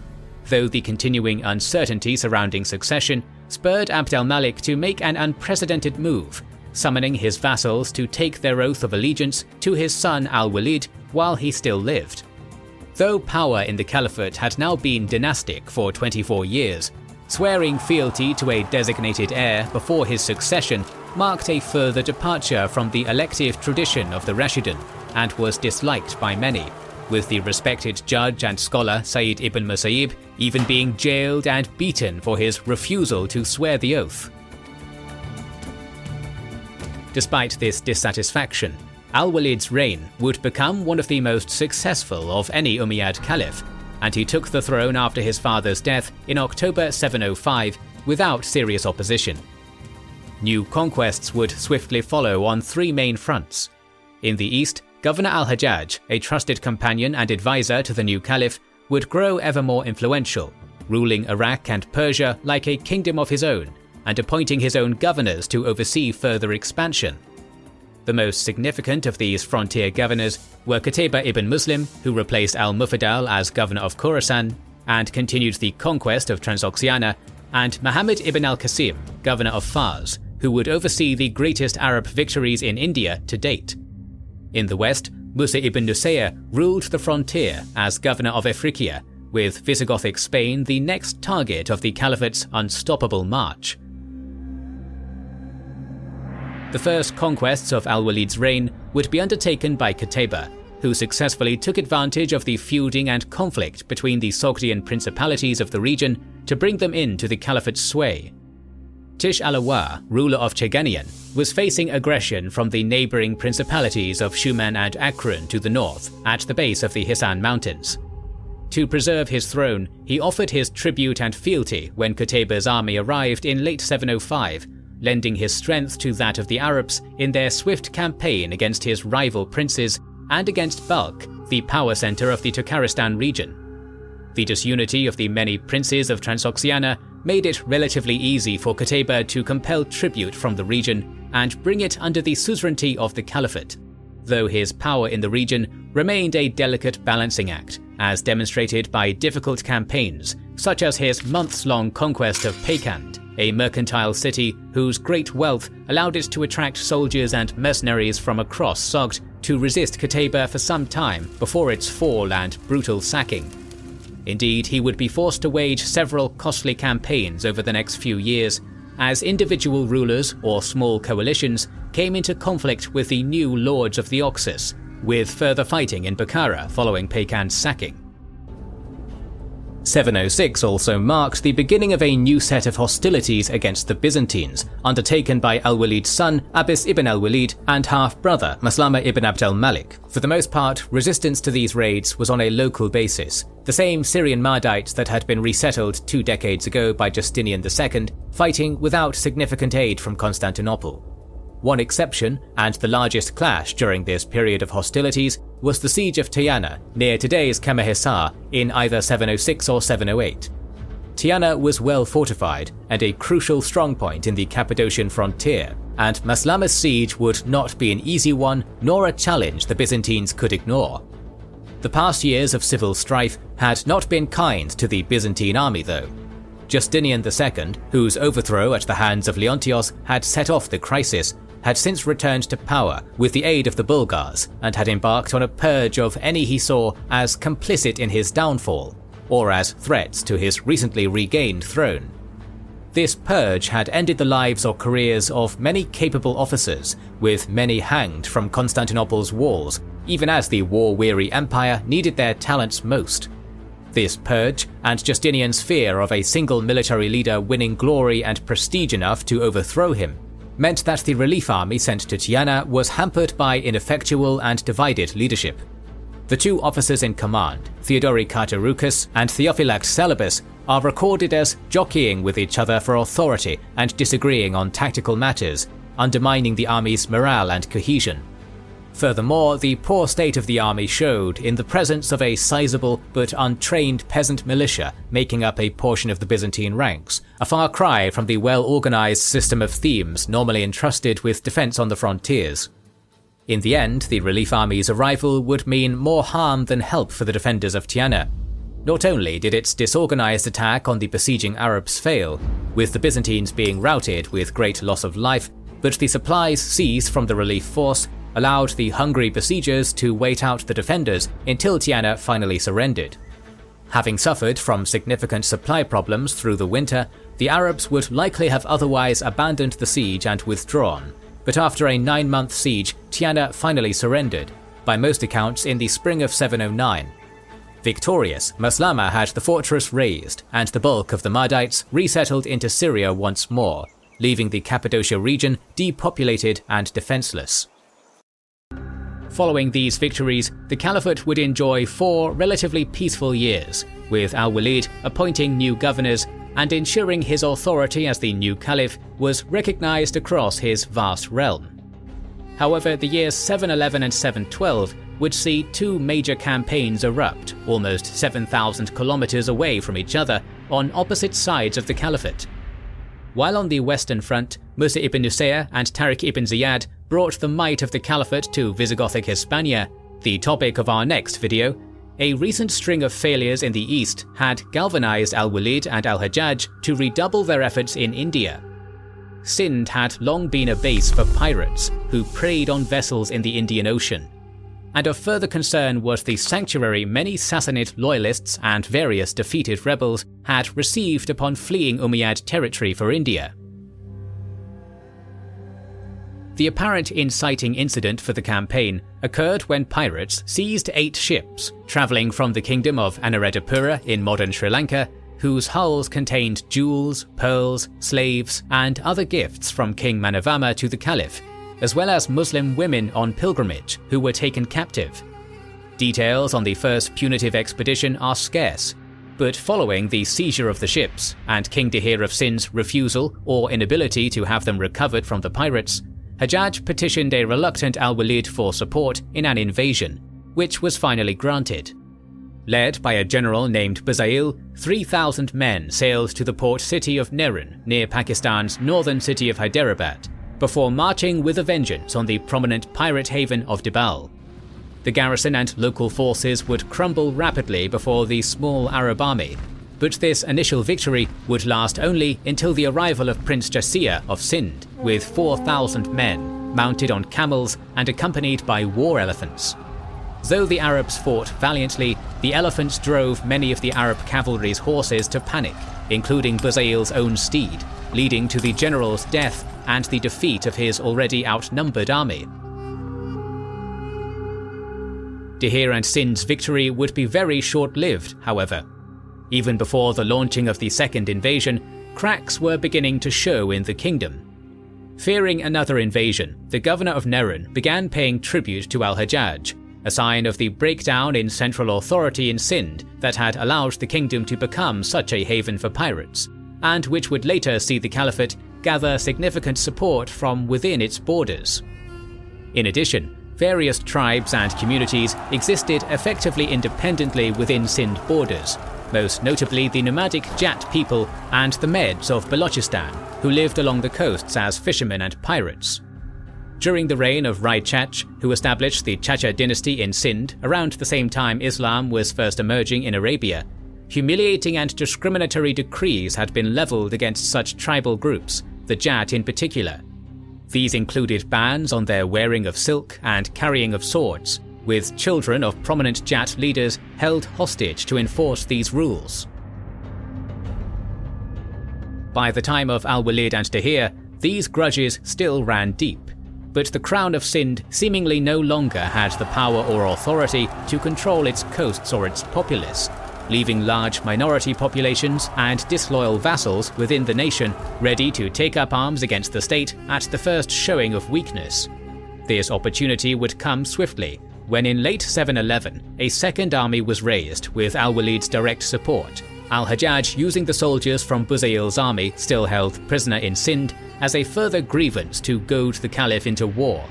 though the continuing uncertainty surrounding succession spurred Abd al-Malik to make an unprecedented move, summoning his vassals to take their oath of allegiance to his son al-Walid while he still lived. Though power in the Caliphate had now been dynastic for 24 years, swearing fealty to a designated heir before his succession marked a further departure from the elective tradition of the Rashidun and was disliked by many, with the respected judge and scholar Sa'id ibn Musayyib even being jailed and beaten for his refusal to swear the oath. Despite this dissatisfaction, al-Walid's reign would become one of the most successful of any Umayyad caliph, and he took the throne after his father's death in October 705 without serious opposition. New conquests would swiftly follow on three main fronts. In the east, Governor al-Hajjaj, a trusted companion and advisor to the new caliph, would grow ever more influential, ruling Iraq and Persia like a kingdom of his own, and appointing his own governors to oversee further expansion. The most significant of these frontier governors were Qutayba ibn Muslim, who replaced al-Mufaddal as governor of Khorasan and continued the conquest of Transoxiana, and Muhammad ibn al-Qasim, governor of Fars, who would oversee the greatest Arab victories in India to date. In the west, Musa ibn Nusayr ruled the frontier as governor of Afriqiya, with Visigothic Spain the next target of the Caliphate's unstoppable march. The first conquests of al-Walid's reign would be undertaken by Qutayba, who successfully took advantage of the feuding and conflict between the Sogdian principalities of the region to bring them into the Caliphate's sway. Tish al-Awar, ruler of Cheganian, was facing aggression from the neighbouring principalities of Shuman and Akron to the north, at the base of the Hisan Mountains. To preserve his throne, he offered his tribute and fealty when Qutayba's army arrived in late 705, lending his strength to that of the Arabs in their swift campaign against his rival princes and against Balkh, the power centre of the Turkaristan region. The disunity of the many princes of Transoxiana made it relatively easy for Qutayba to compel tribute from the region and bring it under the suzerainty of the Caliphate, though his power in the region remained a delicate balancing act, as demonstrated by difficult campaigns, such as his months-long conquest of Peykand, a mercantile city whose great wealth allowed it to attract soldiers and mercenaries from across Sogd to resist Qutayba for some time before its fall and brutal sacking. Indeed, he would be forced to wage several costly campaigns over the next few years, as individual rulers or small coalitions came into conflict with the new lords of the Oxus, with further fighting in Bukhara following Peykand's sacking. 706 also marked the beginning of a new set of hostilities against the Byzantines, undertaken by al-Walid's son Abbas ibn al-Walid and half-brother Maslama ibn Abd al-Malik. For the most part, resistance to these raids was on a local basis, the same Syrian Mahdites that had been resettled 2 decades ago by Justinian II, fighting without significant aid from Constantinople. One exception, and the largest clash during this period of hostilities, was the siege of Tyana, near today's Kemahisar, in either 706 or 708. Tyana was well fortified and a crucial strongpoint in the Cappadocian frontier, and Maslama's siege would not be an easy one nor a challenge the Byzantines could ignore. The past years of civil strife had not been kind to the Byzantine army though. Justinian II, whose overthrow at the hands of Leontios had set off the crisis, had since returned to power with the aid of the Bulgars and had embarked on a purge of any he saw as complicit in his downfall, or as threats to his recently regained throne. This purge had ended the lives or careers of many capable officers, with many hanged from Constantinople's walls, even as the war-weary empire needed their talents most. This purge, and Justinian's fear of a single military leader winning glory and prestige enough to overthrow him, meant that the relief army sent to Tyana was hampered by ineffectual and divided leadership. The 2 officers in command, Theodori Cartarucus and Theophylact Celebus, are recorded as jockeying with each other for authority and disagreeing on tactical matters, undermining the army's morale and cohesion. Furthermore, the poor state of the army showed in the presence of a sizable but untrained peasant militia making up a portion of the Byzantine ranks, a far cry from the well-organized system of themes normally entrusted with defense on the frontiers. In the end, the relief army's arrival would mean more harm than help for the defenders of Tyana. Not only did its disorganized attack on the besieging Arabs fail, with the Byzantines being routed with great loss of life, but the supplies seized from the relief force allowed the hungry besiegers to wait out the defenders until Tyana finally surrendered. Having suffered from significant supply problems through the winter, the Arabs would likely have otherwise abandoned the siege and withdrawn, but after a 9-month siege, Tyana finally surrendered, by most accounts in the spring of 709. Victorious, Maslama had the fortress razed and the bulk of the Mahdites resettled into Syria once more, leaving the Cappadocia region depopulated and defenseless. Following these victories, the Caliphate would enjoy 4 relatively peaceful years, with al-Walid appointing new governors and ensuring his authority as the new Caliph was recognized across his vast realm. However, the years 711 and 712 would see 2 major campaigns erupt almost 7,000 kilometers away from each other on opposite sides of the Caliphate. While on the western front, Musa ibn Nusayr and Tariq ibn Ziyad brought the might of the Caliphate to Visigothic Hispania, the topic of our next video, a recent string of failures in the east had galvanized al-Walid and al-Hajjaj to redouble their efforts in India. Sind had long been a base for pirates who preyed on vessels in the Indian Ocean. And of further concern was the sanctuary many Sassanid loyalists and various defeated rebels had received upon fleeing Umayyad territory for India. The apparent inciting incident for the campaign occurred when pirates seized 8 ships travelling from the kingdom of Anuradhapura in modern Sri Lanka, whose hulls contained jewels, pearls, slaves, and other gifts from King Manavama to the Caliph, as well as Muslim women on pilgrimage who were taken captive. Details on the first punitive expedition are scarce, but following the seizure of the ships and King Dihir of Sindh's refusal or inability to have them recovered from the pirates, Hajjaj petitioned a reluctant al-Walid for support in an invasion, which was finally granted. Led by a general named Bazail, 3,000 men sailed to the port city of Nerun near Pakistan's northern city of Hyderabad, before marching with a vengeance on the prominent pirate haven of Dibal. The garrison and local forces would crumble rapidly before the small Arab army, but this initial victory would last only until the arrival of Prince Jasir of Sindh with 4,000 men, mounted on camels and accompanied by war elephants. Though the Arabs fought valiantly, the elephants drove many of the Arab cavalry's horses to panic, including Bazail's own steed, leading to the general's death and the defeat of his already outnumbered army. Dihir and Sindh's victory would be very short-lived, however. Even before the launching of the second invasion, cracks were beginning to show in the kingdom. Fearing another invasion, the governor of Nerun began paying tribute to al-Hajjaj, a sign of the breakdown in central authority in Sind that had allowed the kingdom to become such a haven for pirates, and which would later see the caliphate gather significant support from within its borders. In addition, various tribes and communities existed effectively independently within Sind borders, most notably the nomadic Jat people and the Meds of Balochistan, who lived along the coasts as fishermen and pirates. During the reign of Rai-Chach, who established the Chacha dynasty in Sind around the same time Islam was first emerging in Arabia, humiliating and discriminatory decrees had been leveled against such tribal groups, the Jat in particular. These included bans on their wearing of silk and carrying of swords, with children of prominent Jat leaders held hostage to enforce these rules. By the time of Al-Walid and Tahir, these grudges still ran deep, but the Crown of Sind seemingly no longer had the power or authority to control its coasts or its populace, leaving large minority populations and disloyal vassals within the nation ready to take up arms against the state at the first showing of weakness. This opportunity would come swiftly, when in late 711 a second army was raised with Al-Walid's direct support, Al-Hajjaj using the soldiers from Buzayl's army still held prisoner in Sind as a further grievance to goad the caliph into war.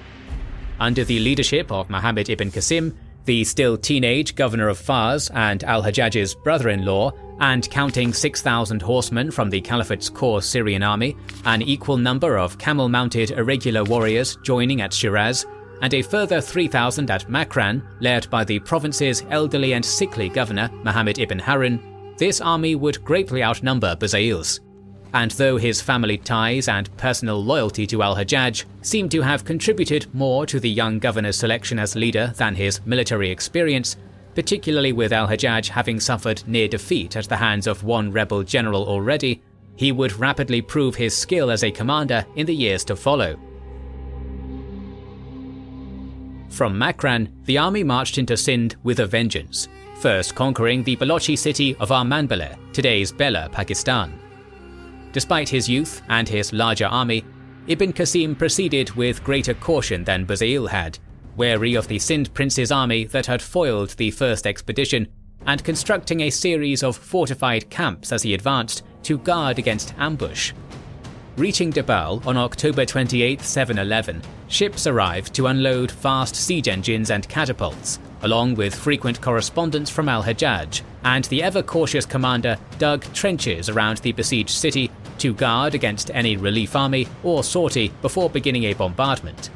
Under the leadership of Muhammad ibn Qasim, the still teenage governor of Fars and al-Hajjaj's brother-in-law, and counting 6,000 horsemen from the caliphate's core Syrian army, an equal number of camel-mounted irregular warriors joining at Shiraz, and a further 3,000 at Makran, led by the province's elderly and sickly governor Muhammad ibn Harun, this army would greatly outnumber Buzayl's. And though his family ties and personal loyalty to al-Hajjaj seem to have contributed more to the young governor's selection as leader than his military experience, particularly with al-Hajjaj having suffered near defeat at the hands of one rebel general already, he would rapidly prove his skill as a commander in the years to follow. From Makran, the army marched into Sind with a vengeance, first conquering the Balochi city of Armanbale, today's Bela, Pakistan. Despite his youth and his larger army, Ibn Qasim proceeded with greater caution than Buzayl had, wary of the Sind prince's army that had foiled the first expedition, and constructing a series of fortified camps as he advanced to guard against ambush. Reaching Dabal on October 28, 711, ships arrived to unload fast siege engines and catapults, along with frequent correspondence from al-Hajjaj, and the ever-cautious commander dug trenches around the besieged city to guard against any relief army or sortie before beginning a bombardment.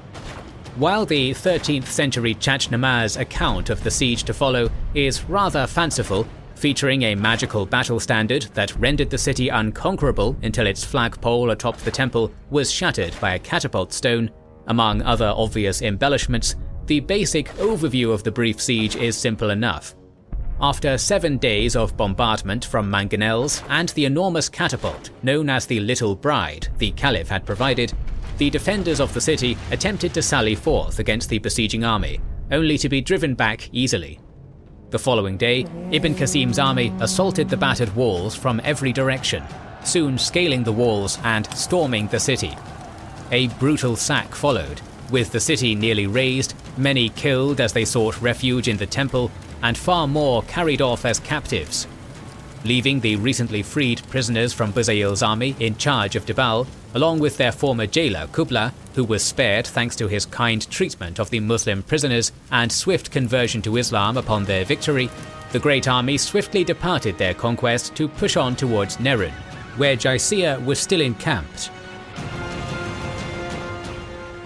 While the 13th century Chachnamaz account of the siege to follow is rather fanciful, featuring a magical battle standard that rendered the city unconquerable until its flagpole atop the temple was shattered by a catapult stone, among other obvious embellishments, the basic overview of the brief siege is simple enough. After 7 days of bombardment from mangonels and the enormous catapult known as the Little Bride the Caliph had provided, the defenders of the city attempted to sally forth against the besieging army, only to be driven back easily. The following day, Ibn Qasim's army assaulted the battered walls from every direction, soon scaling the walls and storming the city. A brutal sack followed, with the city nearly razed, many killed as they sought refuge in the temple, and far more carried off as captives. Leaving the recently freed prisoners from Buzayl's army in charge of Dabal, along with their former jailer Kubla, who was spared thanks to his kind treatment of the Muslim prisoners and swift conversion to Islam upon their victory, the great army swiftly departed their conquest to push on towards Nerun, where Jaisir was still encamped.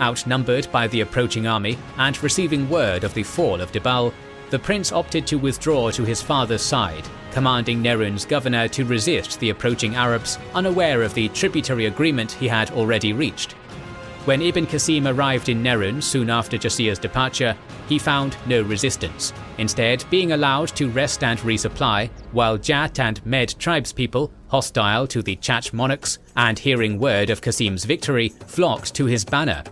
Outnumbered by the approaching army and receiving word of the fall of Dabal, the prince opted to withdraw to his father's side, commanding Nerun's governor to resist the approaching Arabs, unaware of the tributary agreement he had already reached. When Ibn Qasim arrived in Nerun soon after Jasir's departure, he found no resistance, instead being allowed to rest and resupply, while Jat and Med tribespeople, hostile to the Chach monarchs and hearing word of Qasim's victory, flocked to his banner.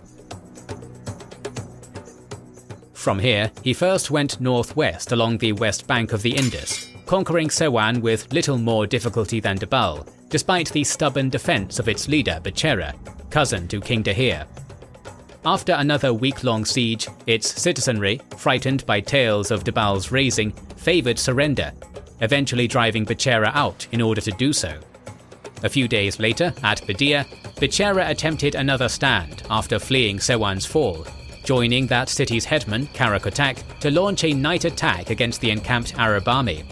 From here, he first went northwest along the west bank of the Indus, conquering Sewan with little more difficulty than Debal, despite the stubborn defense of its leader Bechera, cousin to King Dahir. After another week-long siege, its citizenry, frightened by tales of Debal's raising, favoured surrender, eventually driving Bechera out in order to do so. A few days later, at Badia, Bechera attempted another stand after fleeing Sewan's fall, joining that city's headman, Karakotak, to launch a night attack against the encamped Arab army.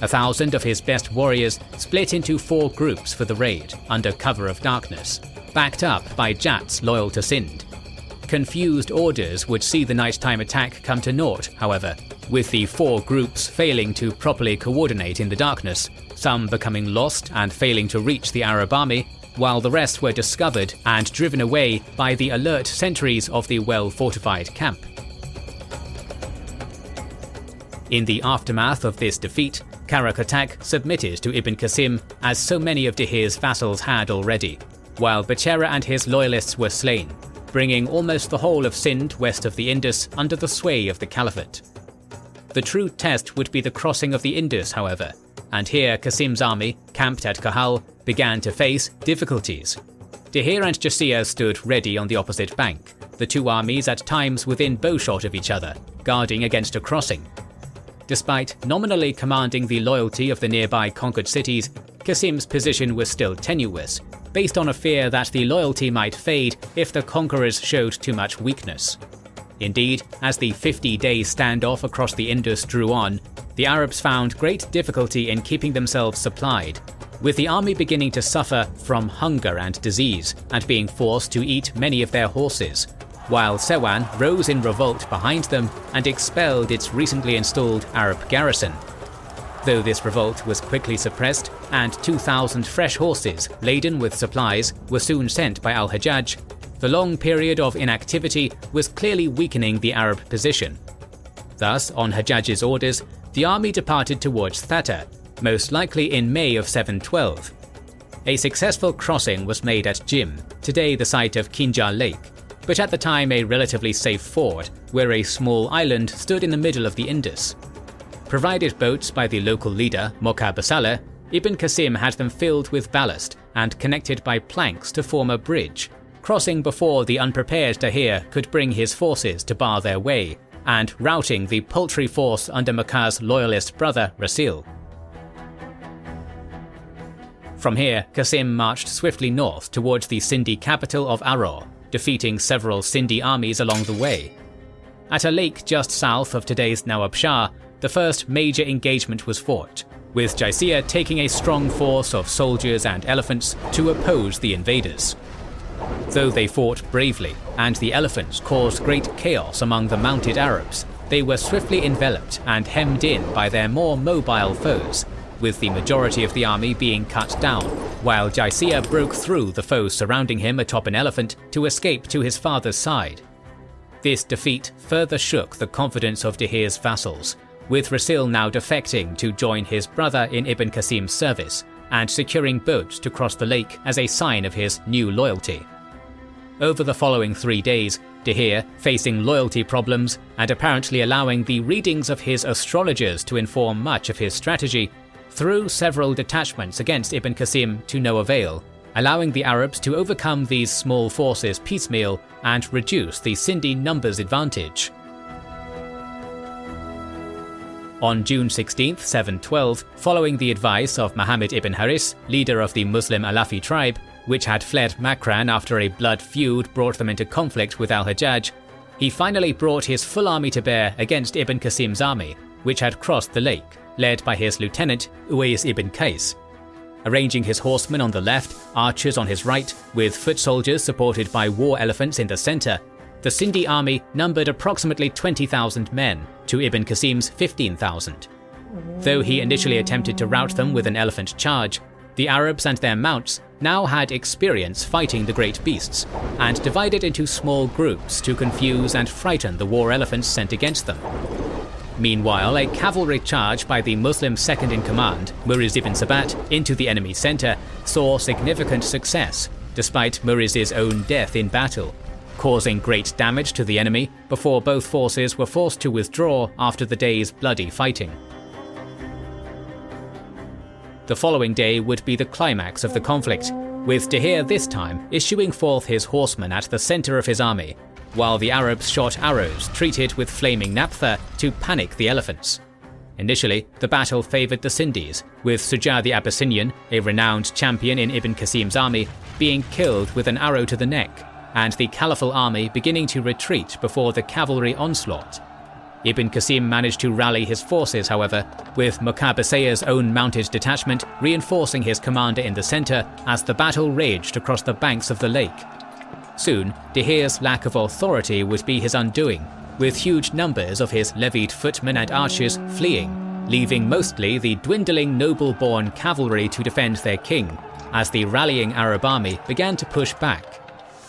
1,000 of his best warriors split into 4 groups for the raid, under cover of darkness, backed up by Jats loyal to Sind. Confused orders would see the nighttime attack come to naught, however, with the 4 groups failing to properly coordinate in the darkness, some becoming lost and failing to reach the Arab army, while the rest were discovered and driven away by the alert sentries of the well-fortified camp. In the aftermath of this defeat, Karakotak submitted to Ibn Qasim as so many of Dahir's vassals had already, while Bechera and his loyalists were slain, bringing almost the whole of Sind west of the Indus under the sway of the Caliphate. The true test would be the crossing of the Indus, however, and here Qasim's army, camped at Kahal, began to face difficulties. Dahir and Jasir stood ready on the opposite bank, the 2 armies at times within bowshot of each other, guarding against a crossing. Despite nominally commanding the loyalty of the nearby conquered cities, Qasim's position was still tenuous, based on a fear that the loyalty might fade if the conquerors showed too much weakness. Indeed, as the 50-day standoff across the Indus drew on, the Arabs found great difficulty in keeping themselves supplied, with the army beginning to suffer from hunger and disease and being forced to eat many of their horses, while Sewan rose in revolt behind them and expelled its recently installed Arab garrison. Though this revolt was quickly suppressed and 2,000 fresh horses laden with supplies were soon sent by al-Hajjaj, the long period of inactivity was clearly weakening the Arab position. Thus, on Hajjaj's orders, the army departed towards Thatta, most likely in May of 712. A successful crossing was made at Jim, today the site of Kinjar Lake, but at the time a relatively safe ford, where a small island stood in the middle of the Indus. Provided boats by the local leader, Moka Basaleh, Ibn Qasim had them filled with ballast and connected by planks to form a bridge, crossing before the unprepared Dahir could bring his forces to bar their way, and routing the paltry force under Moka's loyalist brother Rasil. From here, Qasim marched swiftly north towards the Sindhi capital of Aror, defeating several Sindhi armies along the way. At a lake just south of today's Nawab Shah, the first major engagement was fought, with Jaisir taking a strong force of soldiers and elephants to oppose the invaders. Though they fought bravely, and the elephants caused great chaos among the mounted Arabs, they were swiftly enveloped and hemmed in by their more mobile foes, with the majority of the army being cut down, while Jaisir broke through the foes surrounding him atop an elephant to escape to his father's side. This defeat further shook the confidence of Dahir's vassals, with Rasil now defecting to join his brother in Ibn Qasim's service, and securing boats to cross the lake as a sign of his new loyalty. Over the following 3 days, Dahir, facing loyalty problems and apparently allowing the readings of his astrologers to inform much of his strategy, threw several detachments against Ibn Qasim to no avail, allowing the Arabs to overcome these small forces piecemeal and reduce the Sindhi numbers advantage. On June 16, 712, following the advice of Muhammad ibn Haris, leader of the Muslim Alafi tribe, which had fled Makran after a blood feud brought them into conflict with al-Hajjaj, he finally brought his full army to bear against Ibn Qasim's army, which had crossed the lake, led by his lieutenant Uwais ibn Qais. Arranging his horsemen on the left, archers on his right, with foot soldiers supported by war elephants in the center, the Sindhi army numbered approximately 20,000 men to Ibn Qasim's 15,000. Though he initially attempted to rout them with an elephant charge, the Arabs and their mounts now had experience fighting the great beasts, and divided into small groups to confuse and frighten the war elephants sent against them. Meanwhile, a cavalry charge by the Muslim second-in-command, Muriz ibn Sabat, into the enemy center saw significant success, despite Muriz's own death in battle, causing great damage to the enemy before both forces were forced to withdraw after the day's bloody fighting. The following day would be the climax of the conflict, with Dihir this time issuing forth his horsemen at the center of his army, while the Arabs shot arrows treated with flaming naphtha to panic the elephants. Initially, the battle favored the Sindhis, with Suja the Abyssinian, a renowned champion in Ibn Qasim's army, being killed with an arrow to the neck, and the Caliphal army beginning to retreat before the cavalry onslaught. Ibn Qasim managed to rally his forces, however, with Muqabisaya's own mounted detachment reinforcing his commander in the center as the battle raged across the banks of the lake. Soon, Dihir's lack of authority would be his undoing, with huge numbers of his levied footmen and archers fleeing, leaving mostly the dwindling noble-born cavalry to defend their king, as the rallying Arab army began to push back.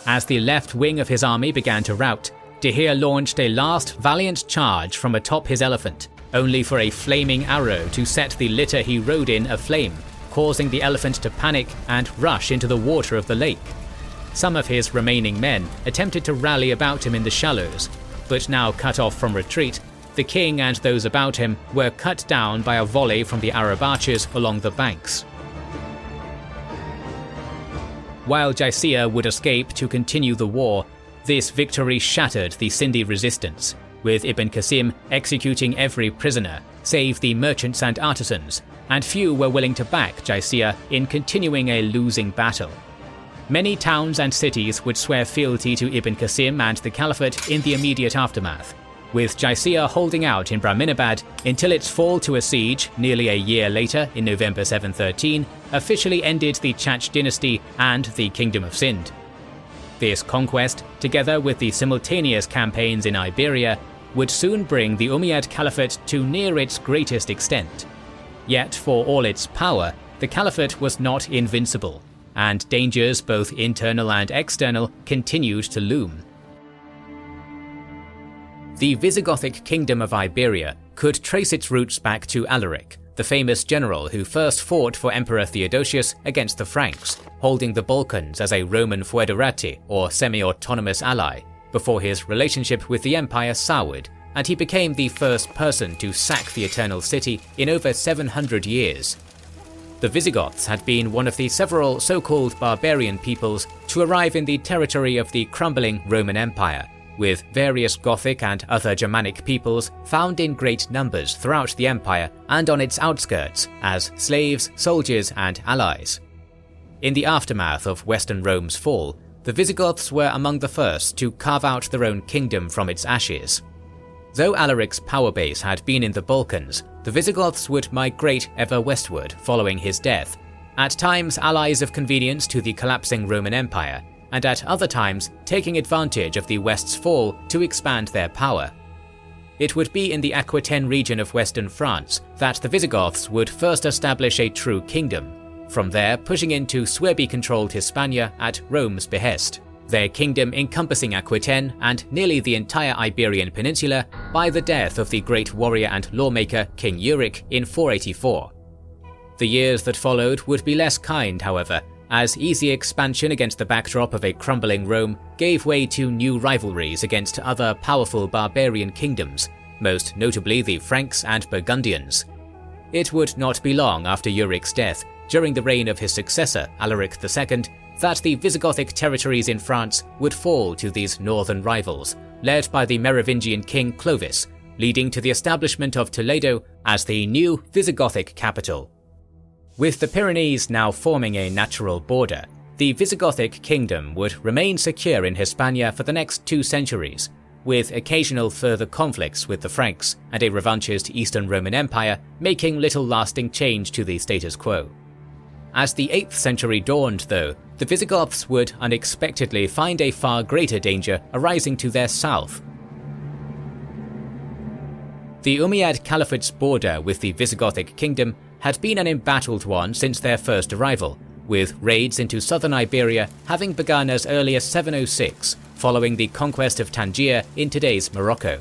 As the left wing of his army began to rout, Dihir launched a last valiant charge from atop his elephant, only for a flaming arrow to set the litter he rode in aflame, causing the elephant to panic and rush into the water of the lake. Some of his remaining men attempted to rally about him in the shallows, but now cut off from retreat, the king and those about him were cut down by a volley from the Arab archers along the banks. While Jaisir would escape to continue the war, this victory shattered the Sindhi resistance, with Ibn Qasim executing every prisoner, save the merchants and artisans, and few were willing to back Jaisir in continuing a losing battle. Many towns and cities would swear fealty to Ibn Qasim and the Caliphate in the immediate aftermath, with Jaisir holding out in Brahminabad until its fall to a siege nearly a year later in November 713 officially ended the Chach dynasty and the Kingdom of Sind. This conquest, together with the simultaneous campaigns in Iberia, would soon bring the Umayyad Caliphate to near its greatest extent. Yet for all its power, the Caliphate was not invincible, and dangers both internal and external continued to loom. The Visigothic Kingdom of Iberia could trace its roots back to Alaric, the famous general who first fought for Emperor Theodosius against the Franks, holding the Balkans as a Roman foederati or semi-autonomous ally, before his relationship with the empire soured, and he became the first person to sack the Eternal City in over 700 years. The Visigoths had been one of the several so-called barbarian peoples to arrive in the territory of the crumbling Roman Empire, with various Gothic and other Germanic peoples found in great numbers throughout the empire and on its outskirts as slaves, soldiers, and allies. In the aftermath of Western Rome's fall, the Visigoths were among the first to carve out their own kingdom from its ashes. Though Alaric's power base had been in the Balkans, the Visigoths would migrate ever westward following his death, at times allies of convenience to the collapsing Roman Empire, and at other times taking advantage of the West's fall to expand their power. It would be in the Aquitaine region of western France that the Visigoths would first establish a true kingdom, from there pushing into Suebi-controlled Hispania at Rome's behest, their kingdom encompassing Aquitaine and nearly the entire Iberian Peninsula by the death of the great warrior and lawmaker King Euric in 484. The years that followed would be less kind, however, as easy expansion against the backdrop of a crumbling Rome gave way to new rivalries against other powerful barbarian kingdoms, most notably the Franks and Burgundians. It would not be long after Euric's death, during the reign of his successor Alaric II, that the Visigothic territories in France would fall to these northern rivals, led by the Merovingian king Clovis, leading to the establishment of Toledo as the new Visigothic capital. With the Pyrenees now forming a natural border, the Visigothic kingdom would remain secure in Hispania for the next 2 centuries, with occasional further conflicts with the Franks and a revanchist Eastern Roman Empire making little lasting change to the status quo. As the 8th century dawned, though, the Visigoths would unexpectedly find a far greater danger arising to their south. The Umayyad Caliphate's border with the Visigothic kingdom had been an embattled one since their first arrival, with raids into southern Iberia having begun as early as 706, following the conquest of Tangier in today's Morocco.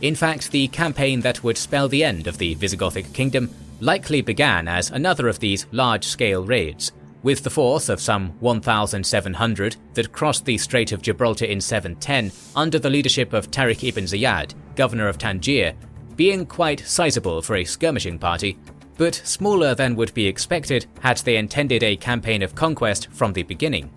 In fact, the campaign that would spell the end of the Visigothic kingdom likely began as another of these large-scale raids, with the force of some 1,700 that crossed the Strait of Gibraltar in 710 under the leadership of Tariq ibn Ziyad, governor of Tangier, being quite sizable for a skirmishing party. but smaller than would be expected had they intended a campaign of conquest from the beginning.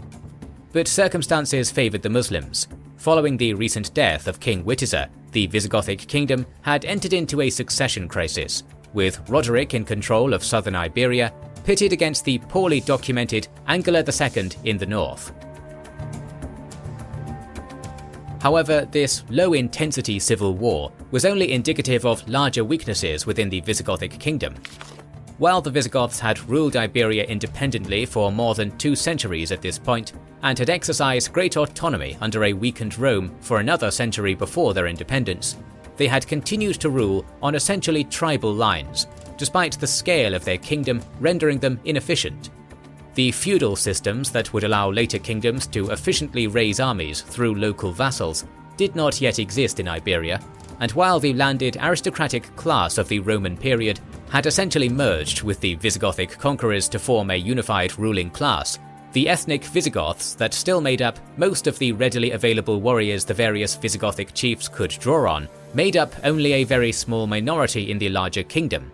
But circumstances favoured the Muslims. Following the recent death of King Witiza, the Visigothic kingdom had entered into a succession crisis, with Roderick in control of southern Iberia, pitted against the poorly documented Angela II in the north. However, this low-intensity civil war was only indicative of larger weaknesses within the Visigothic kingdom. While the Visigoths had ruled Iberia independently for more than 2 centuries at this point, and had exercised great autonomy under a weakened Rome for another century before their independence, they had continued to rule on essentially tribal lines, despite the scale of their kingdom rendering them inefficient. The feudal systems that would allow later kingdoms to efficiently raise armies through local vassals did not yet exist in Iberia, and while the landed aristocratic class of the Roman period had essentially merged with the Visigothic conquerors to form a unified ruling class, the ethnic Visigoths that still made up most of the readily available warriors the various Visigothic chiefs could draw on made up only a very small minority in the larger kingdom.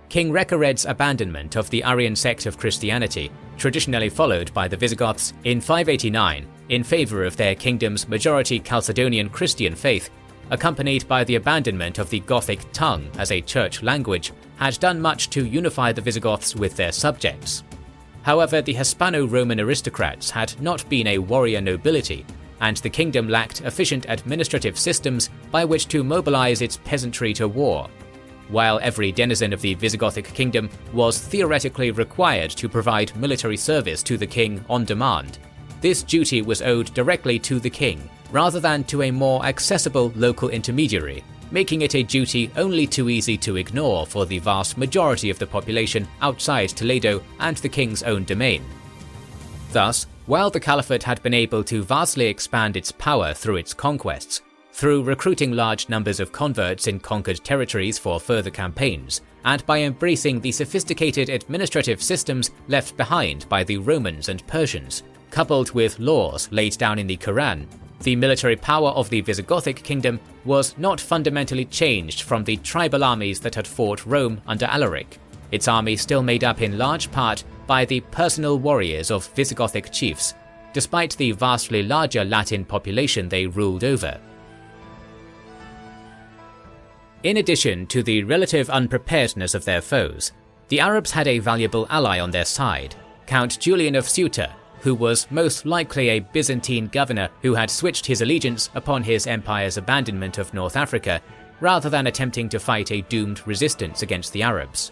King Recared's abandonment of the Arian sect of Christianity, traditionally followed by the Visigoths, in 589 in favour of their kingdom's majority Chalcedonian Christian faith, accompanied by the abandonment of the Gothic tongue as a church language, had done much to unify the Visigoths with their subjects. However, the Hispano-Roman aristocrats had not been a warrior nobility, and the kingdom lacked efficient administrative systems by which to mobilize its peasantry to war. While every denizen of the Visigothic kingdom was theoretically required to provide military service to the king on demand, this duty was owed directly to the king, rather than to a more accessible local intermediary, making it a duty only too easy to ignore for the vast majority of the population outside Toledo and the king's own domain. Thus, while the Caliphate had been able to vastly expand its power through its conquests, through recruiting large numbers of converts in conquered territories for further campaigns, and by embracing the sophisticated administrative systems left behind by the Romans and Persians, coupled with laws laid down in the Quran, the military power of the Visigothic kingdom was not fundamentally changed from the tribal armies that had fought Rome under Alaric, its army still made up in large part by the personal warriors of Visigothic chiefs, despite the vastly larger Latin population they ruled over. In addition to the relative unpreparedness of their foes, the Arabs had a valuable ally on their side, Count Julian of Ceuta, who was most likely a Byzantine governor who had switched his allegiance upon his empire's abandonment of North Africa, rather than attempting to fight a doomed resistance against the Arabs.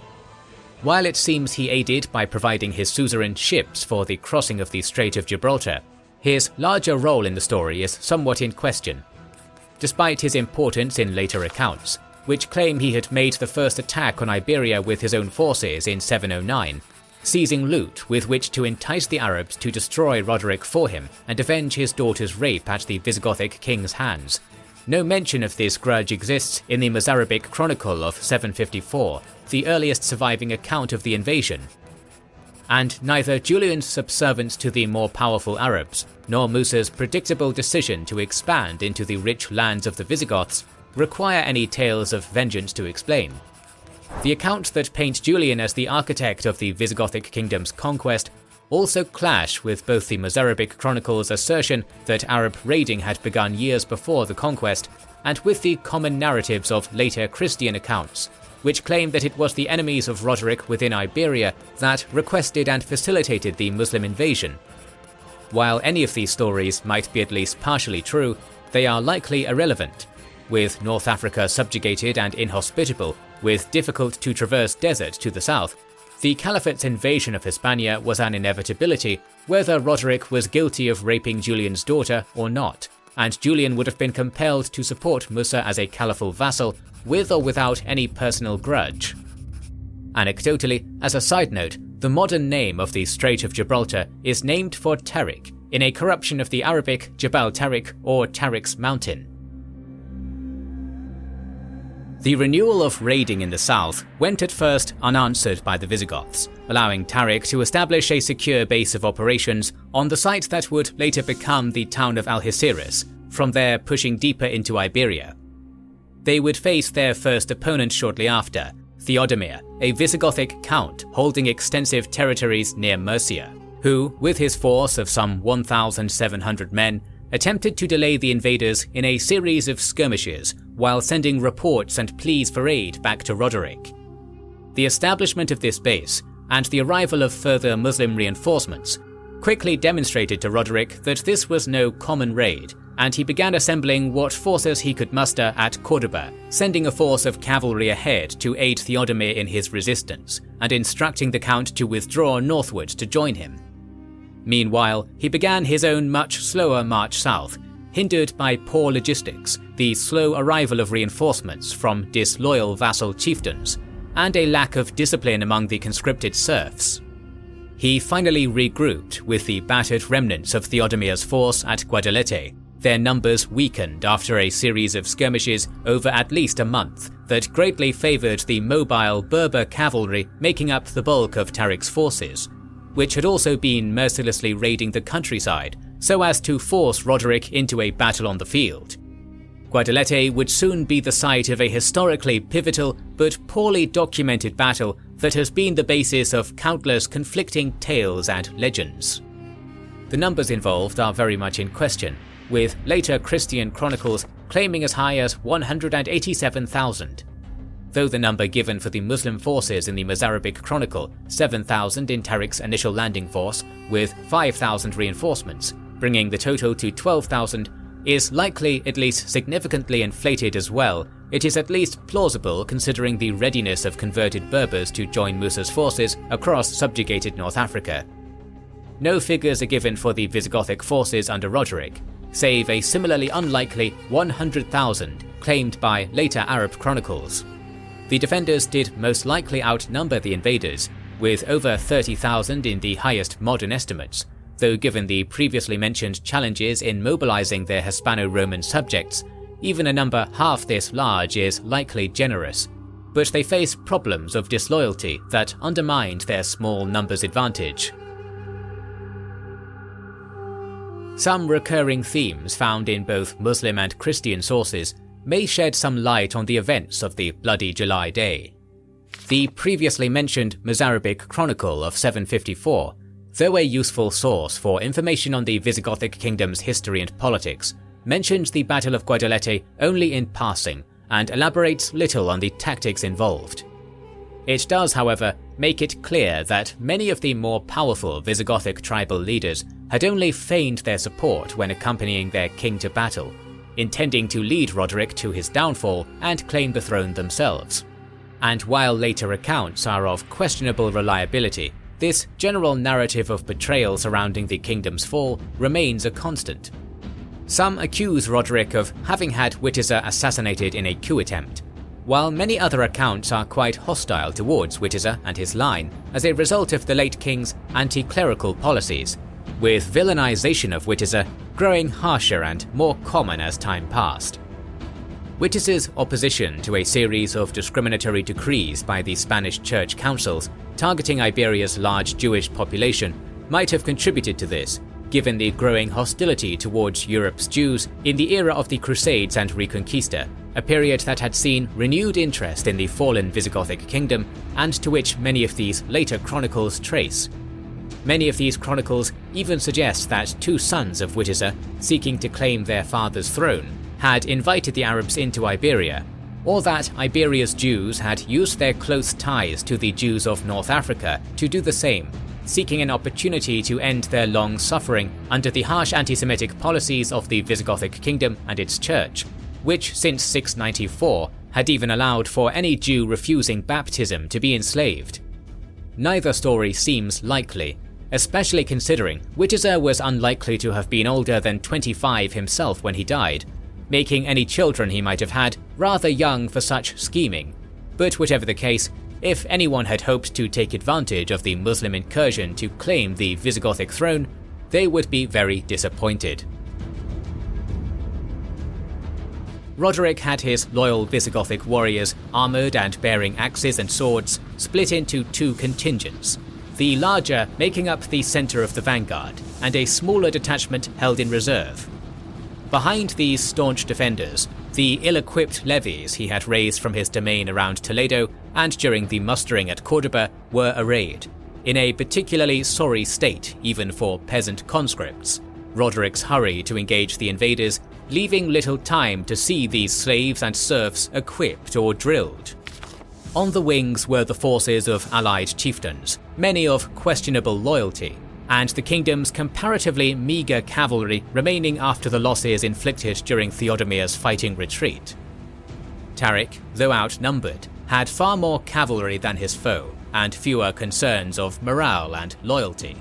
While it seems he aided by providing his suzerain ships for the crossing of the Strait of Gibraltar, his larger role in the story is somewhat in question. Despite his importance in later accounts, which claim he had made the first attack on Iberia with his own forces in 709, seizing loot with which to entice the Arabs to destroy Roderick for him and avenge his daughter's rape at the Visigothic king's hands. No mention of this grudge exists in the Mozarabic Chronicle of 754, the earliest surviving account of the invasion. And neither Julian's subservience to the more powerful Arabs, nor Musa's predictable decision to expand into the rich lands of the Visigoths require any tales of vengeance to explain. The accounts that paint Julian as the architect of the Visigothic kingdom's conquest also clash with both the Mozarabic Chronicle's assertion that Arab raiding had begun years before the conquest, and with the common narratives of later Christian accounts, which claim that it was the enemies of Roderick within Iberia that requested and facilitated the Muslim invasion. While any of these stories might be at least partially true, they are likely irrelevant. With North Africa subjugated and inhospitable, with difficult-to-traverse desert to the south, the Caliphate's invasion of Hispania was an inevitability whether Roderick was guilty of raping Julian's daughter or not, and Julian would have been compelled to support Musa as a caliphal vassal with or without any personal grudge. Anecdotally, as a side note, the modern name of the Strait of Gibraltar is named for Tariq, in a corruption of the Arabic Jabal Tariq or Tariq's mountain. The renewal of raiding in the south went at first unanswered by the Visigoths, allowing Tariq to establish a secure base of operations on the site that would later become the town of Algeciras, from there pushing deeper into Iberia. They would face their first opponent shortly after, Theodomir, a Visigothic count holding extensive territories near Mercia, who, with his force of some 1,700 men, attempted to delay the invaders in a series of skirmishes while sending reports and pleas for aid back to Roderick. The establishment of this base, and the arrival of further Muslim reinforcements, quickly demonstrated to Roderick that this was no common raid, and he began assembling what forces he could muster at Cordoba, sending a force of cavalry ahead to aid Theodomir in his resistance, and instructing the Count to withdraw northward to join him. Meanwhile, he began his own much slower march south, hindered by poor logistics, the slow arrival of reinforcements from disloyal vassal chieftains, and a lack of discipline among the conscripted serfs. He finally regrouped with the battered remnants of Theodomir's force at Guadalete, their numbers weakened after a series of skirmishes over at least a month that greatly favoured the mobile Berber cavalry making up the bulk of Tariq's forces, which had also been mercilessly raiding the countryside so as to force Roderick into a battle on the field. Guadalete would soon be the site of a historically pivotal but poorly documented battle that has been the basis of countless conflicting tales and legends. The numbers involved are very much in question, with later Christian chronicles claiming as high as 187,000. Though the number given for the Muslim forces in the Mozarabic Chronicle, 7,000 in Tariq's initial landing force, with 5,000 reinforcements, bringing the total to 12,000, is likely at least significantly inflated as well, it is at least plausible considering the readiness of converted Berbers to join Musa's forces across subjugated North Africa. No figures are given for the Visigothic forces under Roderick, save a similarly unlikely 100,000 claimed by later Arab chronicles. The defenders did most likely outnumber the invaders, with over 30,000 in the highest modern estimates, though given the previously mentioned challenges in mobilizing their Hispano-Roman subjects, even a number half this large is likely generous. But they face problems of disloyalty that undermined their small numbers advantage. Some recurring themes found in both Muslim and Christian sources may shed some light on the events of the Bloody July Day. The previously mentioned Mozarabic Chronicle of 754, though a useful source for information on the Visigothic kingdom's history and politics, mentions the Battle of Guadalete only in passing and elaborates little on the tactics involved. It does, however, make it clear that many of the more powerful Visigothic tribal leaders had only feigned their support when accompanying their king to battle, intending to lead Roderick to his downfall and claim the throne themselves. And while later accounts are of questionable reliability, this general narrative of betrayal surrounding the kingdom's fall remains a constant. Some accuse Roderick of having had Witiza assassinated in a coup attempt, while many other accounts are quite hostile towards Witiza and his line as a result of the late king's anti-clerical policies, with villainization of Witiza growing harsher and more common as time passed. Witiza's opposition to a series of discriminatory decrees by the Spanish church councils targeting Iberia's large Jewish population might have contributed to this, given the growing hostility towards Europe's Jews in the era of the Crusades and Reconquista, a period that had seen renewed interest in the fallen Visigothic kingdom and to which many of these later chronicles trace. Many of these chronicles even suggest that two sons of Witiza, seeking to claim their father's throne, had invited the Arabs into Iberia, or that Iberia's Jews had used their close ties to the Jews of North Africa to do the same, seeking an opportunity to end their long suffering under the harsh anti-Semitic policies of the Visigothic kingdom and its church, which since 694 had even allowed for any Jew refusing baptism to be enslaved. Neither story seems likely, especially considering Witiza was unlikely to have been older than 25 himself when he died, making any children he might have had rather young for such scheming. But whatever the case, if anyone had hoped to take advantage of the Muslim incursion to claim the Visigothic throne, they would be very disappointed. Roderick had his loyal Visigothic warriors, armoured and bearing axes and swords, split into two contingents, the larger making up the centre of the vanguard, and a smaller detachment held in reserve. Behind these staunch defenders, the ill-equipped levies he had raised from his domain around Toledo and during the mustering at Cordoba were arrayed, in a particularly sorry state even for peasant conscripts. Roderic's hurry to engage the invaders, leaving little time to see these slaves and serfs equipped or drilled. On the wings were the forces of allied chieftains, many of questionable loyalty, and the kingdom's comparatively meagre cavalry remaining after the losses inflicted during Theodemir's fighting retreat. Tarik, though outnumbered, had far more cavalry than his foe, and fewer concerns of morale and loyalty.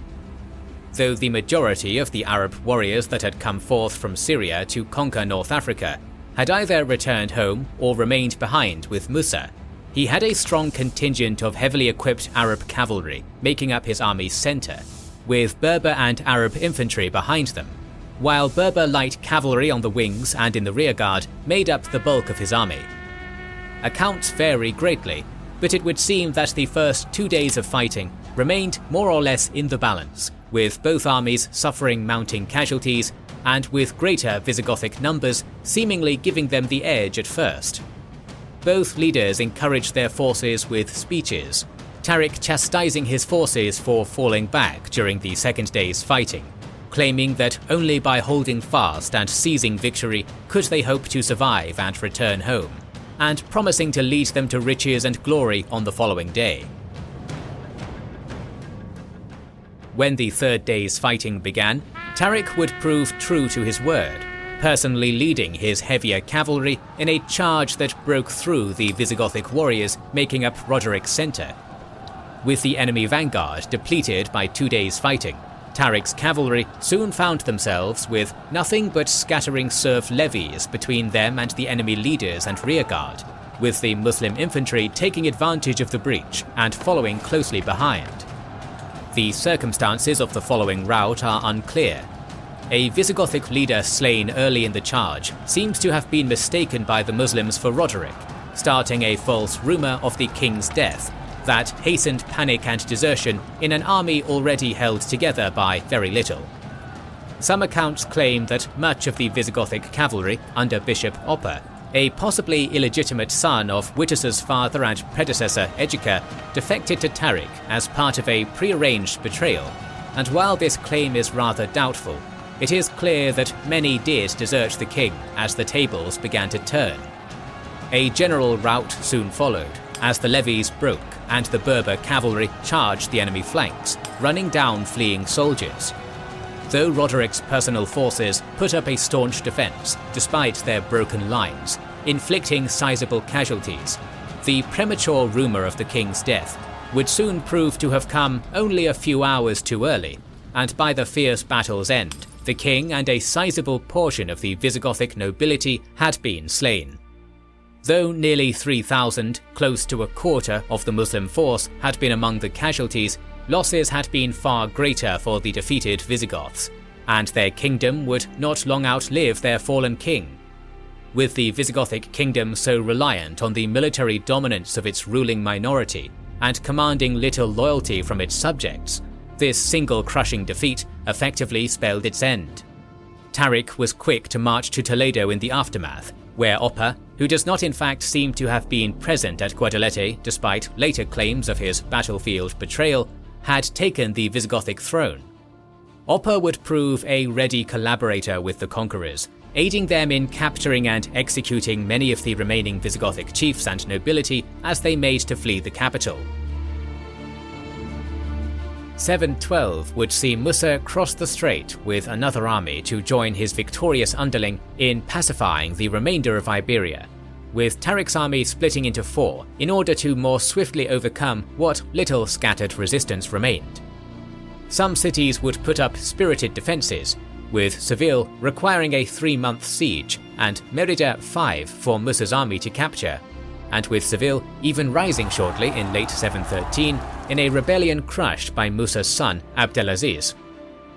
Though the majority of the Arab warriors that had come forth from Syria to conquer North Africa had either returned home or remained behind with Musa, he had a strong contingent of heavily equipped Arab cavalry making up his army's centre, with Berber and Arab infantry behind them, while Berber light cavalry on the wings and in the rearguard made up the bulk of his army. Accounts vary greatly, but it would seem that the first 2 days of fighting remained more or less in the balance, with both armies suffering mounting casualties and with greater Visigothic numbers seemingly giving them the edge at first. Both leaders encouraged their forces with speeches, Tarik chastising his forces for falling back during the second day's fighting, claiming that only by holding fast and seizing victory could they hope to survive and return home, and promising to lead them to riches and glory on the following day. When the third day's fighting began, Tarik would prove true to his word, personally leading his heavier cavalry in a charge that broke through the Visigothic warriors making up Roderic's centre. With the enemy vanguard depleted by 2 days' fighting, Tarik's cavalry soon found themselves with nothing but scattering serf levies between them and the enemy leaders and rearguard, with the Muslim infantry taking advantage of the breach and following closely behind. The circumstances of the following rout are unclear. A Visigothic leader slain early in the charge seems to have been mistaken by the Muslims for Roderick, starting a false rumour of the king's death that hastened panic and desertion in an army already held together by very little. Some accounts claim that much of the Visigothic cavalry under Bishop Oppa, a possibly illegitimate son of Witus's father and predecessor Egica, defected to Tarik as part of a prearranged betrayal, and while this claim is rather doubtful, it is clear that many did desert the king as the tables began to turn. A general rout soon followed, as the levies broke and the Berber cavalry charged the enemy flanks, running down fleeing soldiers. Though Roderic's personal forces put up a staunch defence despite their broken lines, inflicting sizable casualties, the premature rumour of the king's death would soon prove to have come only a few hours too early, and by the fierce battle's end, the king and a sizable portion of the Visigothic nobility had been slain. Though nearly 3,000, close to a quarter of the Muslim force had been among the casualties, losses had been far greater for the defeated Visigoths, and their kingdom would not long outlive their fallen king. With the Visigothic kingdom so reliant on the military dominance of its ruling minority, and commanding little loyalty from its subjects, this single crushing defeat effectively spelled its end. Tarik was quick to march to Toledo in the aftermath, where Oppa, who does not in fact seem to have been present at Guadalete despite later claims of his battlefield betrayal, had taken the Visigothic throne. Oppa would prove a ready collaborator with the conquerors, aiding them in capturing and executing many of the remaining Visigothic chiefs and nobility as they made to flee the capital. 712 would see Musa cross the strait with another army to join his victorious underling in pacifying the remainder of Iberia, with Tarik's army splitting into 4 in order to more swiftly overcome what little scattered resistance remained. Some cities would put up spirited defences, with Seville requiring a 3-month siege and Merida 5 for Musa's army to capture, and with Seville even rising shortly in late 713 in a rebellion crushed by Musa's son Abdelaziz.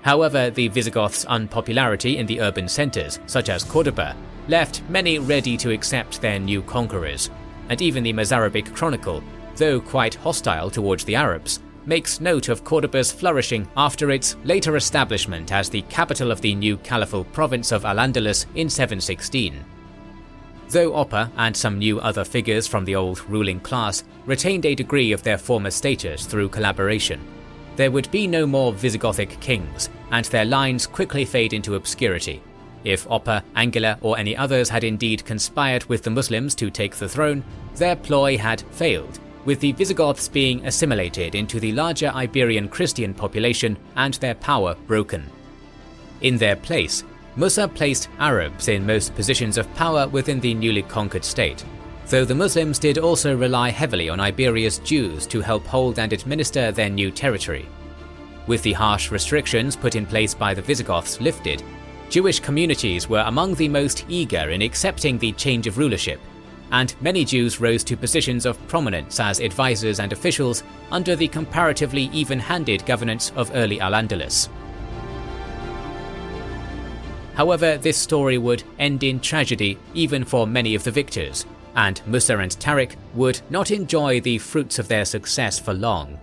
However, the Visigoths' unpopularity in the urban centres, such as Cordoba, left many ready to accept their new conquerors, and even the Mozarabic Chronicle, though quite hostile towards the Arabs, makes note of Cordoba's flourishing after its later establishment as the capital of the new caliphal province of Al-Andalus in 716. Though Oppa and some new other figures from the old ruling class retained a degree of their former status through collaboration, there would be no more Visigothic kings, and their lines quickly fade into obscurity. If Oppa, Angela, or any others had indeed conspired with the Muslims to take the throne, their ploy had failed, with the Visigoths being assimilated into the larger Iberian Christian population and their power broken. In their place, Musa placed Arabs in most positions of power within the newly conquered state, though the Muslims did also rely heavily on Iberia's Jews to help hold and administer their new territory. With the harsh restrictions put in place by the Visigoths lifted, Jewish communities were among the most eager in accepting the change of rulership, and many Jews rose to positions of prominence as advisors and officials under the comparatively even-handed governance of early Al-Andalus. However, this story would end in tragedy even for many of the victors, and Musa and Tariq would not enjoy the fruits of their success for long.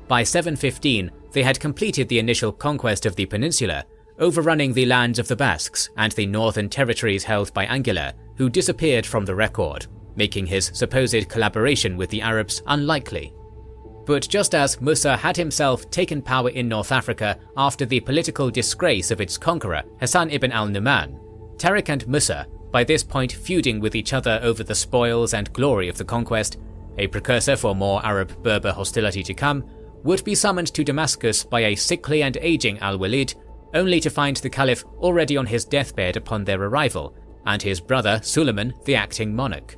By 715, they had completed the initial conquest of the peninsula, overrunning the lands of the Basques and the northern territories held by Angela, who disappeared from the record, making his supposed collaboration with the Arabs unlikely. But just as Musa had himself taken power in North Africa after the political disgrace of its conqueror, Hassan ibn al-Numan, Tariq and Musa, by this point feuding with each other over the spoils and glory of the conquest, a precursor for more Arab-Berber hostility to come, would be summoned to Damascus by a sickly and aging al-Walid, only to find the Caliph already on his deathbed upon their arrival, and his brother Suleiman the acting monarch.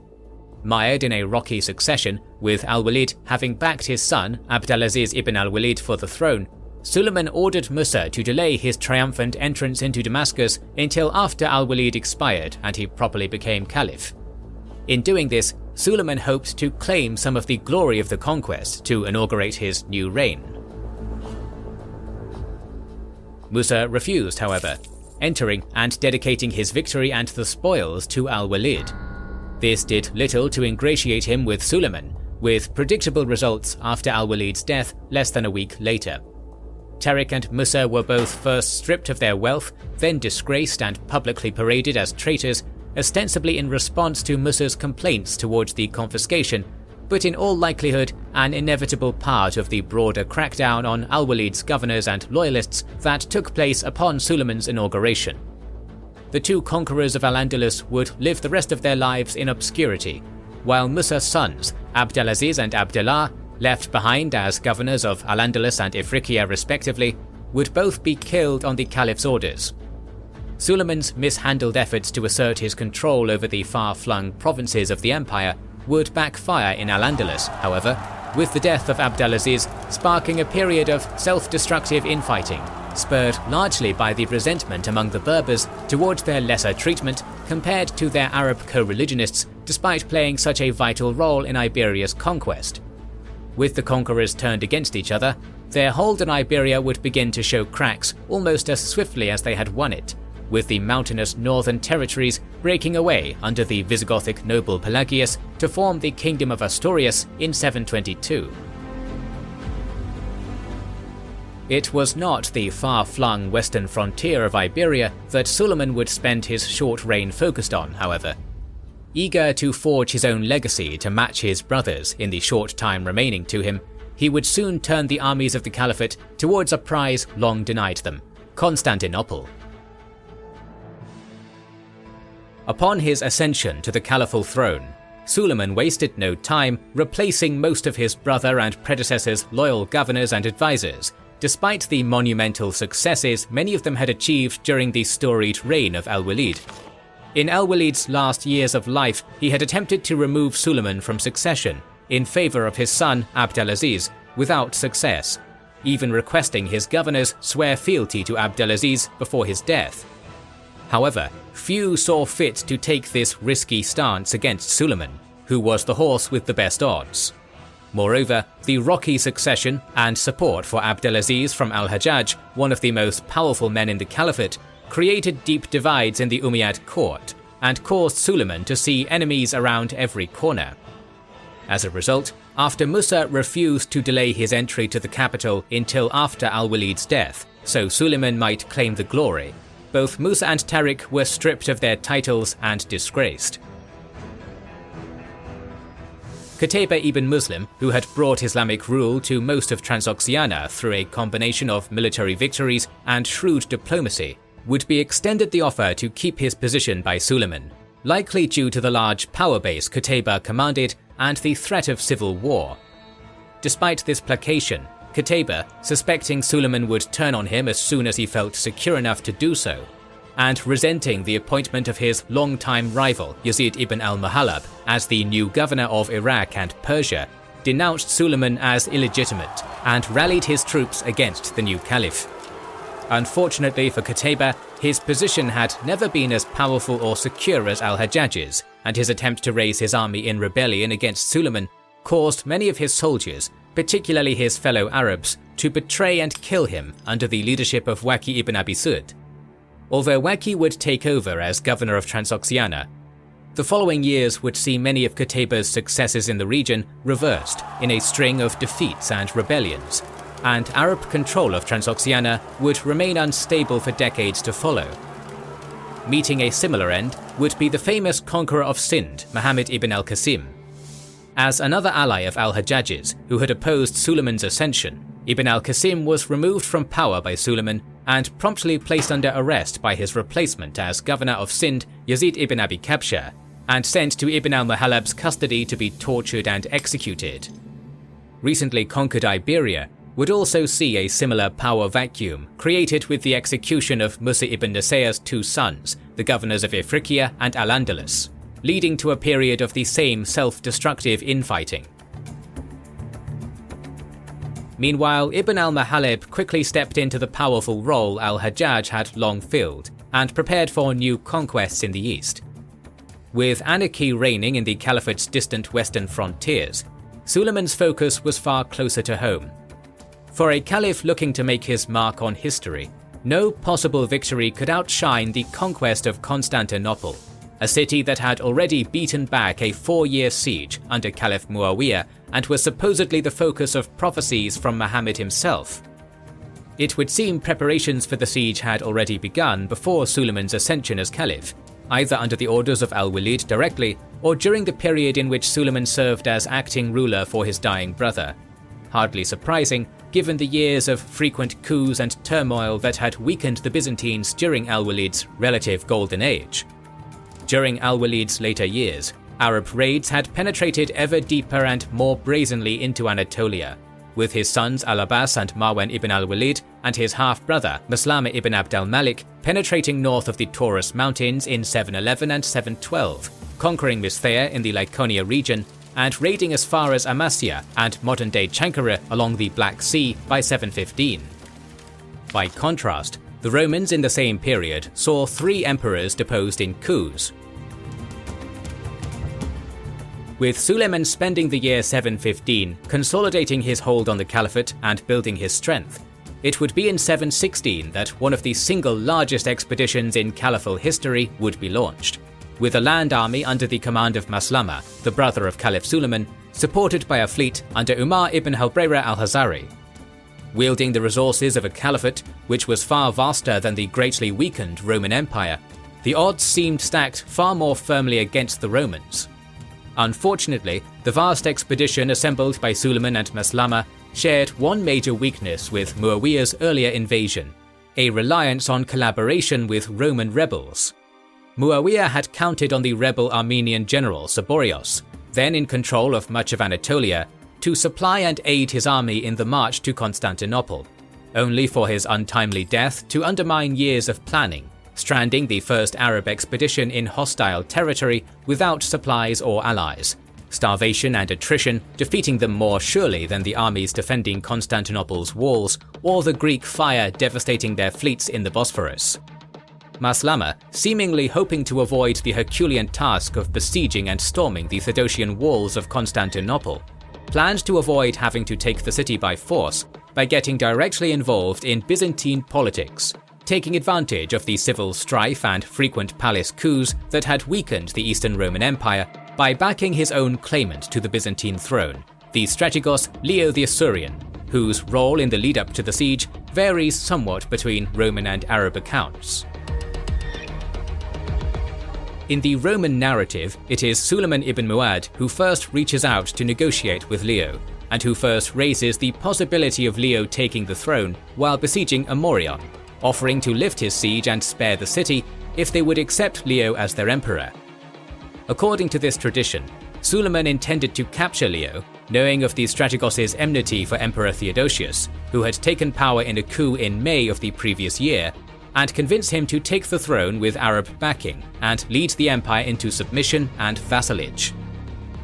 Mired in a rocky succession, with al-Walid having backed his son Abdelaziz ibn al-Walid for the throne, Suleiman ordered Musa to delay his triumphant entrance into Damascus until after al-Walid expired and he properly became Caliph. In doing this, Suleiman hoped to claim some of the glory of the conquest to inaugurate his new reign. Musa refused, however, entering and dedicating his victory and the spoils to al-Walid. This did little to ingratiate him with Suleiman, with predictable results after al-Walid's death less than a week later. Tariq and Musa were both first stripped of their wealth, then disgraced and publicly paraded as traitors, ostensibly in response to Musa's complaints towards the confiscation, but in all likelihood an inevitable part of the broader crackdown on al-Walid's governors and loyalists that took place upon Suleiman's inauguration. The two conquerors of Al-Andalus would live the rest of their lives in obscurity, while Musa's sons, Abdelaziz and Abdullah, left behind as governors of Al-Andalus and Ifriqiya respectively, would both be killed on the Caliph's orders. Suleiman's mishandled efforts to assert his control over the far-flung provinces of the empire would backfire in Al-Andalus, however, with the death of Abdelaziz sparking a period of self-destructive infighting, spurred largely by the resentment among the Berbers towards their lesser treatment compared to their Arab co-religionists, despite playing such a vital role in Iberia's conquest. With the conquerors turned against each other, their hold on Iberia would begin to show cracks almost as swiftly as they had won it, with the mountainous northern territories breaking away under the Visigothic noble Pelagius to form the Kingdom of Asturias in 722. It was not the far-flung western frontier of Iberia that Suleiman would spend his short reign focused on, however. Eager to forge his own legacy to match his brother's in the short time remaining to him, he would soon turn the armies of the Caliphate towards a prize long denied them, Constantinople. Upon his ascension to the caliphal throne, Suleiman wasted no time replacing most of his brother and predecessor's loyal governors and advisors, despite the monumental successes many of them had achieved during the storied reign of al-Walid. In al-Walid's last years of life, he had attempted to remove Suleiman from succession in favour of his son Abdelaziz, without success, even requesting his governors swear fealty to Abdelaziz before his death. However, few saw fit to take this risky stance against Suleiman, who was the horse with the best odds. Moreover, the rocky succession and support for Abdelaziz from al-Hajjaj, one of the most powerful men in the caliphate, created deep divides in the Umayyad court and caused Suleiman to see enemies around every corner. As a result, after Musa refused to delay his entry to the capital until after Al-Walid's death, so Suleiman might claim the glory. Both Musa and Tariq were stripped of their titles and disgraced. Qutayba ibn Muslim, who had brought Islamic rule to most of Transoxiana through a combination of military victories and shrewd diplomacy, would be extended the offer to keep his position by Suleiman, likely due to the large power base Qutayba commanded and the threat of civil war. Despite this placation, Qutayba, suspecting Suleiman would turn on him as soon as he felt secure enough to do so, and resenting the appointment of his longtime rival Yazid ibn al-Muhallab as the new governor of Iraq and Persia, denounced Suleiman as illegitimate and rallied his troops against the new caliph. Unfortunately for Qutayba, his position had never been as powerful or secure as al-Hajjaj's, and his attempt to raise his army in rebellion against Suleiman caused many of his soldiers, particularly his fellow Arabs, to betray and kill him under the leadership of Waki ibn Abi Sud. Although Waki would take over as governor of Transoxiana, the following years would see many of Qutayba's successes in the region reversed in a string of defeats and rebellions, and Arab control of Transoxiana would remain unstable for decades to follow. Meeting a similar end would be the famous conqueror of Sind, Muhammad ibn al-Qasim. As another ally of al-Hajjaj's who had opposed Suleiman's ascension, Ibn al-Qasim was removed from power by Suleiman and promptly placed under arrest by his replacement as governor of Sind, Yazid ibn Abi Kabsha, and sent to Ibn al-Muhallab's custody to be tortured and executed. Recently conquered Iberia would also see a similar power vacuum created with the execution of Musa ibn Nasir's two sons, the governors of Ifriqiya and Al-Andalus, leading to a period of the same self-destructive infighting. Meanwhile, Ibn al-Muhallab quickly stepped into the powerful role al-Hajjaj had long filled and prepared for new conquests in the east. With anarchy reigning in the caliphate's distant western frontiers, Suleiman's focus was far closer to home. For a caliph looking to make his mark on history, no possible victory could outshine the conquest of Constantinople, a city that had already beaten back a 4-year siege under Caliph Muawiyah and was supposedly the focus of prophecies from Muhammad himself. It would seem preparations for the siege had already begun before Suleiman's ascension as caliph, either under the orders of al-Walid directly or during the period in which Suleiman served as acting ruler for his dying brother. Hardly surprising, given the years of frequent coups and turmoil that had weakened the Byzantines during al-Walid's relative golden age. During al-Walid's later years, Arab raids had penetrated ever deeper and more brazenly into Anatolia, with his sons al-Abbas and Marwan ibn al-Walid and his half-brother Maslama ibn Abd al-Malik penetrating north of the Taurus Mountains in 711 and 712, conquering Misthea in the Laconia region, and raiding as far as Amasya and modern-day Chankara along the Black Sea by 715. By contrast, the Romans in the same period saw 3 emperors deposed in coups. With Suleiman spending the year 715 consolidating his hold on the caliphate and building his strength, it would be in 716 that one of the single largest expeditions in caliphal history would be launched, with a land army under the command of Maslama, the brother of Caliph Suleiman, supported by a fleet under Umar ibn Halbrayra al-Hazari. Wielding the resources of a caliphate which was far vaster than the greatly weakened Roman Empire, the odds seemed stacked far more firmly against the Romans. Unfortunately, the vast expedition assembled by Suleiman and Maslama shared one major weakness with Muawiyah's earlier invasion: a reliance on collaboration with Roman rebels. Muawiyah had counted on the rebel Armenian general Saborios, then in control of much of Anatolia, to supply and aid his army in the march to Constantinople, only for his untimely death to undermine years of planning, stranding the first Arab expedition in hostile territory without supplies or allies, starvation and attrition defeating them more surely than the armies defending Constantinople's walls or the Greek fire devastating their fleets in the Bosphorus. Maslama, seemingly hoping to avoid the Herculean task of besieging and storming the Theodosian walls of Constantinople, planned to avoid having to take the city by force by getting directly involved in Byzantine politics, taking advantage of the civil strife and frequent palace coups that had weakened the Eastern Roman Empire by backing his own claimant to the Byzantine throne, the strategos Leo the Isaurian, whose role in the lead-up to the siege varies somewhat between Roman and Arab accounts. In the Roman narrative, it is Suleiman ibn Mu'ad who first reaches out to negotiate with Leo, and who first raises the possibility of Leo taking the throne while besieging Amorion, offering to lift his siege and spare the city if they would accept Leo as their emperor. According to this tradition, Suleiman intended to capture Leo, knowing of the strategos' enmity for Emperor Theodosius, who had taken power in a coup in May of the previous year, and convince him to take the throne with Arab backing and lead the empire into submission and vassalage.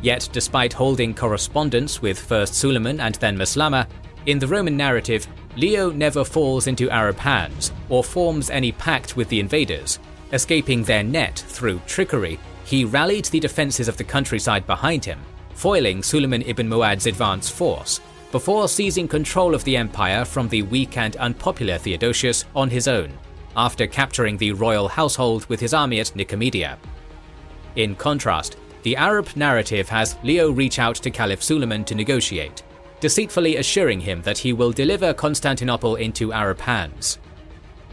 Yet despite holding correspondence with first Suleiman and then Maslama, in the Roman narrative, Leo never falls into Arab hands or forms any pact with the invaders. Escaping their net through trickery, he rallied the defences of the countryside behind him, foiling Suleiman ibn Mu'ad's advance force, before seizing control of the empire from the weak and unpopular Theodosius on his own, after capturing the royal household with his army at Nicomedia. In contrast, the Arab narrative has Leo reach out to Caliph Suleiman to negotiate, deceitfully assuring him that he will deliver Constantinople into Arab hands.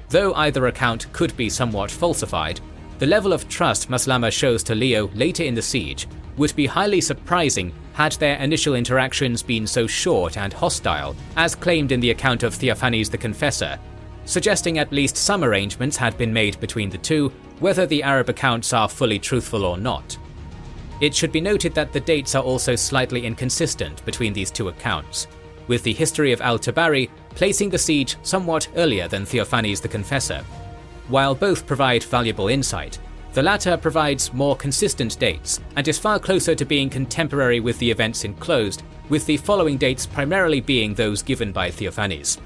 Though either account could be somewhat falsified, the level of trust Maslama shows to Leo later in the siege would be highly surprising had their initial interactions been so short and hostile, as claimed in the account of Theophanes the Confessor, suggesting at least some arrangements had been made between the two, whether the Arab accounts are fully truthful or not. It should be noted that the dates are also slightly inconsistent between these two accounts, with the history of al-Tabari placing the siege somewhat earlier than Theophanes the Confessor. While both provide valuable insight, the latter provides more consistent dates and is far closer to being contemporary with the events enclosed, with the following dates primarily being those given by Theophanes.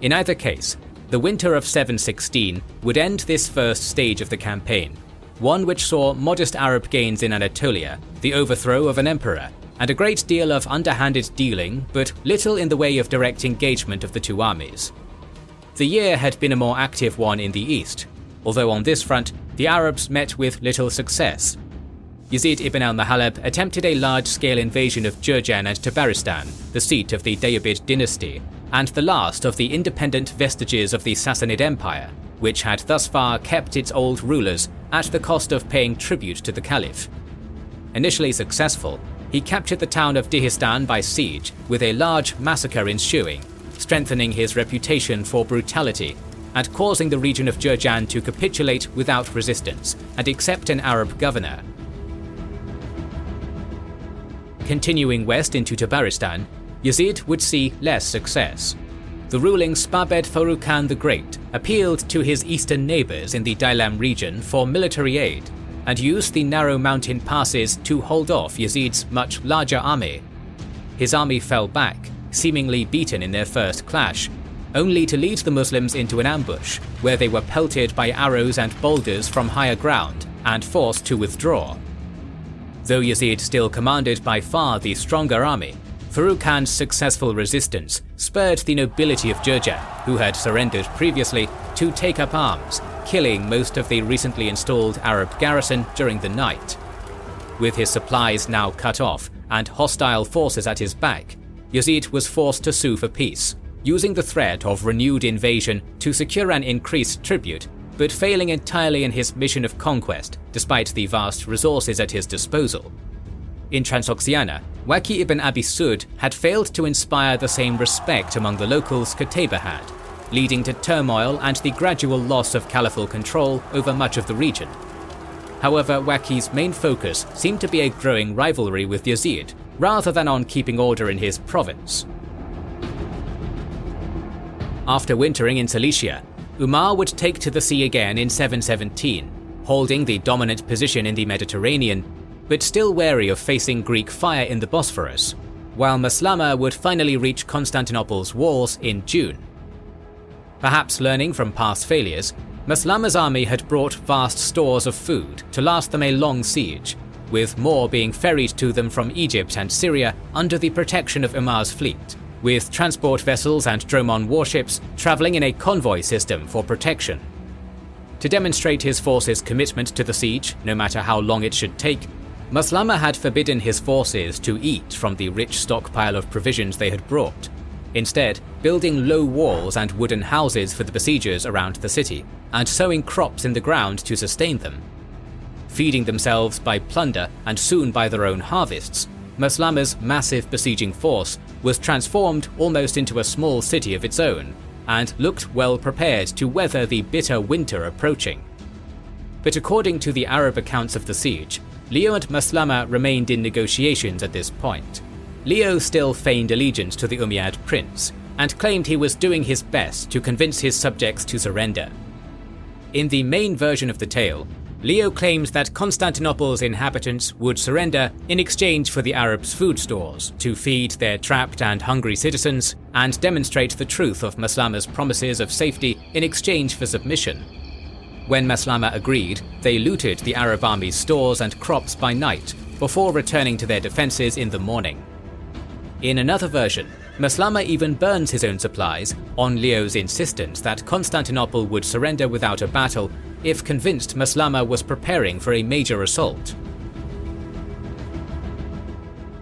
In either case, the winter of 716 would end this first stage of the campaign, one which saw modest Arab gains in Anatolia, the overthrow of an emperor, and a great deal of underhanded dealing, but little in the way of direct engagement of the two armies. The year had been a more active one in the east, although on this front the Arabs met with little success. Yazid ibn al-Mahalab attempted a large-scale invasion of Jurjan and Tabaristan, the seat of the Dayyubid dynasty, and the last of the independent vestiges of the Sassanid Empire, which had thus far kept its old rulers at the cost of paying tribute to the Caliph. Initially successful, he captured the town of Dihistan by siege, with a large massacre ensuing, strengthening his reputation for brutality and causing the region of Jurjan to capitulate without resistance and accept an Arab governor. Continuing west into Tabaristan, Yazid would see less success. The ruling Spabed Farrukh Khan the Great appealed to his eastern neighbours in the Dailam region for military aid and used the narrow mountain passes to hold off Yazid's much larger army. His army fell back, seemingly beaten in their first clash, only to lead the Muslims into an ambush where they were pelted by arrows and boulders from higher ground and forced to withdraw. Though Yazid still commanded by far the stronger army, Farrukh Khan's successful resistance spurred the nobility of Jurjan, who had surrendered previously, to take up arms, killing most of the recently installed Arab garrison during the night. With his supplies now cut off and hostile forces at his back, Yazid was forced to sue for peace, using the threat of renewed invasion to secure an increased tribute, but failing entirely in his mission of conquest despite the vast resources at his disposal. In Transoxiana, Waki ibn Abi Sud had failed to inspire the same respect among the locals Qutayba had, leading to turmoil and the gradual loss of caliphal control over much of the region. However, Waki's main focus seemed to be a growing rivalry with Yazid, rather than on keeping order in his province. After wintering in Cilicia, Umar would take to the sea again in 717, holding the dominant position in the Mediterranean, but still wary of facing Greek fire in the Bosphorus, while Maslama would finally reach Constantinople's walls in June. Perhaps learning from past failures, Maslama's army had brought vast stores of food to last them a long siege, with more being ferried to them from Egypt and Syria under the protection of Umar's fleet, with transport vessels and dromon warships travelling in a convoy system for protection. To demonstrate his forces' commitment to the siege, no matter how long it should take, Maslama had forbidden his forces to eat from the rich stockpile of provisions they had brought, instead building low walls and wooden houses for the besiegers around the city, and sowing crops in the ground to sustain them. Feeding themselves by plunder and soon by their own harvests, Maslama's massive besieging force was transformed almost into a small city of its own, and looked well prepared to weather the bitter winter approaching. But according to the Arab accounts of the siege, Leo and Maslama remained in negotiations at this point. Leo still feigned allegiance to the Umayyad prince, and claimed he was doing his best to convince his subjects to surrender. In the main version of the tale, Leo claims that Constantinople's inhabitants would surrender in exchange for the Arabs' food stores to feed their trapped and hungry citizens and demonstrate the truth of Maslama's promises of safety in exchange for submission. When Maslama agreed, they looted the Arab army's stores and crops by night before returning to their defenses in the morning. In another version, Maslama even burns his own supplies on Leo's insistence that Constantinople would surrender without a battle if convinced Maslama was preparing for a major assault.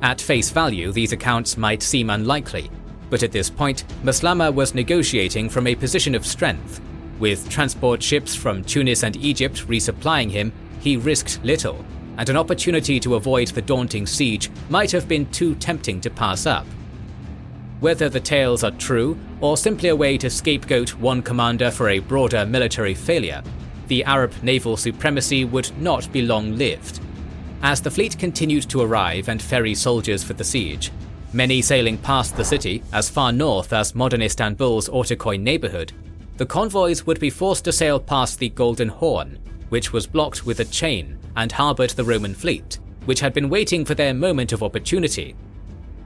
At face value, these accounts might seem unlikely, but at this point, Maslama was negotiating from a position of strength. With transport ships from Tunis and Egypt resupplying him, he risked little, and an opportunity to avoid the daunting siege might have been too tempting to pass up. Whether the tales are true, or simply a way to scapegoat one commander for a broader military failure, the Arab naval supremacy would not be long-lived. As the fleet continued to arrive and ferry soldiers for the siege, many sailing past the city as far north as modern Istanbul's Ortaköy neighborhood, the convoys would be forced to sail past the Golden Horn, which was blocked with a chain and harbored the Roman fleet, which had been waiting for their moment of opportunity.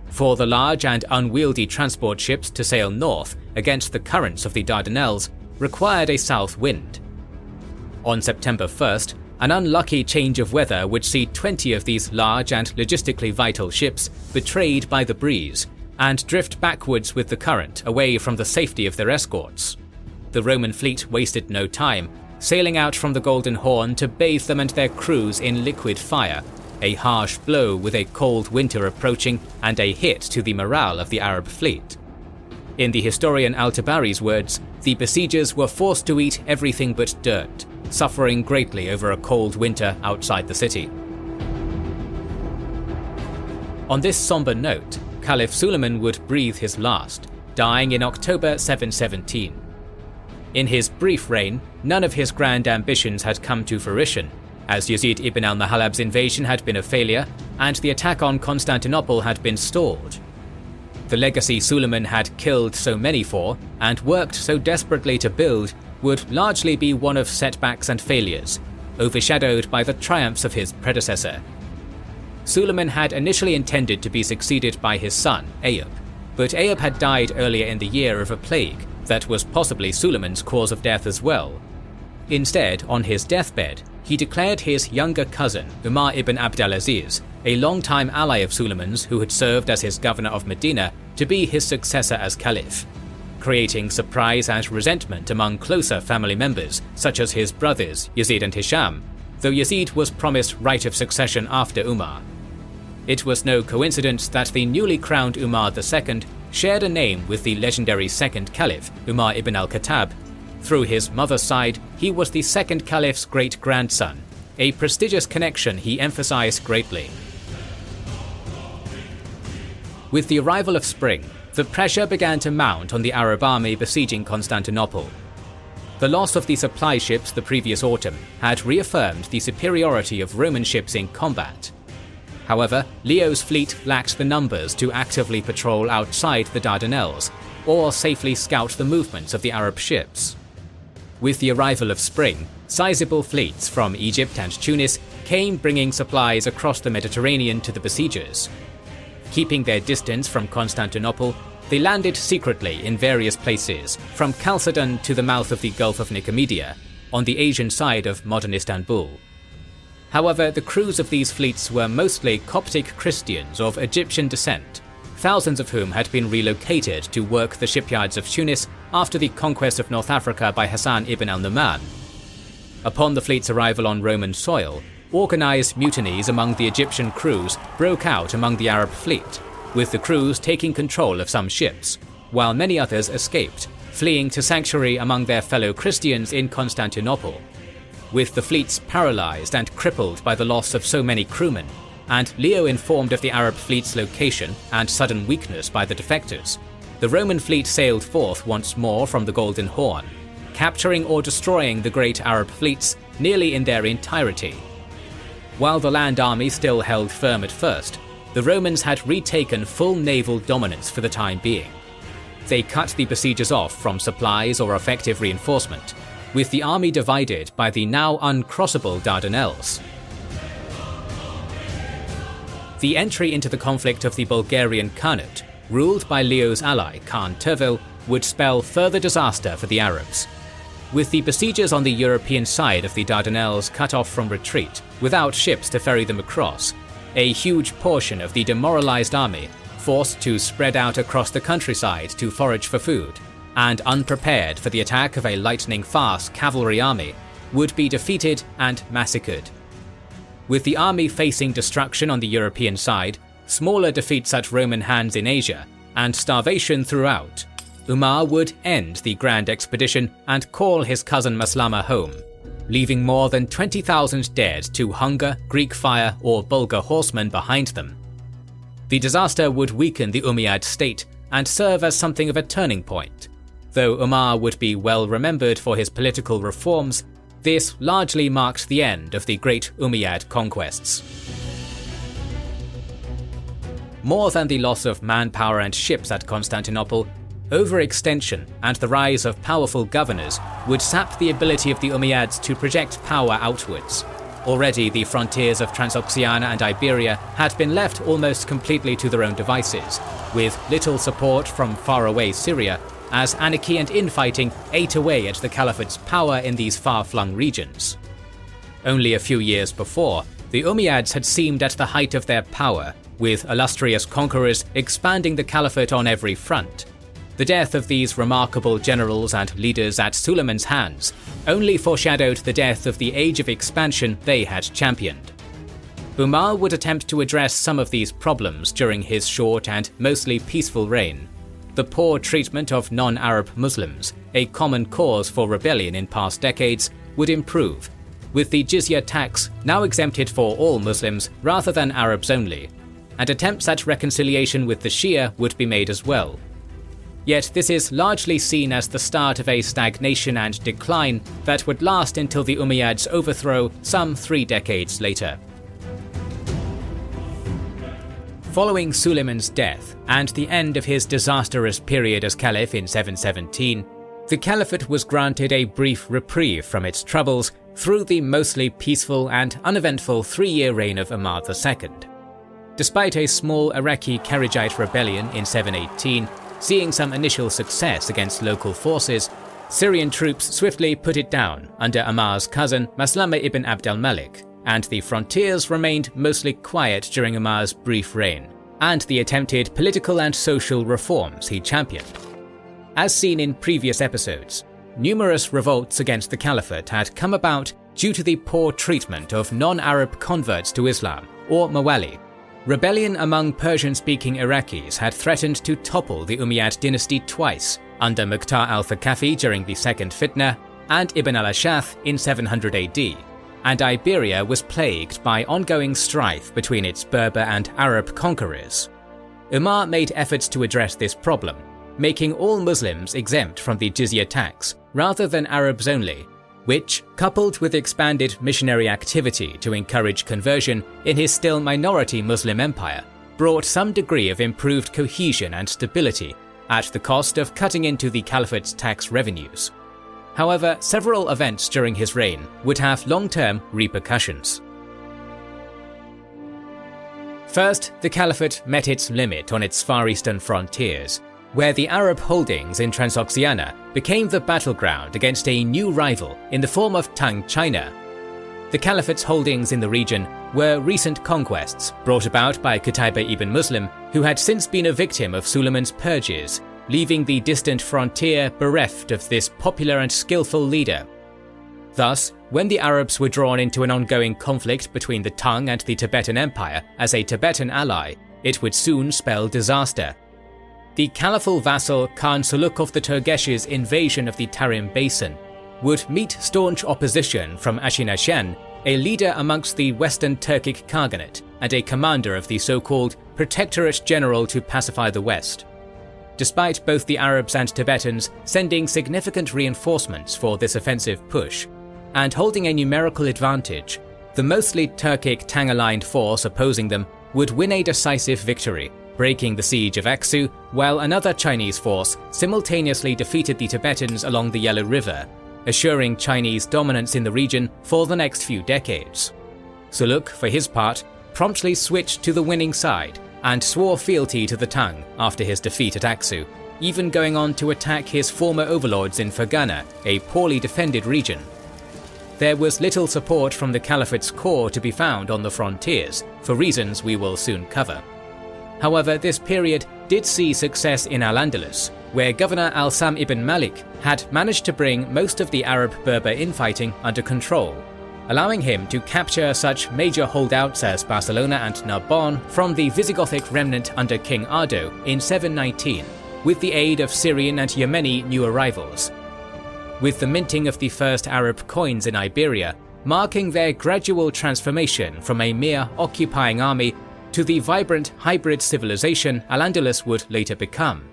For the large and unwieldy transport ships to sail north against the currents of the Dardanelles required a south wind. On September 1st, an unlucky change of weather would see 20 of these large and logistically vital ships betrayed by the breeze and drift backwards with the current away from the safety of their escorts. The Roman fleet wasted no time, sailing out from the Golden Horn to bathe them and their crews in liquid fire, a harsh blow with a cold winter approaching and a hit to the morale of the Arab fleet. In the historian Al-Tabari's words, the besiegers were forced to eat everything but dirt, suffering greatly over a cold winter outside the city. On this somber note, Caliph Suleiman would breathe his last, dying in October 717. In his brief reign, none of his grand ambitions had come to fruition, as Yazid ibn al-Mahalab's invasion had been a failure and the attack on Constantinople had been stalled. The legacy Suleiman had killed so many for and worked so desperately to build would largely be one of setbacks and failures, overshadowed by the triumphs of his predecessor. Suleiman had initially intended to be succeeded by his son, Ayub, but Ayub had died earlier in the year of a plague that was possibly Suleiman's cause of death as well. Instead, on his deathbed, he declared his younger cousin, Umar ibn Abdulaziz, a longtime ally of Suleiman's who had served as his governor of Medina, to be his successor as caliph, creating surprise and resentment among closer family members, such as his brothers Yazid and Hisham, though Yazid was promised right of succession after Umar. It was no coincidence that the newly crowned Umar II shared a name with the legendary second caliph, Umar ibn al-Khattab. Through his mother's side, he was the second caliph's great-grandson, a prestigious connection he emphasized greatly. With the arrival of spring, the pressure began to mount on the Arab army besieging Constantinople. The loss of the supply ships the previous autumn had reaffirmed the superiority of Roman ships in combat. However, Leo's fleet lacked the numbers to actively patrol outside the Dardanelles, or safely scout the movements of the Arab ships. With the arrival of spring, sizable fleets from Egypt and Tunis came bringing supplies across the Mediterranean to the besiegers. Keeping their distance from Constantinople, they landed secretly in various places, from Chalcedon to the mouth of the Gulf of Nicomedia, on the Asian side of modern Istanbul. However, the crews of these fleets were mostly Coptic Christians of Egyptian descent, thousands of whom had been relocated to work the shipyards of Tunis after the conquest of North Africa by Hassan ibn al-Numan. Upon the fleet's arrival on Roman soil, organized mutinies among the Egyptian crews broke out among the Arab fleet, with the crews taking control of some ships, while many others escaped, fleeing to sanctuary among their fellow Christians in Constantinople. With the fleets paralyzed and crippled by the loss of so many crewmen, and Leo informed of the Arab fleet's location and sudden weakness by the defectors, the Roman fleet sailed forth once more from the Golden Horn, capturing or destroying the great Arab fleets nearly in their entirety. While the land army still held firm at first, the Romans had retaken full naval dominance for the time being. They cut the besiegers off from supplies or effective reinforcement, with the army divided by the now uncrossable Dardanelles. The entry into the conflict of the Bulgarian Khanate, ruled by Leo's ally Khan Tervel, would spell further disaster for the Arabs. With the besiegers on the European side of the Dardanelles cut off from retreat, without ships to ferry them across, a huge portion of the demoralized army, forced to spread out across the countryside to forage for food, and unprepared for the attack of a lightning-fast cavalry army, would be defeated and massacred. With the army facing destruction on the European side, smaller defeats at Roman hands in Asia, and starvation throughout, Umar would end the grand expedition and call his cousin Maslama home, leaving more than 20,000 dead to hunger, Greek fire, or Bulgar horsemen behind them. The disaster would weaken the Umayyad state and serve as something of a turning point. Though Umar would be well remembered for his political reforms, this largely marked the end of the great Umayyad conquests. More than the loss of manpower and ships at Constantinople, overextension and the rise of powerful governors would sap the ability of the Umayyads to project power outwards. Already the frontiers of Transoxiana and Iberia had been left almost completely to their own devices, with little support from faraway Syria, as anarchy and infighting ate away at the Caliphate's power in these far-flung regions. Only a few years before, the Umayyads had seemed at the height of their power, with illustrious conquerors expanding the Caliphate on every front. The death of these remarkable generals and leaders at Suleiman's hands only foreshadowed the death of the age of expansion they had championed. Umar would attempt to address some of these problems during his short and mostly peaceful reign. The poor treatment of non-Arab Muslims, a common cause for rebellion in past decades, would improve, with the jizya tax now exempted for all Muslims rather than Arabs only, and attempts at reconciliation with the Shia would be made as well. Yet this is largely seen as the start of a stagnation and decline that would last until the Umayyads' overthrow some 3 decades later. Following Suleiman's death and the end of his disastrous period as caliph in 717, the caliphate was granted a brief reprieve from its troubles through the mostly peaceful and uneventful 3-year reign of Umar II. Despite a small Iraqi Kharijite rebellion in 718, seeing some initial success against local forces, Syrian troops swiftly put it down under Umar's cousin Maslama ibn Abd al-Malik, and the frontiers remained mostly quiet during Umar's brief reign, and the attempted political and social reforms he championed. As seen in previous episodes, numerous revolts against the caliphate had come about due to the poor treatment of non-Arab converts to Islam, or Mawali. Rebellion among Persian-speaking Iraqis had threatened to topple the Umayyad dynasty twice, under Mukhtar al-Thaqafi during the Second Fitna and Ibn al-Ash'ath in 700 AD, and Iberia was plagued by ongoing strife between its Berber and Arab conquerors. Umar made efforts to address this problem, making all Muslims exempt from the jizya tax rather than Arabs only, which, coupled with expanded missionary activity to encourage conversion in his still minority Muslim empire, brought some degree of improved cohesion and stability at the cost of cutting into the caliphate's tax revenues. However, several events during his reign would have long-term repercussions. First, the caliphate met its limit on its far eastern frontiers, where the Arab holdings in Transoxiana became the battleground against a new rival in the form of Tang China. The caliphate's holdings in the region were recent conquests brought about by Qutayba ibn Muslim, who had since been a victim of Suleiman's purges, leaving the distant frontier bereft of this popular and skillful leader. Thus, when the Arabs were drawn into an ongoing conflict between the Tang and the Tibetan Empire as a Tibetan ally, it would soon spell disaster. The caliphal vassal Khan Suluk of the Turgesh's invasion of the Tarim Basin would meet staunch opposition from Ashinashan, a leader amongst the Western Turkic Khaganate and a commander of the so-called Protectorate General to pacify the West. Despite both the Arabs and Tibetans sending significant reinforcements for this offensive push, and holding a numerical advantage, the mostly Turkic Tang-aligned force opposing them would win a decisive victory, breaking the siege of Aksu, while another Chinese force simultaneously defeated the Tibetans along the Yellow River, assuring Chinese dominance in the region for the next few decades. Suluk, for his part, promptly switched to the winning side and swore fealty to the Tang after his defeat at Aksu, even going on to attack his former overlords in Fergana, a poorly defended region. There was little support from the Caliphate's core to be found on the frontiers, for reasons we will soon cover. However, this period did see success in Al-Andalus, where Governor Al-Sam ibn Malik had managed to bring most of the Arab-Berber infighting under control, allowing him to capture such major holdouts as Barcelona and Narbonne from the Visigothic remnant under King Ardo in 719, with the aid of Syrian and Yemeni new arrivals. With the minting of the first Arab coins in Iberia, marking their gradual transformation from a mere occupying army to the vibrant hybrid civilization Al-Andalus would later become.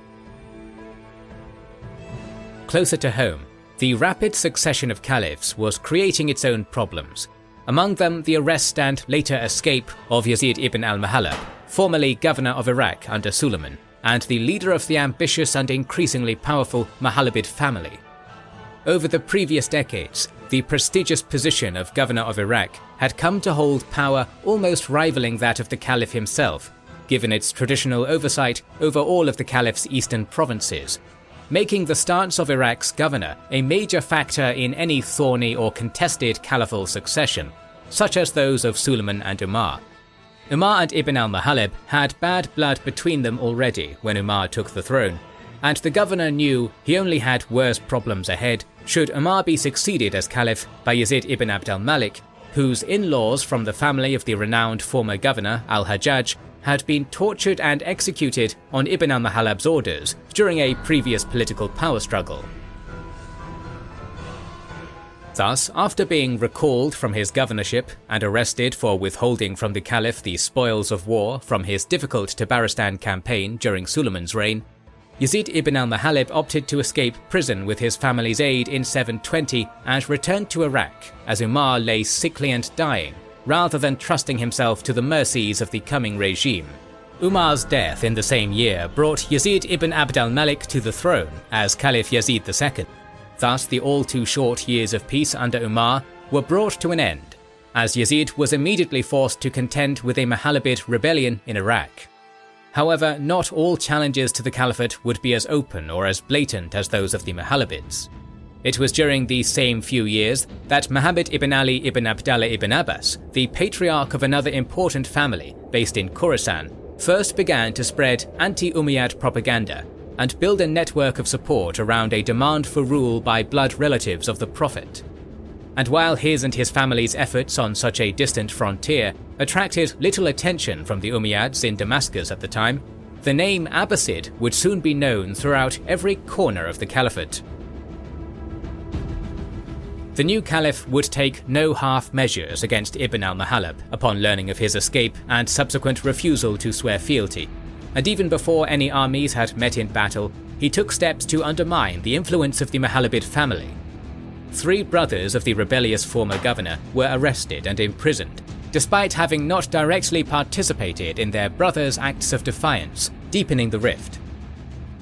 Closer to home, the rapid succession of caliphs was creating its own problems, among them the arrest and later escape of Yazid ibn al-Muhallab, formerly governor of Iraq under Suleiman, and the leader of the ambitious and increasingly powerful Mohammed family. Over the previous decades, the prestigious position of governor of Iraq had come to hold power almost rivaling that of the caliph himself, given its traditional oversight over all of the caliph's eastern provinces, making the stance of Iraq's governor a major factor in any thorny or contested caliphal succession, such as those of Suleiman and Umar. Umar and Ibn al-Muhallab had bad blood between them already when Umar took the throne, and the governor knew he only had worse problems ahead should Umar be succeeded as caliph by Yazid ibn Abd al-Malik, whose in-laws from the family of the renowned former governor al-Hajjaj had been tortured and executed on Ibn al-Muhallab's orders during a previous political power struggle. Thus, after being recalled from his governorship and arrested for withholding from the caliph the spoils of war from his difficult Tabaristan campaign during Suleiman's reign, Yazid ibn al-Muhallab opted to escape prison with his family's aid in 720 and returned to Iraq as Umar lay sickly and dying, rather than trusting himself to the mercies of the coming regime. Umar's death in the same year brought Yazid ibn Abd al-Malik to the throne as Caliph Yazid II. Thus, the all-too-short years of peace under Umar were brought to an end, as Yazid was immediately forced to contend with a Mohammedan rebellion in Iraq. However, not all challenges to the caliphate would be as open or as blatant as those of the Mohammedads. It was during these same few years that Muhammad ibn Ali ibn Abdallah ibn Abbas, the patriarch of another important family based in Khorasan, first began to spread anti-Umayyad propaganda and build a network of support around a demand for rule by blood relatives of the Prophet. And while his and his family's efforts on such a distant frontier attracted little attention from the Umayyads in Damascus at the time, the name Abbasid would soon be known throughout every corner of the caliphate. The new caliph would take no half measures against Ibn al-Muhallab upon learning of his escape and subsequent refusal to swear fealty, and even before any armies had met in battle, he took steps to undermine the influence of the Mohammed family. 3 brothers of the rebellious former governor were arrested and imprisoned, despite having not directly participated in their brothers' acts of defiance, deepening the rift.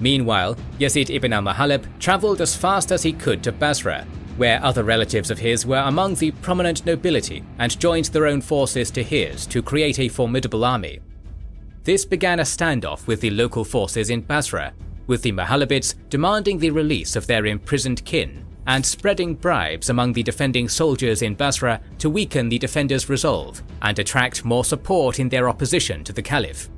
Meanwhile, Yazid ibn al-Muhallab travelled as fast as he could to Basra, where other relatives of his were among the prominent nobility and joined their own forces to his to create a formidable army. This began a standoff with the local forces in Basra, with the Mohammedads demanding the release of their imprisoned kin and spreading bribes among the defending soldiers in Basra to weaken the defenders' resolve and attract more support in their opposition to the caliph.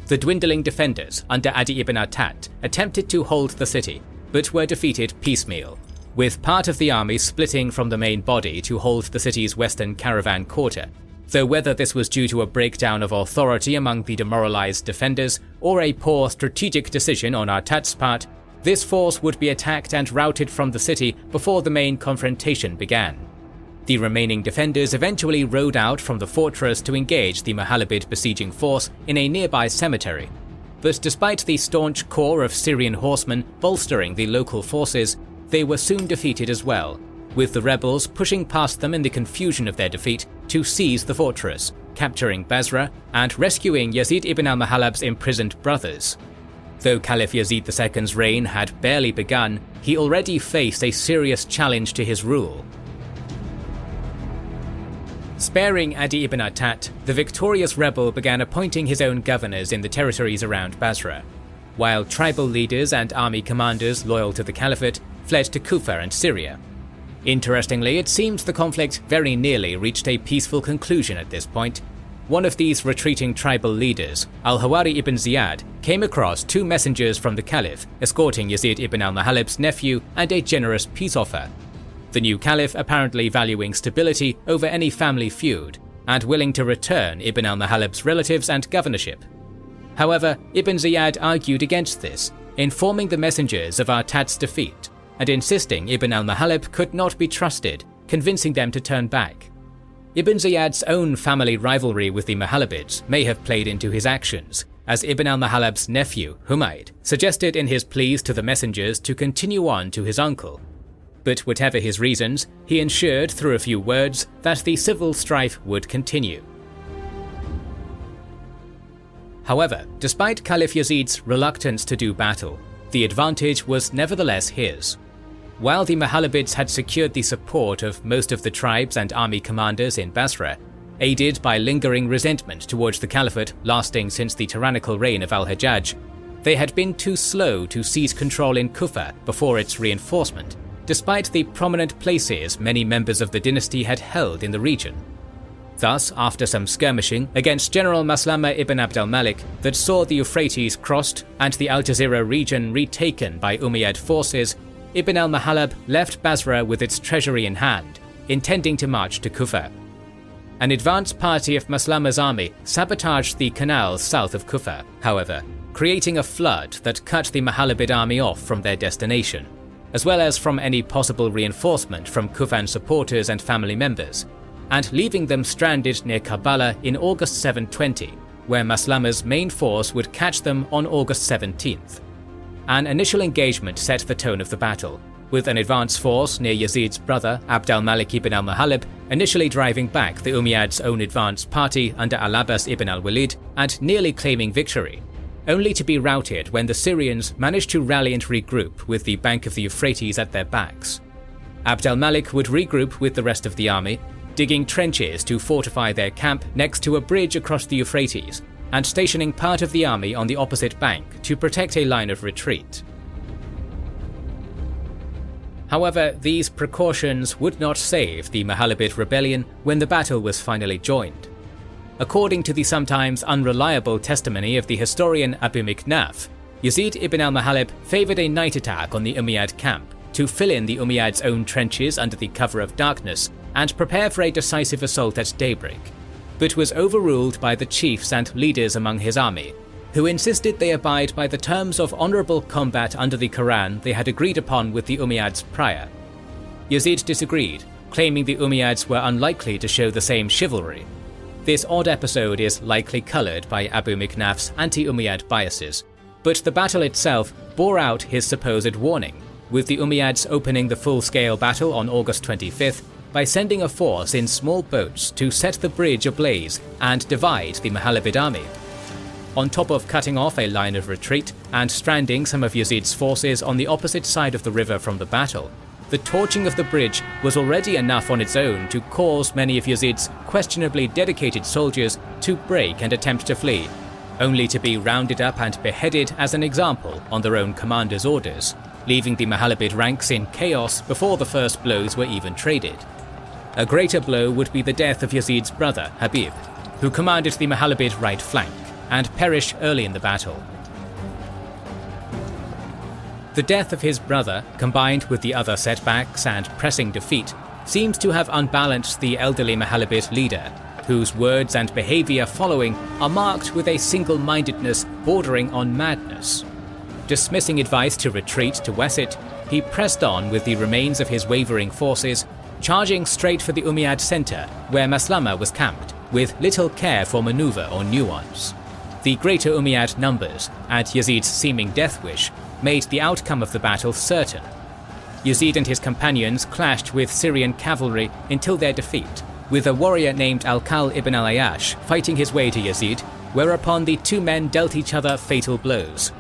The dwindling defenders under Adi ibn Attat attempted to hold the city, but were defeated piecemeal. with part of the army splitting from the main body to hold the city's western caravan quarter, though whether this was due to a breakdown of authority among the demoralized defenders or a poor strategic decision on Artat's part, this force would be attacked and routed from the city before the main confrontation began. The remaining defenders eventually rode out from the fortress to engage the Mohalabid besieging force in a nearby cemetery, but despite the staunch core of Syrian horsemen bolstering the local forces, they were soon defeated as well, with the rebels pushing past them in the confusion of their defeat to seize the fortress, capturing Basra and rescuing Yazid ibn al-Mahalab's imprisoned brothers. Though Caliph Yazid II's reign had barely begun, he already faced a serious challenge to his rule. Sparing Adi ibn Artat, the victorious rebel began appointing his own governors in the territories around Basra, while tribal leaders and army commanders loyal to the caliphate fled to Kufa and Syria. Interestingly, it seems the conflict very nearly reached a peaceful conclusion at this point. One of these retreating tribal leaders, al-Hawari ibn Ziyad, came across two messengers from the caliph escorting Yazid ibn al-Mahalib's nephew and a generous peace offer. The new caliph apparently valuing stability over any family feud, and willing to return Ibn al-Mahalib's relatives and governorship. However, Ibn Ziyad argued against this, informing the messengers of Artat's defeat, and insisting Ibn al-Mahalib could not be trusted, convincing them to turn back. Ibn Ziyad's own family rivalry with the Mohalabids may have played into his actions, as Ibn al-Mahalib's nephew, Humayd, suggested in his pleas to the messengers to continue on to his uncle. But whatever his reasons, he ensured through a few words that the civil strife would continue. However, despite Caliph Yazid's reluctance to do battle, the advantage was nevertheless his. While the Mohalabids had secured the support of most of the tribes and army commanders in Basra, aided by lingering resentment towards the caliphate lasting since the tyrannical reign of al-Hajjaj, they had been too slow to seize control in Kufa before its reinforcement, despite the prominent places many members of the dynasty had held in the region. Thus, after some skirmishing against General Maslama ibn Abd al-Malik that saw the Euphrates crossed and the Al-Jazira region retaken by Umayyad forces, Ibn al-Mahalab left Basra with its treasury in hand, intending to march to Kufa. An advance party of Maslama's army sabotaged the canals south of Kufa, however, creating a flood that cut the Mohalabid army off from their destination, as well as from any possible reinforcement from Kufan supporters and family members, and leaving them stranded near Karbala in August 720, where Maslama's main force would catch them on August 17th. An initial engagement set the tone of the battle, with an advance force near Yazid's brother Abd al-Malik ibn al-Mahalib initially driving back the Umayyads' own advance party under al-Abbas ibn al-Walid and nearly claiming victory, only to be routed when the Syrians managed to rally and regroup with the bank of the Euphrates at their backs. Abd al-Malik would regroup with the rest of the army, digging trenches to fortify their camp next to a bridge across the Euphrates, and stationing part of the army on the opposite bank to protect a line of retreat. However, these precautions would not save the Mohalabid rebellion when the battle was finally joined. According to the sometimes unreliable testimony of the historian Abu Miknaf, Yazid ibn al-Mahalib favoured a night attack on the Umayyad camp to fill in the Umayyads' own trenches under the cover of darkness and prepare for a decisive assault at daybreak, but was overruled by the chiefs and leaders among his army, who insisted they abide by the terms of honourable combat under the Quran they had agreed upon with the Umayyads prior. Yazid disagreed, claiming the Umayyads were unlikely to show the same chivalry. This odd episode is likely coloured by Abu Miknaf's anti-Umayyad biases, but the battle itself bore out his supposed warning, with the Umayyads opening the full-scale battle on August 25th by sending a force in small boats to set the bridge ablaze and divide the Mohalabid army. On top of cutting off a line of retreat and stranding some of Yazid's forces on the opposite side of the river from the battle, the torching of the bridge was already enough on its own to cause many of Yazid's questionably dedicated soldiers to break and attempt to flee, only to be rounded up and beheaded as an example on their own commander's orders, leaving the Mohalabid ranks in chaos before the first blows were even traded. A greater blow would be the death of Yazid's brother, Habib, who commanded the Mohalabid right flank, and perished early in the battle. The death of his brother, combined with the other setbacks and pressing defeat, seems to have unbalanced the elderly Mahalabit leader, whose words and behavior following are marked with a single-mindedness bordering on madness. Dismissing advice to retreat to Wesit, he pressed on with the remains of his wavering forces, charging straight for the Umayyad center where Maslama was camped, with little care for maneuver or nuance. The greater Umayyad numbers and Yazid's seeming death wish made the outcome of the battle certain. Yazid and his companions clashed with Syrian cavalry until their defeat, with a warrior named Al-Kal ibn al-Ayyash fighting his way to Yazid, whereupon the two men dealt each other fatal blows.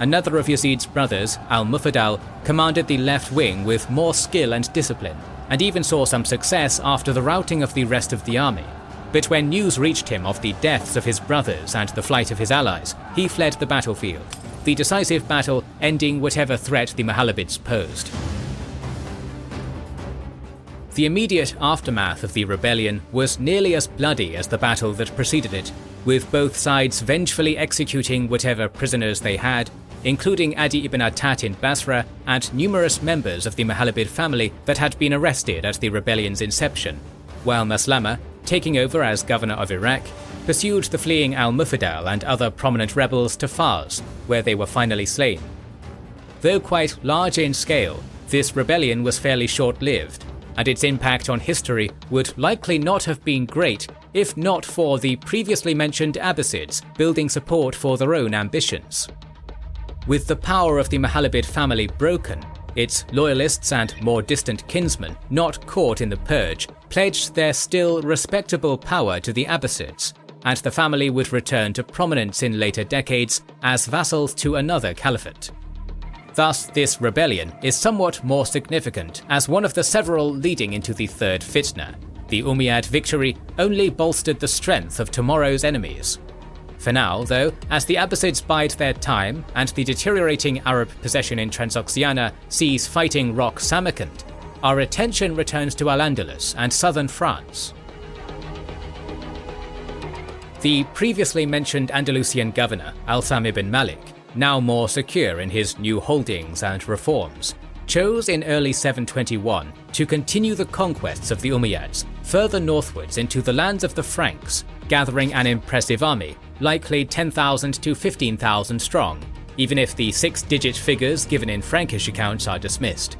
Another of Yazid's brothers, Al-Mufaddal, commanded the left wing with more skill and discipline, and even saw some success after the routing of the rest of the army. But when news reached him of the deaths of his brothers and the flight of his allies, he fled the battlefield, the decisive battle ending whatever threat the Mahalabids posed. The immediate aftermath of the rebellion was nearly as bloody as the battle that preceded it, with both sides vengefully executing whatever prisoners they had, including Adi ibn Attat in Basra and numerous members of the Mahalabid family that had been arrested at the rebellion's inception, while Maslama, taking over as governor of Iraq, pursued the fleeing al-Mufaddal and other prominent rebels to Fars, where they were finally slain. Though quite large in scale, this rebellion was fairly short-lived, and its impact on history would likely not have been great if not for the previously mentioned Abbasids building support for their own ambitions. With the power of the Mahalabid family broken, its loyalists and more distant kinsmen, not caught in the purge, pledged their still respectable power to the Abbasids, and the family would return to prominence in later decades as vassals to another caliphate. Thus, this rebellion is somewhat more significant as one of the several leading into the third fitna. The Umayyad victory only bolstered the strength of tomorrow's enemies. For now, though, as the Abbasids bide their time and the deteriorating Arab possession in Transoxiana sees fighting rock Samarkand, our attention returns to Al-Andalus and southern France. The previously mentioned Andalusian governor, Al-Sam ibn Malik, now more secure in his new holdings and reforms, chose in early 721 to continue the conquests of the Umayyads further northwards into the lands of the Franks, gathering an impressive army, likely 10,000 to 15,000 strong, even if the six-digit figures given in Frankish accounts are dismissed.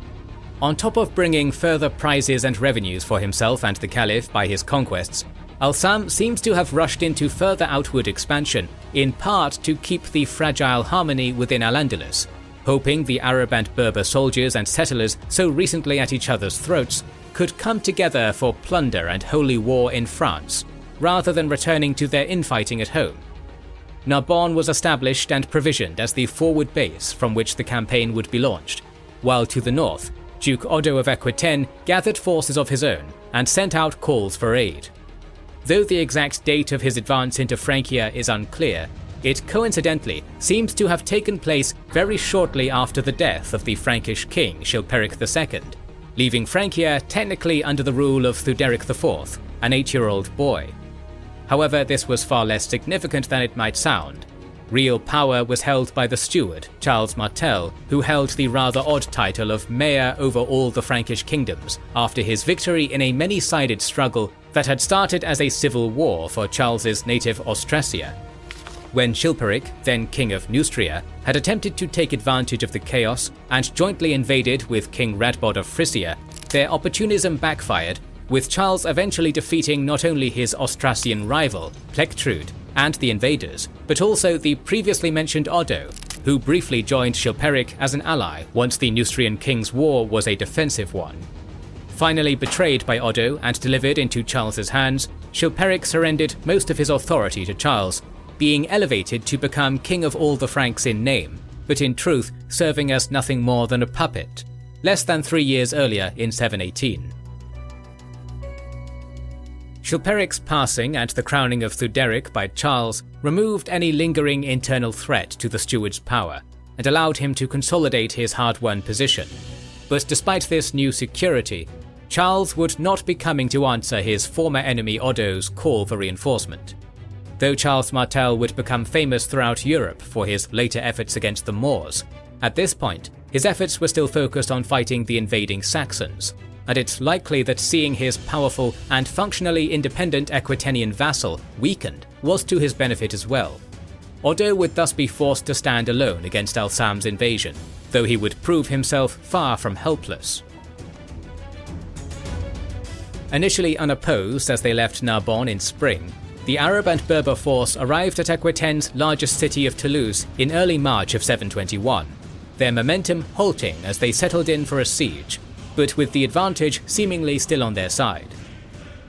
On top of bringing further prizes and revenues for himself and the Caliph by his conquests, Al-Sam seems to have rushed into further outward expansion, in part to keep the fragile harmony within Al-Andalus, hoping the Arab and Berber soldiers and settlers so recently at each other's throats could come together for plunder and holy war in France, rather than returning to their infighting at home. Narbonne was established and provisioned as the forward base from which the campaign would be launched, while to the north, Duke Odo of Aquitaine gathered forces of his own and sent out calls for aid. Though the exact date of his advance into Francia is unclear, it coincidentally seems to have taken place very shortly after the death of the Frankish king Chilperic II, leaving Francia technically under the rule of Theuderic IV, an 8-year-old boy. However, this was far less significant than it might sound. Real power was held by the steward, Charles Martel, who held the rather odd title of mayor over all the Frankish kingdoms after his victory in a many-sided struggle that had started as a civil war for Charles's native Austrasia. When Chilperic, then king of Neustria, had attempted to take advantage of the chaos and jointly invaded with King Radbod of Frisia, their opportunism backfired, with Charles eventually defeating not only his Austrasian rival, Plectrude, and the invaders, but also the previously mentioned Odo, who briefly joined Chilperic as an ally once the Neustrian king's war was a defensive one. Finally betrayed by Odo and delivered into Charles's hands, Chilperic surrendered most of his authority to Charles, being elevated to become king of all the Franks in name, but in truth serving as nothing more than a puppet, less than 3 years earlier in 718. Chilperic's passing and the crowning of Theuderic by Charles removed any lingering internal threat to the steward's power, and allowed him to consolidate his hard-won position. But despite this new security, Charles would not be coming to answer his former enemy Odo's call for reinforcement. Though Charles Martel would become famous throughout Europe for his later efforts against the Moors, at this point, his efforts were still focused on fighting the invading Saxons, and it's likely that seeing his powerful and functionally independent Aquitanian vassal weakened was to his benefit as well. Odo would thus be forced to stand alone against Al-Sam's invasion, though he would prove himself far from helpless. Initially unopposed as they left Narbonne in spring, the Arab and Berber force arrived at Aquitaine's largest city of Toulouse in early March of 721, their momentum halting as they settled in for a siege, but with the advantage seemingly still on their side.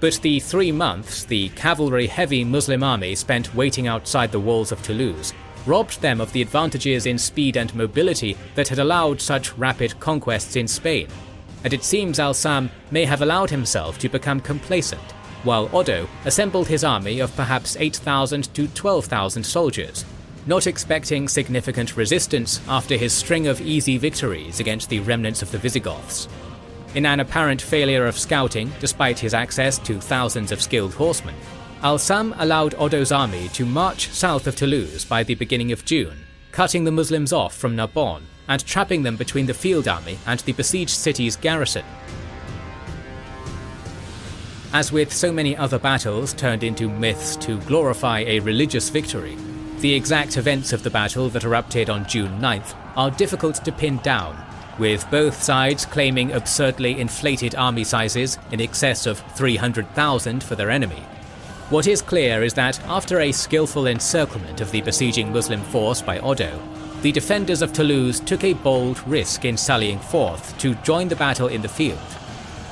But the 3 months the cavalry-heavy Muslim army spent waiting outside the walls of Toulouse robbed them of the advantages in speed and mobility that had allowed such rapid conquests in Spain, and it seems Al-Sam may have allowed himself to become complacent, while Odo assembled his army of perhaps 8,000 to 12,000 soldiers, not expecting significant resistance after his string of easy victories against the remnants of the Visigoths. In an apparent failure of scouting, despite his access to thousands of skilled horsemen, Al-Sam allowed Odo's army to march south of Toulouse by the beginning of June, cutting the Muslims off from Narbonne and trapping them between the field army and the besieged city's garrison. As with so many other battles turned into myths to glorify a religious victory, the exact events of the battle that erupted on June 9th are difficult to pin down, with both sides claiming absurdly inflated army sizes in excess of 300,000 for their enemy. What is clear is that after a skillful encirclement of the besieging Muslim force by Odo, the defenders of Toulouse took a bold risk in sallying forth to join the battle in the field.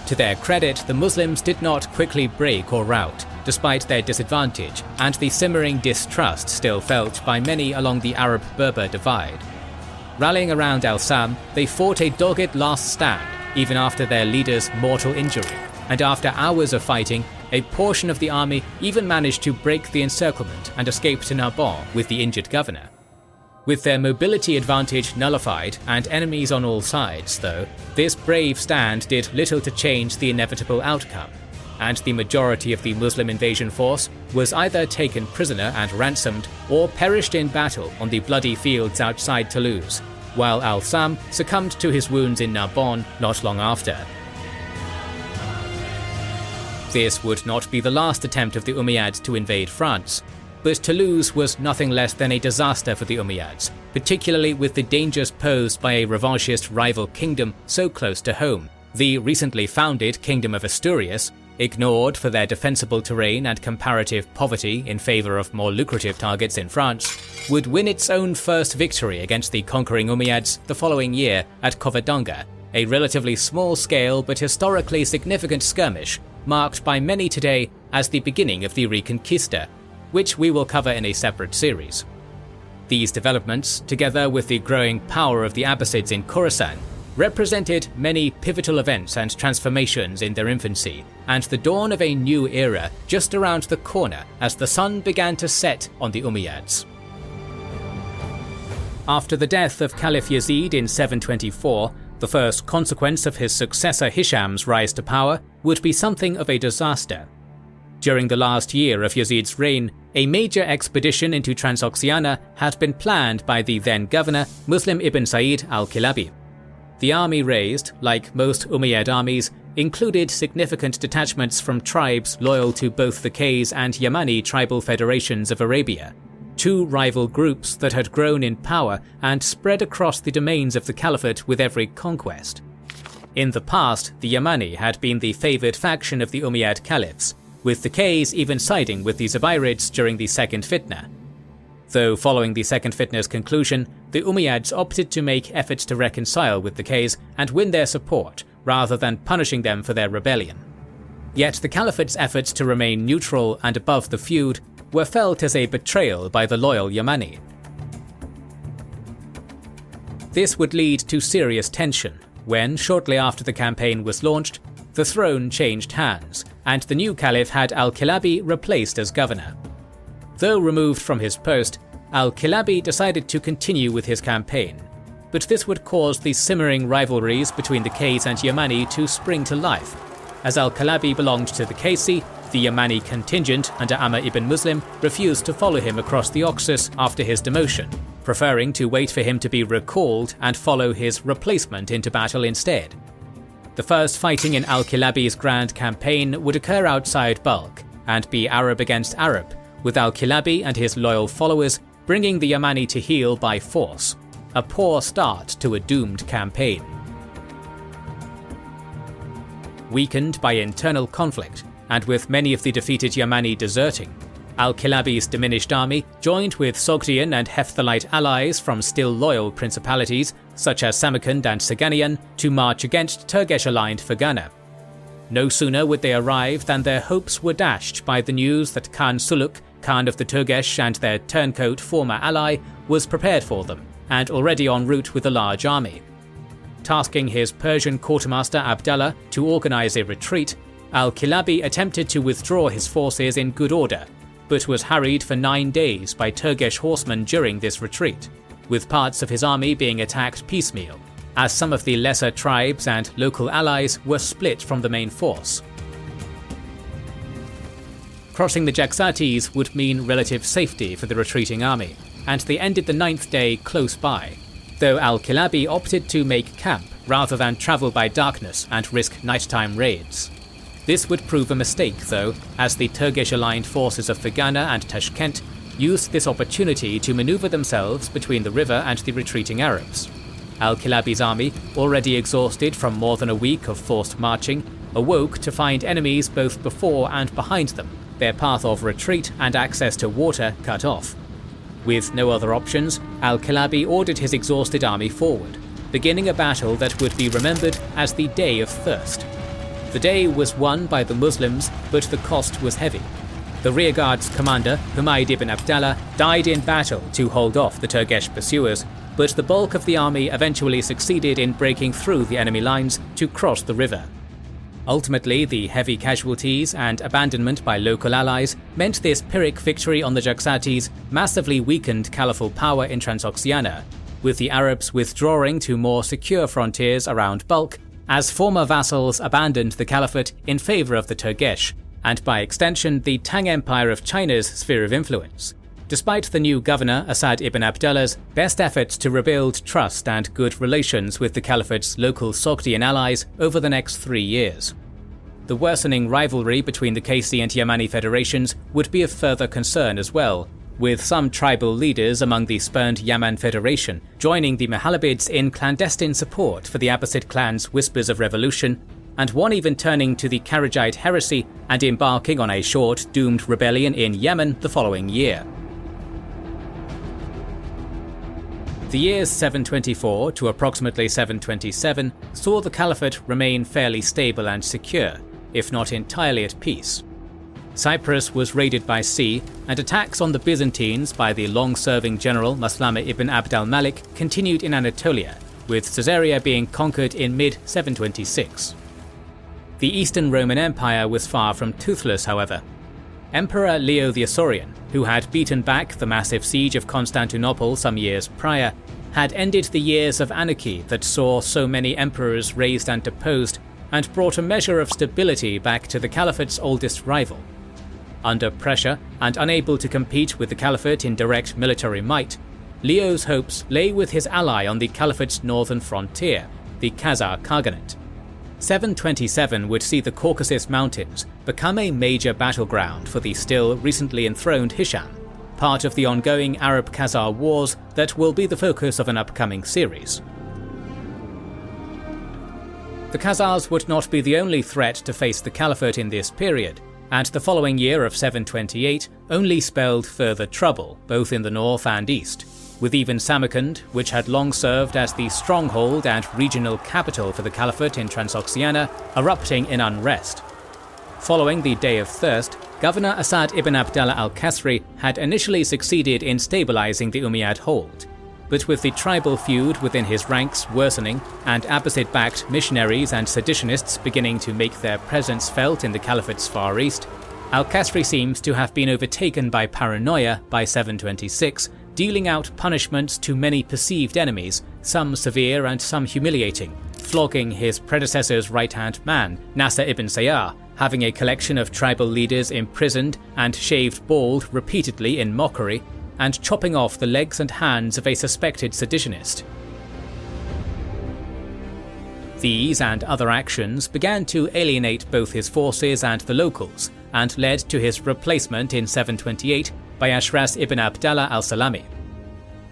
To their credit, the Muslims did not quickly break or rout, despite their disadvantage and the simmering distrust still felt by many along the Arab-Berber divide. Rallying around Al-Sam, they fought a dogged last stand, even after their leader's mortal injury, and after hours of fighting, a portion of the army even managed to break the encirclement and escape to Narbonne with the injured governor. With their mobility advantage nullified and enemies on all sides, though, this brave stand did little to change the inevitable outcome, and the majority of the Muslim invasion force was either taken prisoner and ransomed or perished in battle on the bloody fields outside Toulouse, while Al-Sam succumbed to his wounds in Narbonne not long after. This would not be the last attempt of the Umayyads to invade France, but Toulouse was nothing less than a disaster for the Umayyads, particularly with the dangers posed by a revanchist rival kingdom so close to home. The recently founded Kingdom of Asturias, ignored for their defensible terrain and comparative poverty in favour of more lucrative targets in France, would win its own first victory against the conquering Umayyads the following year at Covadonga, a relatively small-scale but historically significant skirmish marked by many today as the beginning of the Reconquista, which we will cover in a separate series. These developments, together with the growing power of the Abbasids in Khorasan, represented many pivotal events and transformations in their infancy, and the dawn of a new era just around the corner as the sun began to set on the Umayyads. After the death of Caliph Yazid in 724, the first consequence of his successor Hisham's rise to power would be something of a disaster. During the last year of Yazid's reign, a major expedition into Transoxiana had been planned by the then governor Muslim ibn Sa'id al-Kilabi. The army raised, like most Umayyad armies, included significant detachments from tribes loyal to both the Qays and Yamani tribal federations of Arabia, two rival groups that had grown in power and spread across the domains of the caliphate with every conquest. In the past, the Yamani had been the favoured faction of the Umayyad caliphs, with the Qays even siding with the Zubayrids during the Second Fitna. Though following the Second Fitna's conclusion, the Umayyads opted to make efforts to reconcile with the Qays and win their support, rather than punishing them for their rebellion. Yet the Caliphate's efforts to remain neutral and above the feud were felt as a betrayal by the loyal Yamani. This would lead to serious tension when, shortly after the campaign was launched, the throne changed hands, and the new caliph had al-Kilabi replaced as governor. Though removed from his post, al-Kilabi decided to continue with his campaign, but this would cause the simmering rivalries between the Qays and Yamani to spring to life. As al-Kilabi belonged to the Qaysi, the Yamani contingent under Amr ibn Muslim refused to follow him across the Oxus after his demotion, preferring to wait for him to be recalled and follow his replacement into battle instead. The first fighting in al-Kilabi's grand campaign would occur outside Balkh and be Arab against Arab, with al-Kilabi and his loyal followers bringing the Yamani to heel by force, a poor start to a doomed campaign. Weakened by internal conflict, and with many of the defeated Yamani deserting, al-Kilabi's diminished army joined with Sogdian and Hephthalite allies from still loyal principalities such as Samarkand and Saganian to march against Turgesh-aligned Fergana. No sooner would they arrive than their hopes were dashed by the news that Khan Suluk, Khan of the Turgesh and their turncoat former ally, was prepared for them and already en route with a large army. Tasking his Persian quartermaster Abdallah to organize a retreat, al-Kilabi attempted to withdraw his forces in good order, but was harried for 9 days by Turgesh horsemen during this retreat, with parts of his army being attacked piecemeal, as some of the lesser tribes and local allies were split from the main force. Crossing the Jaxartes would mean relative safety for the retreating army, and they ended the 9th day close by, though al-Kilabi opted to make camp rather than travel by darkness and risk nighttime raids. This would prove a mistake though, as the Turgesh-aligned forces of Fergana and Tashkent used this opportunity to maneuver themselves between the river and the retreating Arabs. Al-Kilabi's army, already exhausted from more than a week of forced marching, awoke to find enemies both before and behind them, their path of retreat and access to water cut off. With no other options, al-Kilabi ordered his exhausted army forward, beginning a battle that would be remembered as the Day of Thirst. The day was won by the Muslims, but the cost was heavy. The rearguard's commander, Humayd ibn Abdallah, died in battle to hold off the Turgesh pursuers, but the bulk of the army eventually succeeded in breaking through the enemy lines to cross the river. Ultimately, the heavy casualties and abandonment by local allies meant this Pyrrhic victory on the Jaxartes massively weakened caliphal power in Transoxiana, with the Arabs withdrawing to more secure frontiers around Balkh as former vassals abandoned the caliphate in favour of the Turgesh, and by extension the Tang Empire of China's sphere of influence, despite the new governor Asad ibn Abdullah's best efforts to rebuild trust and good relations with the caliphate's local Sogdian allies over the next 3 years. The worsening rivalry between the Qaysi and Yamani federations would be of further concern as well, with some tribal leaders among the spurned Yaman Federation joining the Mohallabids in clandestine support for the Abbasid clan's whispers of revolution, and one even turning to the Kharijite heresy and embarking on a short, doomed rebellion in Yemen the following year. The years 724 to approximately 727 saw the caliphate remain fairly stable and secure, if not entirely at peace. Cyprus was raided by sea, and attacks on the Byzantines by the long-serving general Maslama ibn Abd al-Malik continued in Anatolia, with Caesarea being conquered in mid-726. The Eastern Roman Empire was far from toothless, however. Emperor Leo the Isaurian, who had beaten back the massive siege of Constantinople some years prior, had ended the years of anarchy that saw so many emperors raised and deposed, and brought a measure of stability back to the caliphate's oldest rival. Under pressure and unable to compete with the caliphate in direct military might, Leo's hopes lay with his ally on the caliphate's northern frontier, the Khazar Khaganate. 727 would see the Caucasus Mountains become a major battleground for the still recently enthroned Hisham, part of the ongoing Arab-Khazar wars that will be the focus of an upcoming series. The Khazars would not be the only threat to face the caliphate in this period, and the following year of 728 only spelled further trouble both in the north and east, with even Samarkand, which had long served as the stronghold and regional capital for the caliphate in Transoxiana, erupting in unrest. Following the Day of Thirst, Governor Asad ibn Abdallah al-Kasri had initially succeeded in stabilizing the Umayyad hold, but with the tribal feud within his ranks worsening and Abbasid-backed missionaries and seditionists beginning to make their presence felt in the caliphate's far east, al-Kasri seems to have been overtaken by paranoia by 726, dealing out punishments to many perceived enemies, some severe and some humiliating, flogging his predecessor's right-hand man, Nasser ibn Sayyar, having a collection of tribal leaders imprisoned and shaved bald repeatedly in mockery, and chopping off the legs and hands of a suspected seditionist. These and other actions began to alienate both his forces and the locals, and led to his replacement in 728 by Ashras ibn Abdallah al-Salami.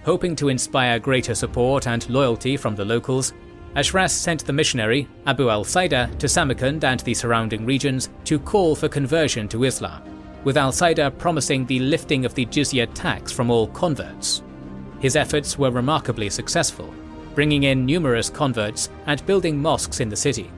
Hoping to inspire greater support and loyalty from the locals, Ashras sent the missionary Abu al-Saida to Samarkand and the surrounding regions to call for conversion to Islam, with al-Saida promising the lifting of the jizya tax from all converts. His efforts were remarkably successful, bringing in numerous converts and building mosques in the city.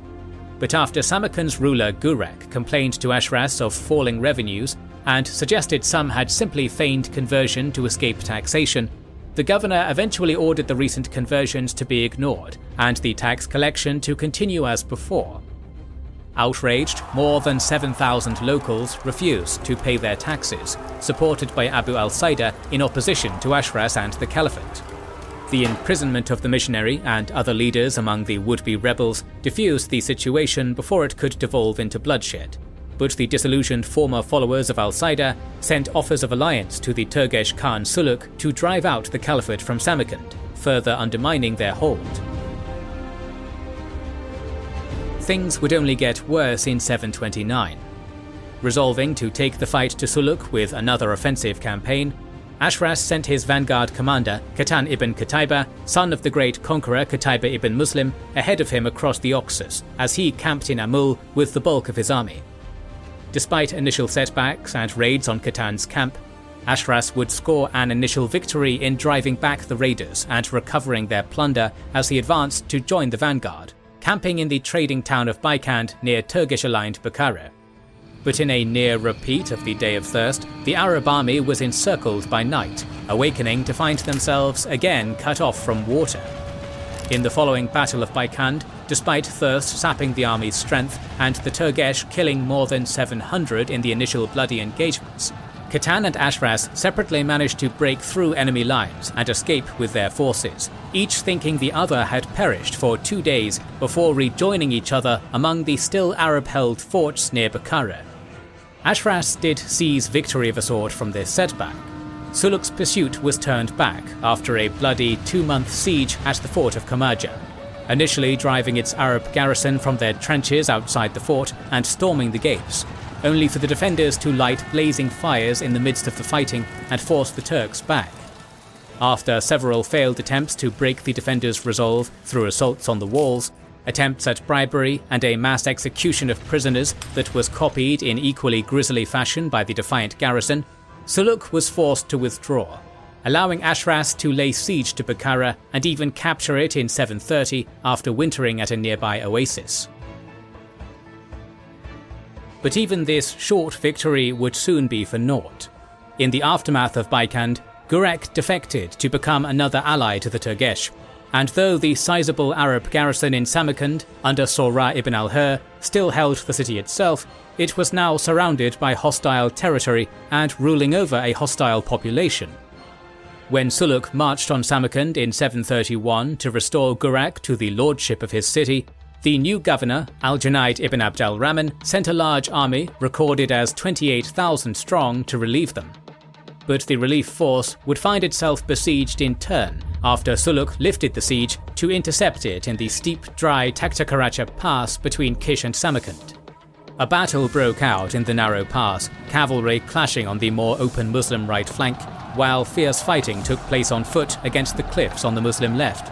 But after Samarkand's ruler Gurak complained to Ashras of falling revenues and suggested some had simply feigned conversion to escape taxation, the governor eventually ordered the recent conversions to be ignored and the tax collection to continue as before. Outraged, more than 7,000 locals refused to pay their taxes, supported by Abu al-Saida in opposition to Ashras and the Caliphate. The imprisonment of the missionary and other leaders among the would-be rebels diffused the situation before it could devolve into bloodshed, but the disillusioned former followers of al-Saida sent offers of alliance to the Turgesh Khan Suluk to drive out the Caliphate from Samarkand, further undermining their hold. Things would only get worse in 729. Resolving to take the fight to Suluk with another offensive campaign, Ashras sent his vanguard commander, Qatan ibn Qutayba, son of the great conqueror Qutayba ibn Muslim, ahead of him across the Oxus, as he camped in Amul with the bulk of his army. Despite initial setbacks and raids on Qatan's camp, Ashras would score an initial victory in driving back the raiders and recovering their plunder as he advanced to join the vanguard, camping in the trading town of Baikand near Turkish-aligned Bukhara. But in a near repeat of the Day of Thirst, the Arab army was encircled by night, awakening to find themselves again cut off from water. In the following Battle of Baikand, despite thirst sapping the army's strength and the Turgesh killing more than 700 in the initial bloody engagements, Qatan and Ashras separately managed to break through enemy lines and escape with their forces, each thinking the other had perished for 2 days before rejoining each other among the still Arab-held forts near Bukhara. Ashras did seize victory of a sort from this setback. Suluk's pursuit was turned back after a bloody 2-month siege at the fort of Kamarja, initially driving its Arab garrison from their trenches outside the fort and storming the gates, only for the defenders to light blazing fires in the midst of the fighting and force the Turks back. After several failed attempts to break the defenders' resolve through assaults on the walls, attempts at bribery, and a mass execution of prisoners that was copied in equally grisly fashion by the defiant garrison, Suluk was forced to withdraw, allowing Ashras to lay siege to Bukhara and even capture it in 730 after wintering at a nearby oasis. But even this short victory would soon be for naught. In the aftermath of Baikand, Gurak defected to become another ally to the Turgesh, and though the sizable Arab garrison in Samarkand under Sora ibn al-Hur still held the city itself, it was now surrounded by hostile territory and ruling over a hostile population. When Suluk marched on Samarkand in 731 to restore Gurak to the lordship of his city, the new governor, Al-Junayd ibn Abd al-Rahman, sent a large army, recorded as 28,000 strong, to relieve them. But the relief force would find itself besieged in turn after Suluk lifted the siege to intercept it in the steep, dry Taktakaracha pass between Kish and Samarkand. A battle broke out in the narrow pass, cavalry clashing on the more open Muslim right flank, while fierce fighting took place on foot against the cliffs on the Muslim left.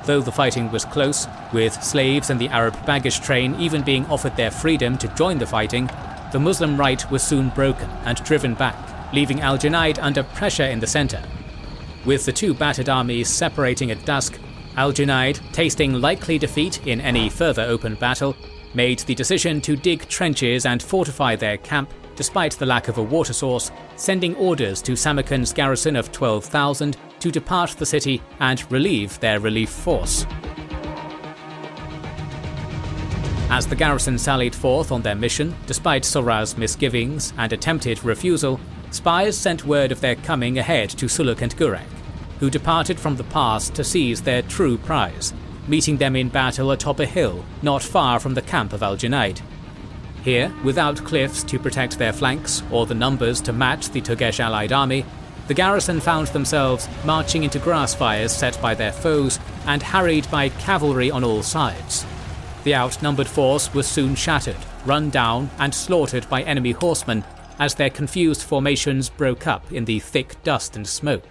Though the fighting was close, with slaves and the Arab baggage train even being offered their freedom to join the fighting, the Muslim right was soon broken and driven back, leaving Al-Junayd under pressure in the centre. With the two battered armies separating at dusk, Al-Junayd, tasting likely defeat in any further open battle, made the decision to dig trenches and fortify their camp despite the lack of a water source, sending orders to Samarkand's garrison of 12,000 to depart the city and relieve their relief force. As the garrison sallied forth on their mission, despite Sora's misgivings and attempted refusal, spies sent word of their coming ahead to Suluk and Gurak, who departed from the pass to seize their true prize, meeting them in battle atop a hill not far from the camp of Al-Junayd. Here, without cliffs to protect their flanks or the numbers to match the Turgesh allied army, The garrison found themselves marching into grass fires set by their foes and harried by cavalry on all sides. The outnumbered force was soon shattered, run down and slaughtered by enemy horsemen as their confused formations broke up in the thick dust and smoke.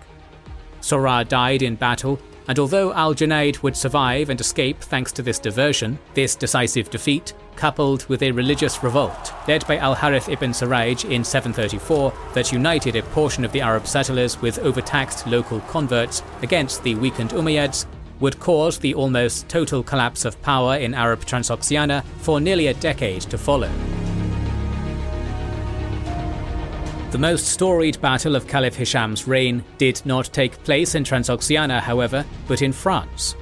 Surah died in battle, and although al-Junayd would survive and escape thanks to this diversion, this decisive defeat, coupled with a religious revolt led by al-Harith ibn Saraij in 734 that united a portion of the Arab settlers with overtaxed local converts against the weakened Umayyads, would cause the almost total collapse of power in Arab Transoxiana for nearly a decade to follow. The most storied battle of Caliph Hisham's reign did not take place in Transoxiana, however, but in France.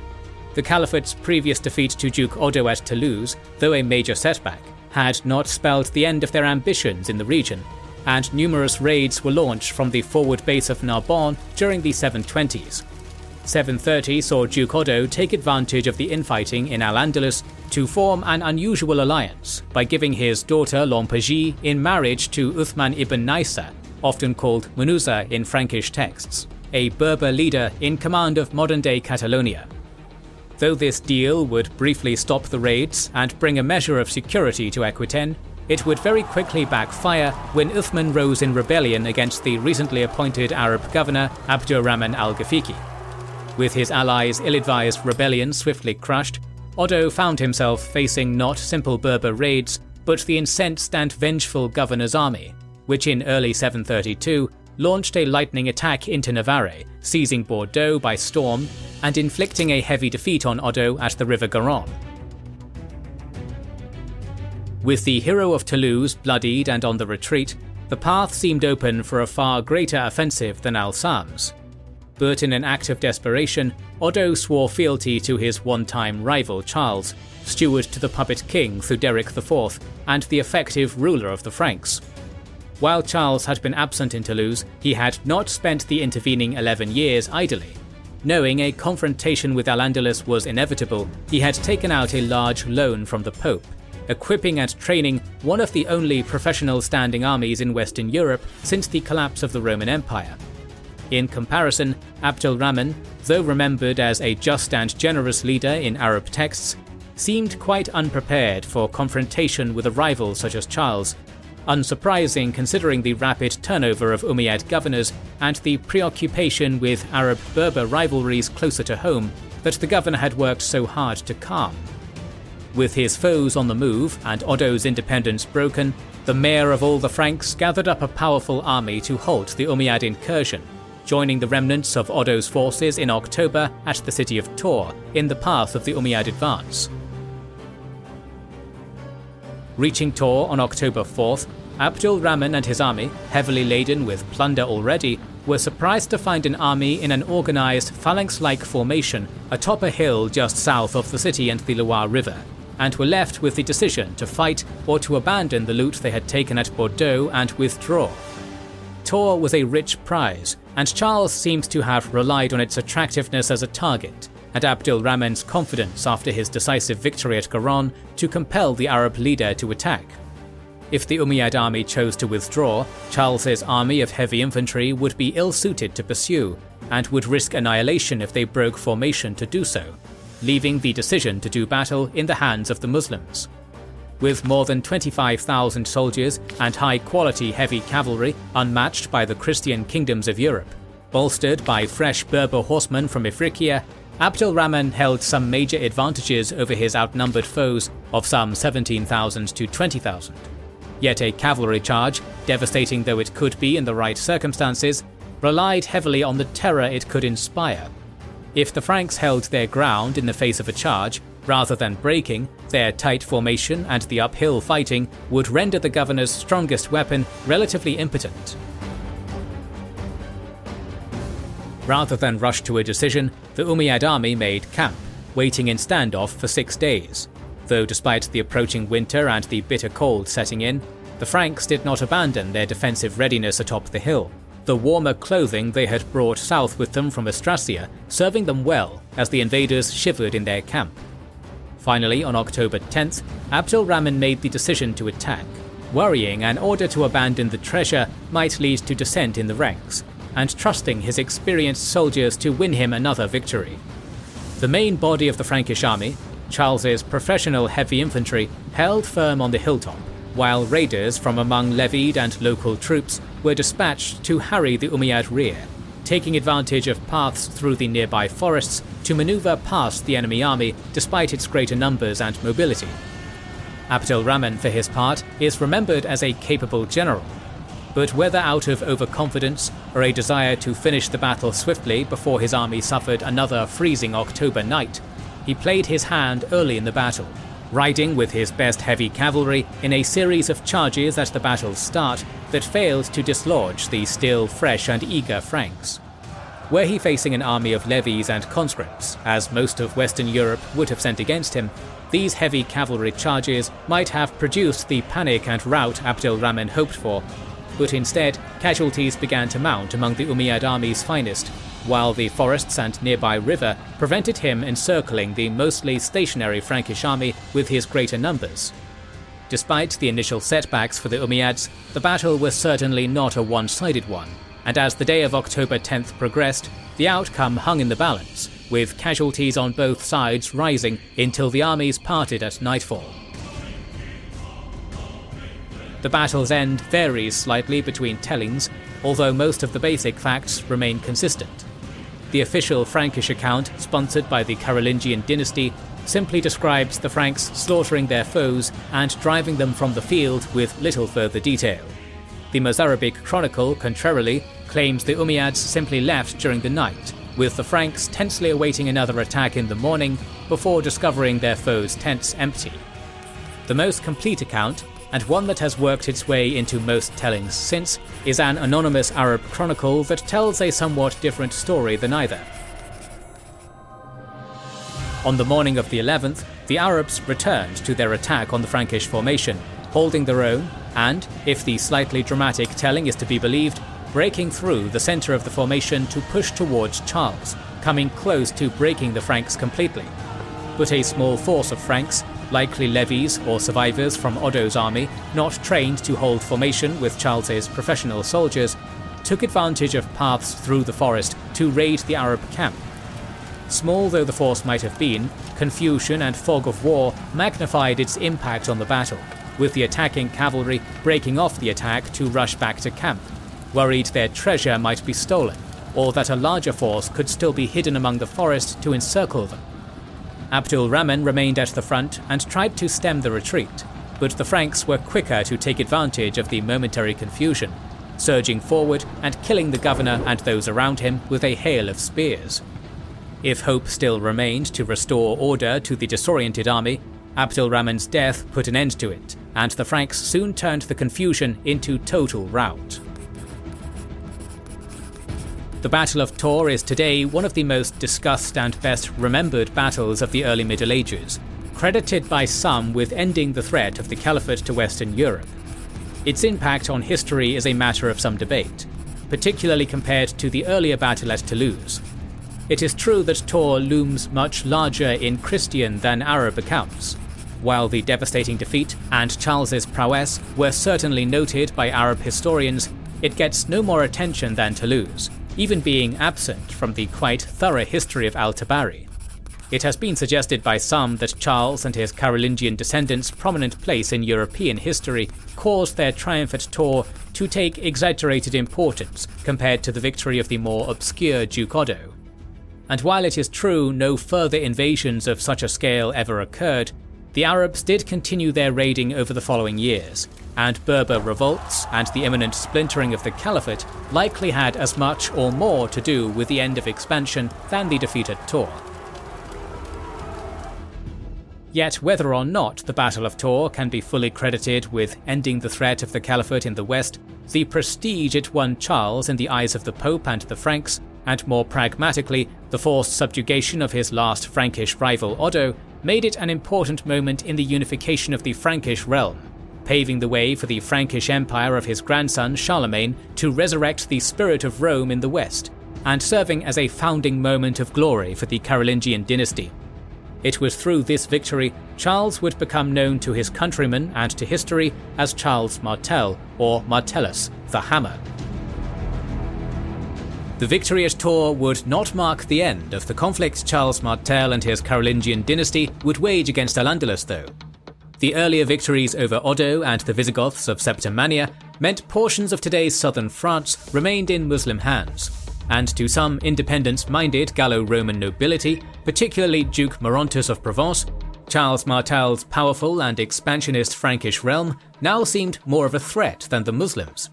The Caliphate's previous defeat to Duke Odo at Toulouse, though a major setback, had not spelled the end of their ambitions in the region, and numerous raids were launched from the forward base of Narbonne during the 720s. 730 saw Duke Odo take advantage of the infighting in Al-Andalus to form an unusual alliance by giving his daughter Lampégie in marriage to Uthman ibn Naisa, often called Munuza in Frankish texts, a Berber leader in command of modern-day Catalonia. Though this deal would briefly stop the raids and bring a measure of security to Aquitaine, it would very quickly backfire when Uthman rose in rebellion against the recently appointed Arab governor Abdurrahman al-Ghafiqi. With his allies' ill-advised rebellion swiftly crushed, Odo found himself facing not simple Berber raids, but the incensed and vengeful governor's army, which in early 732 launched a lightning attack into Navarre, seizing Bordeaux by storm and inflicting a heavy defeat on Odo at the River Garonne. With the hero of Toulouse bloodied and on the retreat, the path seemed open for a far greater offensive than Al-Sam's. But in an act of desperation, Odo swore fealty to his one-time rival Charles, steward to the puppet king Theuderic IV, and the effective ruler of the Franks. While Charles had been absent in Toulouse, he had not spent the intervening 11 years idly. Knowing a confrontation with Al-Andalus was inevitable, he had taken out a large loan from the Pope, equipping and training one of the only professional standing armies in Western Europe since the collapse of the Roman Empire. In comparison, Abdul-Rahman, though remembered as a just and generous leader in Arab texts, seemed quite unprepared for confrontation with a rival such as Charles, unsurprising considering the rapid turnover of Umayyad governors and the preoccupation with Arab-Berber rivalries closer to home that the governor had worked so hard to calm. With his foes on the move and Odo's independence broken, the mayor of all the Franks gathered up a powerful army to halt the Umayyad incursion, joining the remnants of Odo's forces in October at the city of Tours in the path of the Umayyad advance. Reaching Tours on October 4th, Abdul-Rahman and his army, heavily laden with plunder already, were surprised to find an army in an organized phalanx-like formation atop a hill just south of the city and the Loire River, and were left with the decision to fight or to abandon the loot they had taken at Bordeaux and withdraw. Tours was a rich prize, and Charles seems to have relied on its attractiveness as a target, and Abdul-Rahman's confidence after his decisive victory at Garonne to compel the Arab leader to attack. If the Umayyad army chose to withdraw, Charles's army of heavy infantry would be ill-suited to pursue, and would risk annihilation if they broke formation to do so, leaving the decision to do battle in the hands of the Muslims. With more than 25,000 soldiers and high-quality heavy cavalry unmatched by the Christian kingdoms of Europe, bolstered by fresh Berber horsemen from Ifriqiya, Abdul-Rahman held some major advantages over his outnumbered foes of some 17,000 to 20,000. Yet a cavalry charge, devastating though it could be in the right circumstances, relied heavily on the terror it could inspire. If the Franks held their ground in the face of a charge, rather than breaking, their tight formation and the uphill fighting would render the governor's strongest weapon relatively impotent. Rather than rush to a decision, the Umayyad army made camp, waiting in standoff for 6 days. Though despite the approaching winter and the bitter cold setting in, the Franks did not abandon their defensive readiness atop the hill, the warmer clothing they had brought south with them from Austrasia serving them well as the invaders shivered in their camp. Finally, on October 10th, Abdul-Rahman made the decision to attack, worrying an order to abandon the treasure might lead to dissent in the ranks, and trusting his experienced soldiers to win him another victory. The main body of the Frankish army, Charles's professional heavy infantry, held firm on the hilltop, while raiders from among levied and local troops were dispatched to harry the Umayyad rear, taking advantage of paths through the nearby forests to maneuver past the enemy army despite its greater numbers and mobility. Abd al-Rahman, for his part, is remembered as a capable general, but whether out of overconfidence or a desire to finish the battle swiftly before his army suffered another freezing October night, he played his hand early in the battle, riding with his best heavy cavalry in a series of charges at the battle's start that failed to dislodge the still fresh and eager Franks. Were he facing an army of levies and conscripts, as most of Western Europe would have sent against him, these heavy cavalry charges might have produced the panic and rout Abd al-Rahman hoped for, but instead casualties began to mount among the Umayyad army's finest, while the forests and nearby river prevented him encircling the mostly stationary Frankish army with his greater numbers. Despite the initial setbacks for the Umayyads, the battle was certainly not a one-sided one, and as the day of October 10th progressed, the outcome hung in the balance, with casualties on both sides rising until the armies parted at nightfall. The battle's end varies slightly between tellings, although most of the basic facts remain consistent. The official Frankish account, sponsored by the Carolingian dynasty, simply describes the Franks slaughtering their foes and driving them from the field with little further detail. The Mozarabic chronicle, contrarily, claims the Umayyads simply left during the night, with the Franks tensely awaiting another attack in the morning before discovering their foes' tents empty. The most complete account, and one that has worked its way into most tellings since, is an anonymous Arab chronicle that tells a somewhat different story than either. On the morning of the 11th, the Arabs returned to their attack on the Frankish formation, holding their own and, if the slightly dramatic telling is to be believed, breaking through the centre of the formation to push towards Charles, coming close to breaking the Franks completely. But a small force of Franks, likely levies or survivors from Otto's army, not trained to hold formation with Charles's professional soldiers, took advantage of paths through the forest to raid the Arab camp. Small though the force might have been, confusion and fog of war magnified its impact on the battle, with the attacking cavalry breaking off the attack to rush back to camp, worried their treasure might be stolen, or that a larger force could still be hidden among the forest to encircle them. Abd al-Rahman remained at the front and tried to stem the retreat, but the Franks were quicker to take advantage of the momentary confusion, surging forward and killing the governor and those around him with a hail of spears. If hope still remained to restore order to the disoriented army, Abd al-Rahman's death put an end to it, and the Franks soon turned the confusion into total rout. The Battle of Tor is today one of the most discussed and best remembered battles of the early Middle Ages, credited by some with ending the threat of the Caliphate to Western Europe. Its impact on history is a matter of some debate, particularly compared to the earlier battle at Toulouse. It is true that Tor looms much larger in Christian than Arab accounts. While the devastating defeat and Charles's prowess were certainly noted by Arab historians, it gets no more attention than Toulouse, even being absent from the quite thorough history of Al-Tabari. It has been suggested by some that Charles and his Carolingian descendants' prominent place in European history caused their triumph at Tor to take exaggerated importance compared to the victory of the more obscure Duke Otto. And while it is true no further invasions of such a scale ever occurred, the Arabs did continue their raiding over the following years, and Berber revolts and the imminent splintering of the Caliphate likely had as much or more to do with the end of expansion than the defeat at Tor. Yet whether or not the Battle of Tor can be fully credited with ending the threat of the Caliphate in the west, the prestige it won Charles in the eyes of the Pope and the Franks, and more pragmatically, the forced subjugation of his last Frankish rival Otto, made it an important moment in the unification of the Frankish realm, paving the way for the Frankish Empire of his grandson Charlemagne to resurrect the spirit of Rome in the west, and serving as a founding moment of glory for the Carolingian dynasty. It was through this victory Charles would become known to his countrymen and to history as Charles Martel, or Martellus, the Hammer. The victory at Tours would not mark the end of the conflict Charles Martel and his Carolingian dynasty would wage against Al-Andalus though. The earlier victories over Odo and the Visigoths of Septimania meant portions of today's southern France remained in Muslim hands, and to some independence-minded Gallo-Roman nobility, particularly Duke Maurontus of Provence, Charles Martel's powerful and expansionist Frankish realm now seemed more of a threat than the Muslims.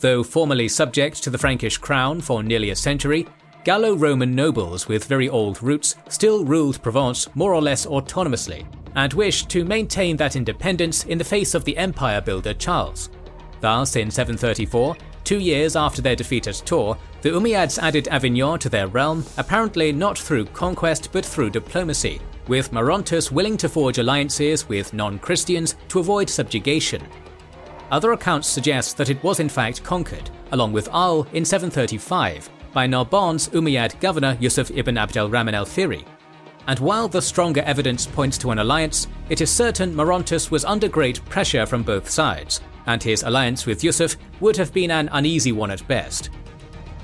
Though formerly subject to the Frankish crown for nearly a century, Gallo-Roman nobles with very old roots still ruled Provence more or less autonomously, and wished to maintain that independence in the face of the empire builder Charles. Thus, in 734, 2 years after their defeat at Tours, the Umayyads added Avignon to their realm, apparently not through conquest but through diplomacy, with Maurontus willing to forge alliances with non-Christians to avoid subjugation. Other accounts suggest that it was in fact conquered, along with Arles in 735, by Narbonne's Umayyad governor Yusuf ibn Abd al-Rahman al-Fihri. And while the stronger evidence points to an alliance, it is certain Maurontus was under great pressure from both sides, and his alliance with Yusuf would have been an uneasy one at best.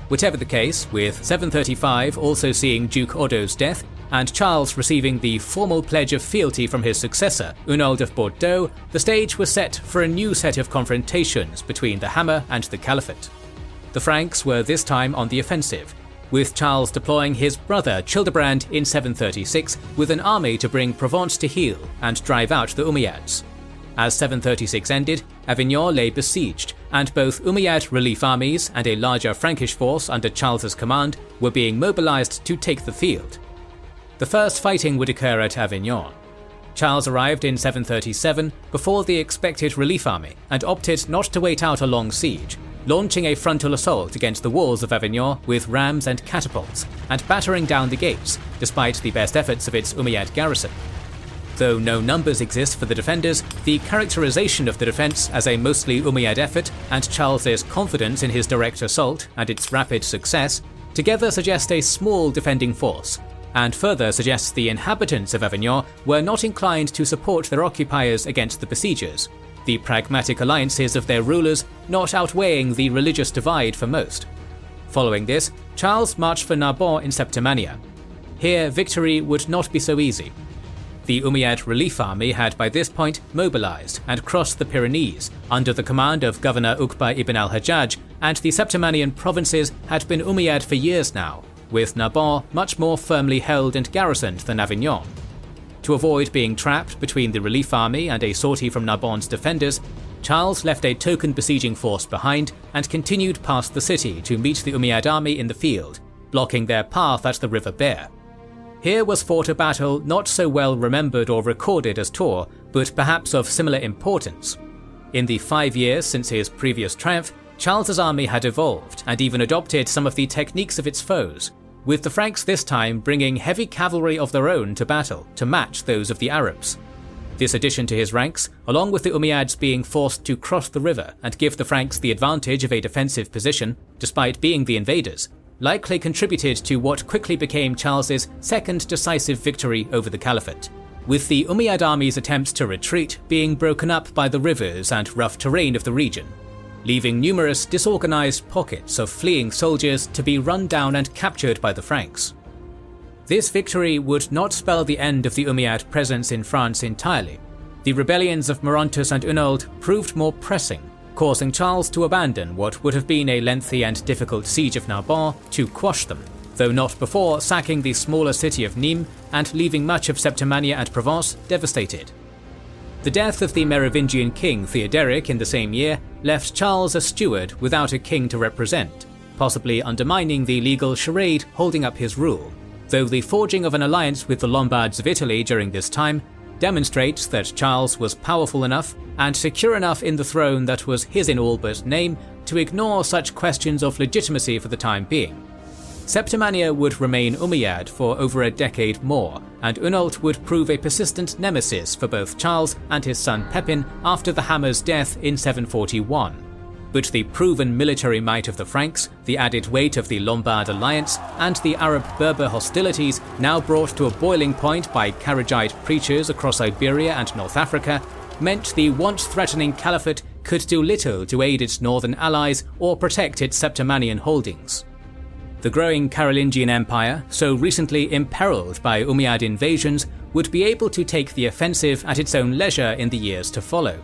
Whatever the case, with 735 also seeing Duke Odo's death, and Charles receiving the formal pledge of fealty from his successor, Hunold of Bordeaux, the stage was set for a new set of confrontations between the Hammer and the Caliphate. The Franks were this time on the offensive, with Charles deploying his brother Childebrand in 736 with an army to bring Provence to heel and drive out the Umayyads. As 736 ended, Avignon lay besieged, and both Umayyad relief armies and a larger Frankish force under Charles's command were being mobilized to take the field. The first fighting would occur at Avignon. Charles arrived in 737 before the expected relief army and opted not to wait out a long siege, launching a frontal assault against the walls of Avignon with rams and catapults, and battering down the gates, despite the best efforts of its Umayyad garrison. Though no numbers exist for the defenders, the characterization of the defense as a mostly Umayyad effort and Charles's confidence in his direct assault and its rapid success together suggest a small defending force, and further suggests the inhabitants of Avignon were not inclined to support their occupiers against the besiegers, the pragmatic alliances of their rulers not outweighing the religious divide for most. Following this, Charles marched for Narbonne in Septimania. Here, victory would not be so easy. The Umayyad relief army had by this point mobilized and crossed the Pyrenees under the command of Governor Uqba ibn al-Hajjaj, and the Septimanian provinces had been Umayyad for years now, with Narbonne much more firmly held and garrisoned than Avignon. To avoid being trapped between the relief army and a sortie from Narbonne's defenders, Charles left a token besieging force behind and continued past the city to meet the Umayyad army in the field, blocking their path at the River Bear. Here was fought a battle not so well remembered or recorded as Tours, but perhaps of similar importance. In the 5 years since his previous triumph, Charles's army had evolved and even adopted some of the techniques of its foes, with the Franks this time bringing heavy cavalry of their own to battle to match those of the Arabs. This addition to his ranks, along with the Umayyads being forced to cross the river and give the Franks the advantage of a defensive position, despite being the invaders, likely contributed to what quickly became Charles's second decisive victory over the Caliphate, with the Umayyad army's attempts to retreat being broken up by the rivers and rough terrain of the region, leaving numerous disorganized pockets of fleeing soldiers to be run down and captured by the Franks. This victory would not spell the end of the Umayyad presence in France entirely. The rebellions of Maurontus and Hunold proved more pressing, causing Charles to abandon what would have been a lengthy and difficult siege of Narbonne to quash them, though not before sacking the smaller city of Nîmes and leaving much of Septimania and Provence devastated. The death of the Merovingian king Theoderic in the same year left Charles a steward without a king to represent, possibly undermining the legal charade holding up his rule, though the forging of an alliance with the Lombards of Italy during this time demonstrates that Charles was powerful enough and secure enough in the throne that was his in all but name to ignore such questions of legitimacy for the time being. Septimania would remain Umayyad for over a decade more, and Hunold would prove a persistent nemesis for both Charles and his son Pepin after the Hammer's death in 741. But the proven military might of the Franks, the added weight of the Lombard alliance, and the Arab-Berber hostilities now brought to a boiling point by Kharijite preachers across Iberia and North Africa, meant the once-threatening caliphate could do little to aid its northern allies or protect its Septimanian holdings. The growing Carolingian Empire, so recently imperiled by Umayyad invasions, would be able to take the offensive at its own leisure in the years to follow.